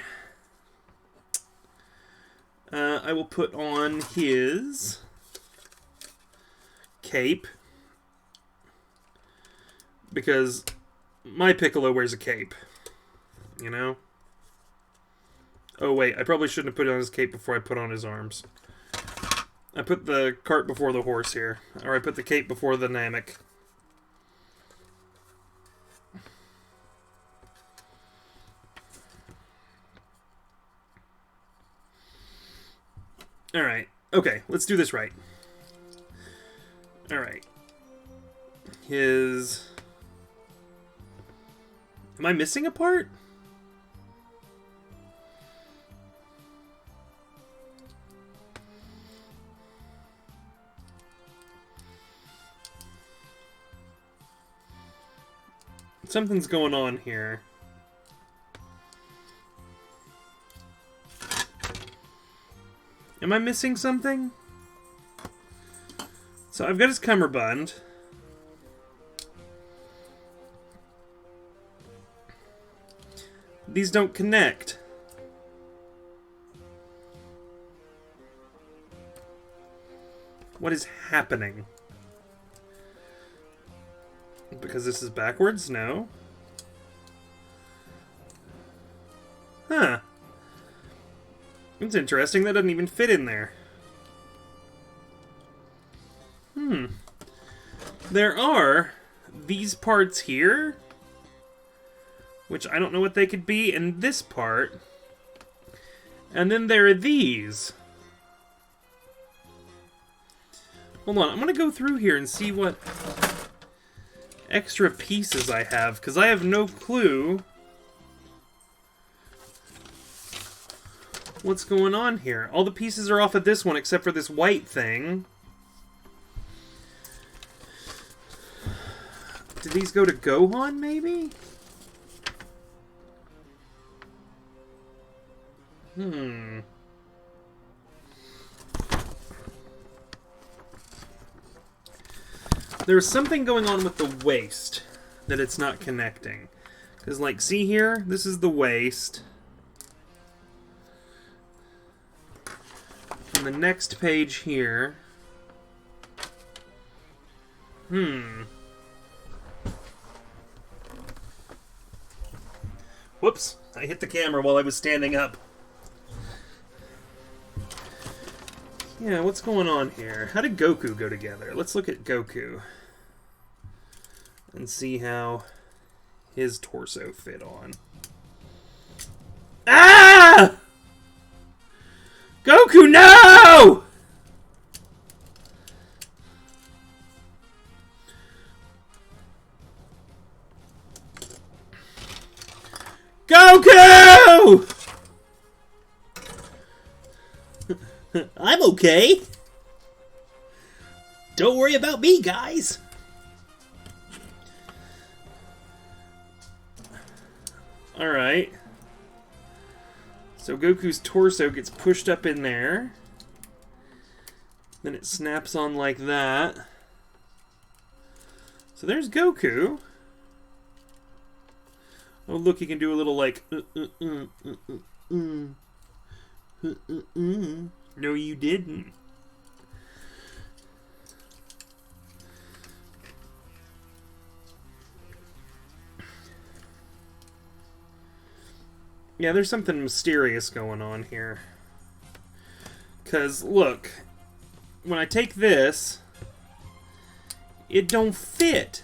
I will put on his cape. Because my Piccolo wears a cape. You know? Oh, wait. I probably shouldn't have put on his cape before I put on his arms. I put the cart before the horse here. Or I put the cape before the Namek. Alright. Okay, let's do this right. Alright. His... Am I missing a part? Something's going on here. Am I missing something? So I've got his cummerbund. These don't connect. What is happening? Because this is backwards? No. Huh. It's interesting. That doesn't even fit in there. There are these parts here, which I don't know what they could be, and this part. And then there are these. Hold on, I'm going to go through here and see what extra pieces I have, because I have no clue what's going on here. All the pieces are off of this one except for this white thing. Did these go to Gohan, maybe? There's something going on with the waist that it's not connecting. Because, like, see here? This is the waist. And the next page here. Whoops. I hit the camera while I was standing up. Yeah, what's going on here? How did Goku go together? Let's look at Goku. And see how his torso fit on. Ah! Goku, no! Goku! I'm okay. Don't worry about me, guys. Alright. So Goku's torso gets pushed up in there. Then it snaps on like that. So there's Goku. Oh, look, he can do a little like... No, you didn't. Yeah, there's something mysterious going on here. Because, look, when I take this, it don't fit.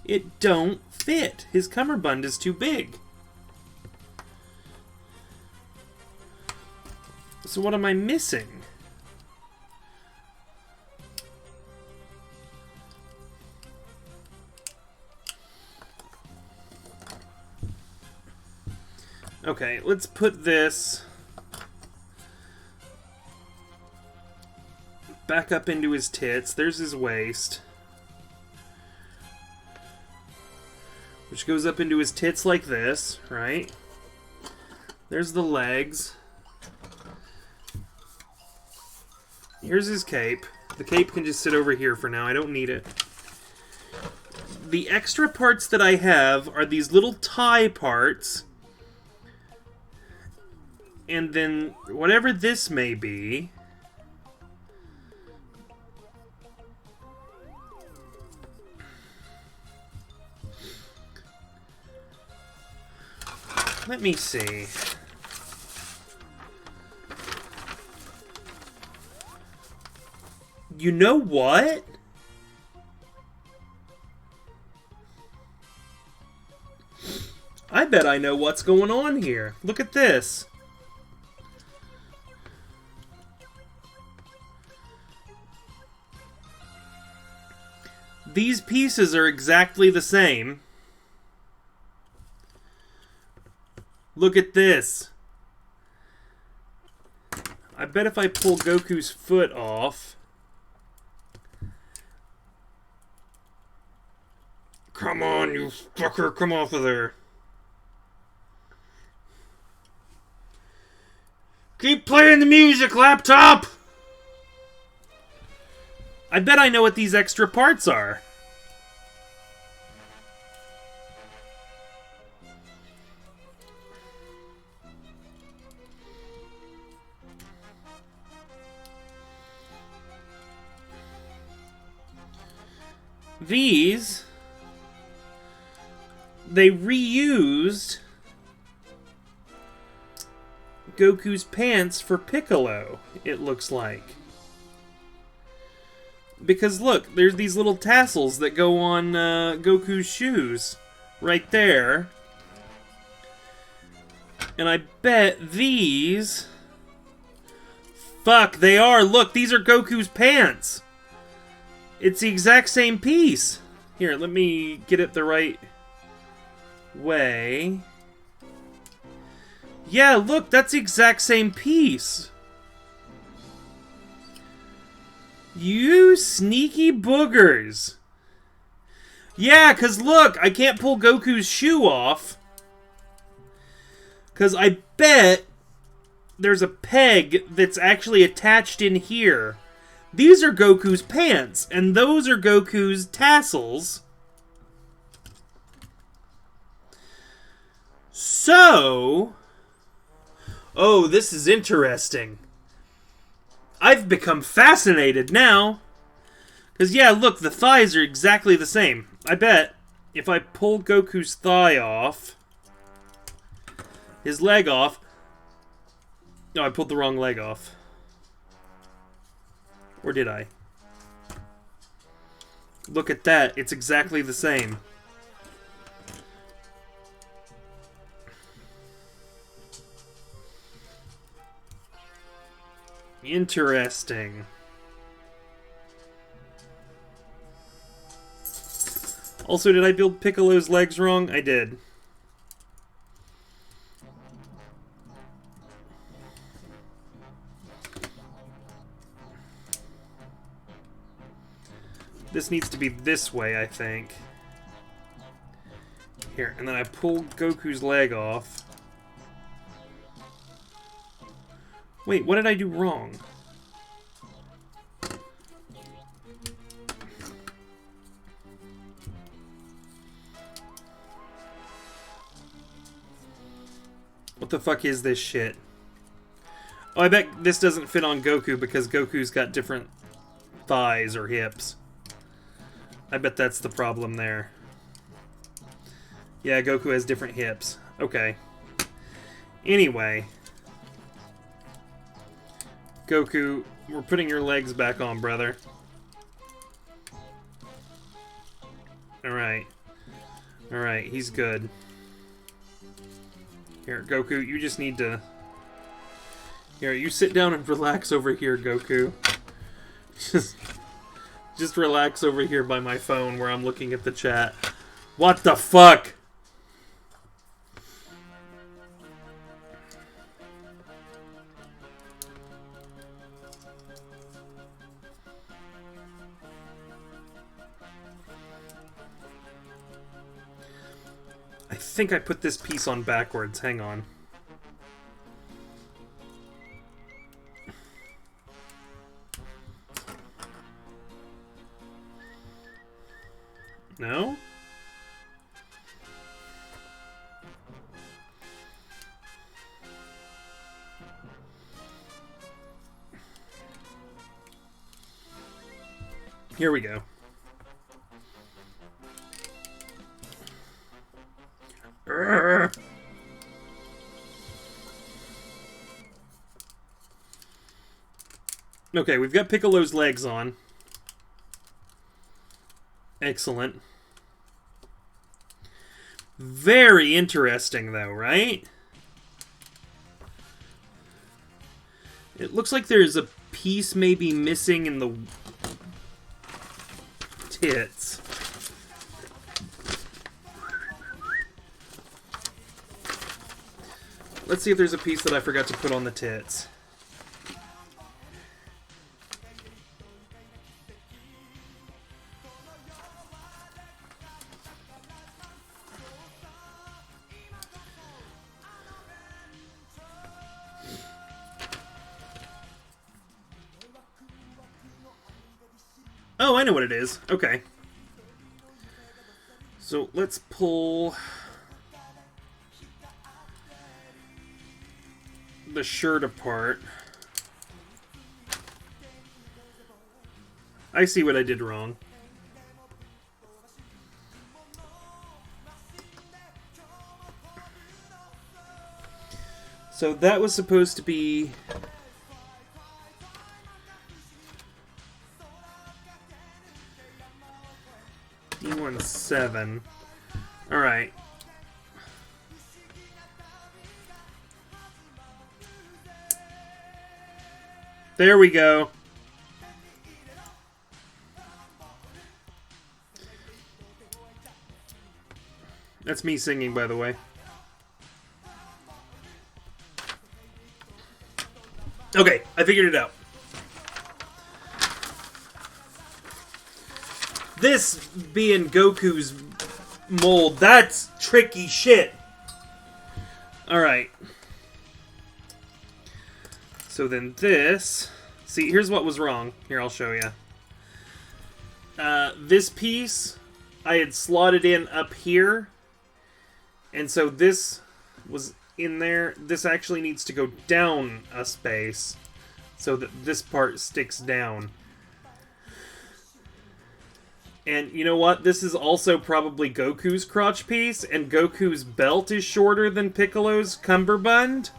It don't fit. His cummerbund is too big. So what am I missing? Okay, let's put this back up into his tits. There's his waist, which goes up into his tits like this, right? There's the legs. Here's his cape. The cape can just sit over here for now. I don't need it. The extra parts that I have are these little tie parts. And then whatever this may be. Let me see. You know what? I bet I know what's going on here. Look at this. These pieces are exactly the same. Look at this. I bet if I pull Goku's foot off... Come on, you fucker, come off of there. Keep playing the music, laptop! I bet I know what these extra parts are. These... they reused Goku's pants for Piccolo, it looks like. Because look, there's these little tassels that go on Goku's shoes. Right there. And I bet these... Fuck, they are! Look, these are Goku's pants! It's the exact same piece! Here, let me get it the right way. Yeah, look, that's the exact same piece! You sneaky boogers! Yeah, because look, I can't pull Goku's shoe off. Because I bet there's a peg that's actually attached in here. These are Goku's pants, and those are Goku's tassels. So... oh, this is interesting. I've become fascinated now. Because, yeah, look, the thighs are exactly the same. I bet if I pull Goku's thigh off, his leg off... no, I pulled the wrong leg off. Or did I? Look at that. It's exactly the same. Interesting. Also, did I build Piccolo's legs wrong? I did. This needs to be this way, I think. Here, and then I pull Goku's leg off. Wait, what did I do wrong? What the fuck is this shit? Oh, I bet this doesn't fit on Goku because Goku's got different thighs or hips. I bet that's the problem there. Yeah, Goku has different hips. Okay. Anyway. Goku, we're putting your legs back on, brother. Alright. Alright, he's good. Here, Goku, you just need to... Here, you sit down and relax over here, Goku. Just relax over here by my phone where I'm looking at the chat. What the fuck? I think I put this piece on backwards. Hang on. No? Here we go. Okay, we've got Piccolo's legs on. Excellent. Very interesting, though, right? It looks like there's a piece maybe missing in the tits. Let's see if there's a piece that I forgot to put on the tits. Oh, I know what it is. Okay. So let's pull the shirt apart. I see what I did wrong. So that was supposed to be... E17. Alright. There we go. That's me singing, by the way. Okay, I figured it out. This being Goku's mold, that's tricky shit. Alright. So then this... See, here's what was wrong. Here, I'll show you. This piece, I had slotted in up here. And so this was in there. This actually needs to go down a space so that this part sticks down. And you know what? This is also probably Goku's crotch piece, and Goku's belt is shorter than Piccolo's cummerbund.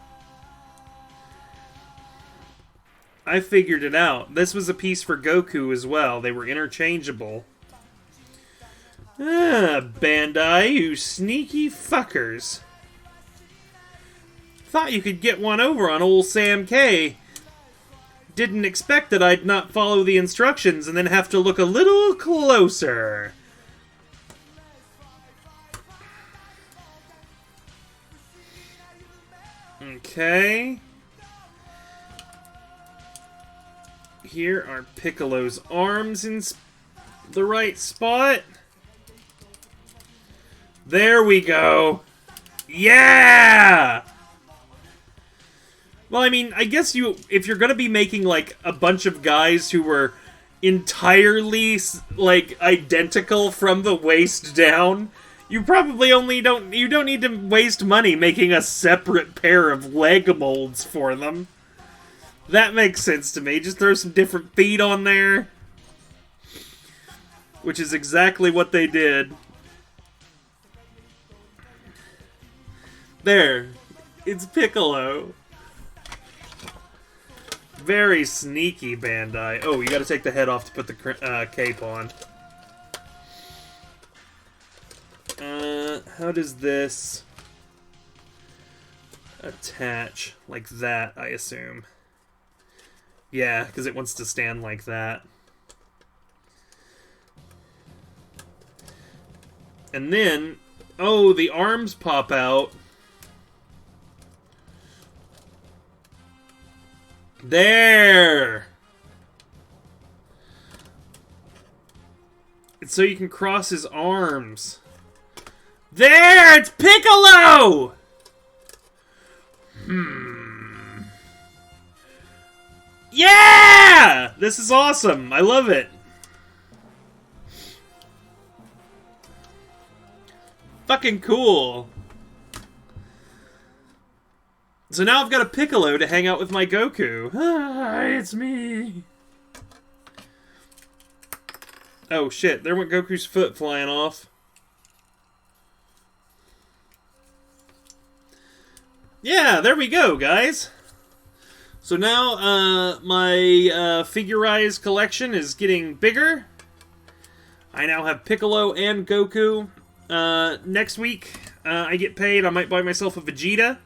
I figured it out. This was a piece for Goku as well. They were interchangeable. Ah, Bandai, you sneaky fuckers. Thought you could get one over on old Sam K. Didn't expect that I'd not follow the instructions and then have to look a little closer. Okay. Here are Piccolo's arms in the right spot. There we go. Yeah! Well, I mean, I guess if you're gonna be making, like, a bunch of guys who were entirely, like, identical from the waist down, you probably you don't need to waste money making a separate pair of leg molds for them. That makes sense to me. Just throw some different feet on there. Which is exactly what they did. There. It's Piccolo. Very sneaky, Bandai. Oh, you gotta take the head off to put the cape on. How does this... attach like that, I assume. Yeah, because it wants to stand like that. And then, oh, the arms pop out. There! It's so you can cross his arms. There! It's Piccolo! Yeah! This is awesome. I love it. Fucking cool. So now I've got a Piccolo to hang out with my Goku. Hi, it's me. Oh shit, there went Goku's foot flying off. Yeah, there we go, guys. So now my figurized collection is getting bigger. I now have Piccolo and Goku. Next week, I get paid. I might buy myself a Vegeta.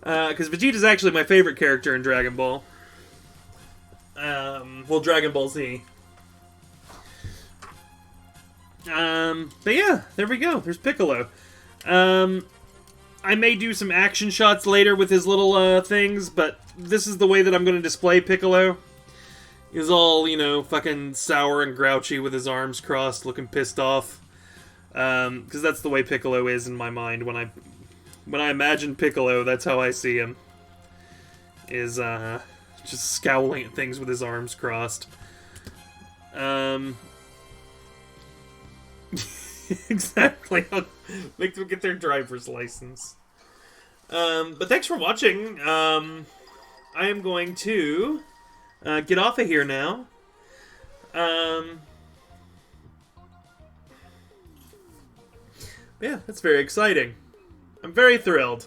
Because Vegeta's actually my favorite character in Dragon Ball. Well, Dragon Ball Z. But yeah, there we go. There's Piccolo. I may do some action shots later with his little things, but this is the way that I'm going to display Piccolo. He's all, you know, fucking sour and grouchy with his arms crossed, looking pissed off. Because that's the way Piccolo is in my mind. When I imagine Piccolo, that's how I see him. Is, just scowling at things with his arms crossed. Exactly. Make them get their driver's license. But thanks for watching. I am going to get off of here now. Yeah, that's very exciting. I'm very thrilled.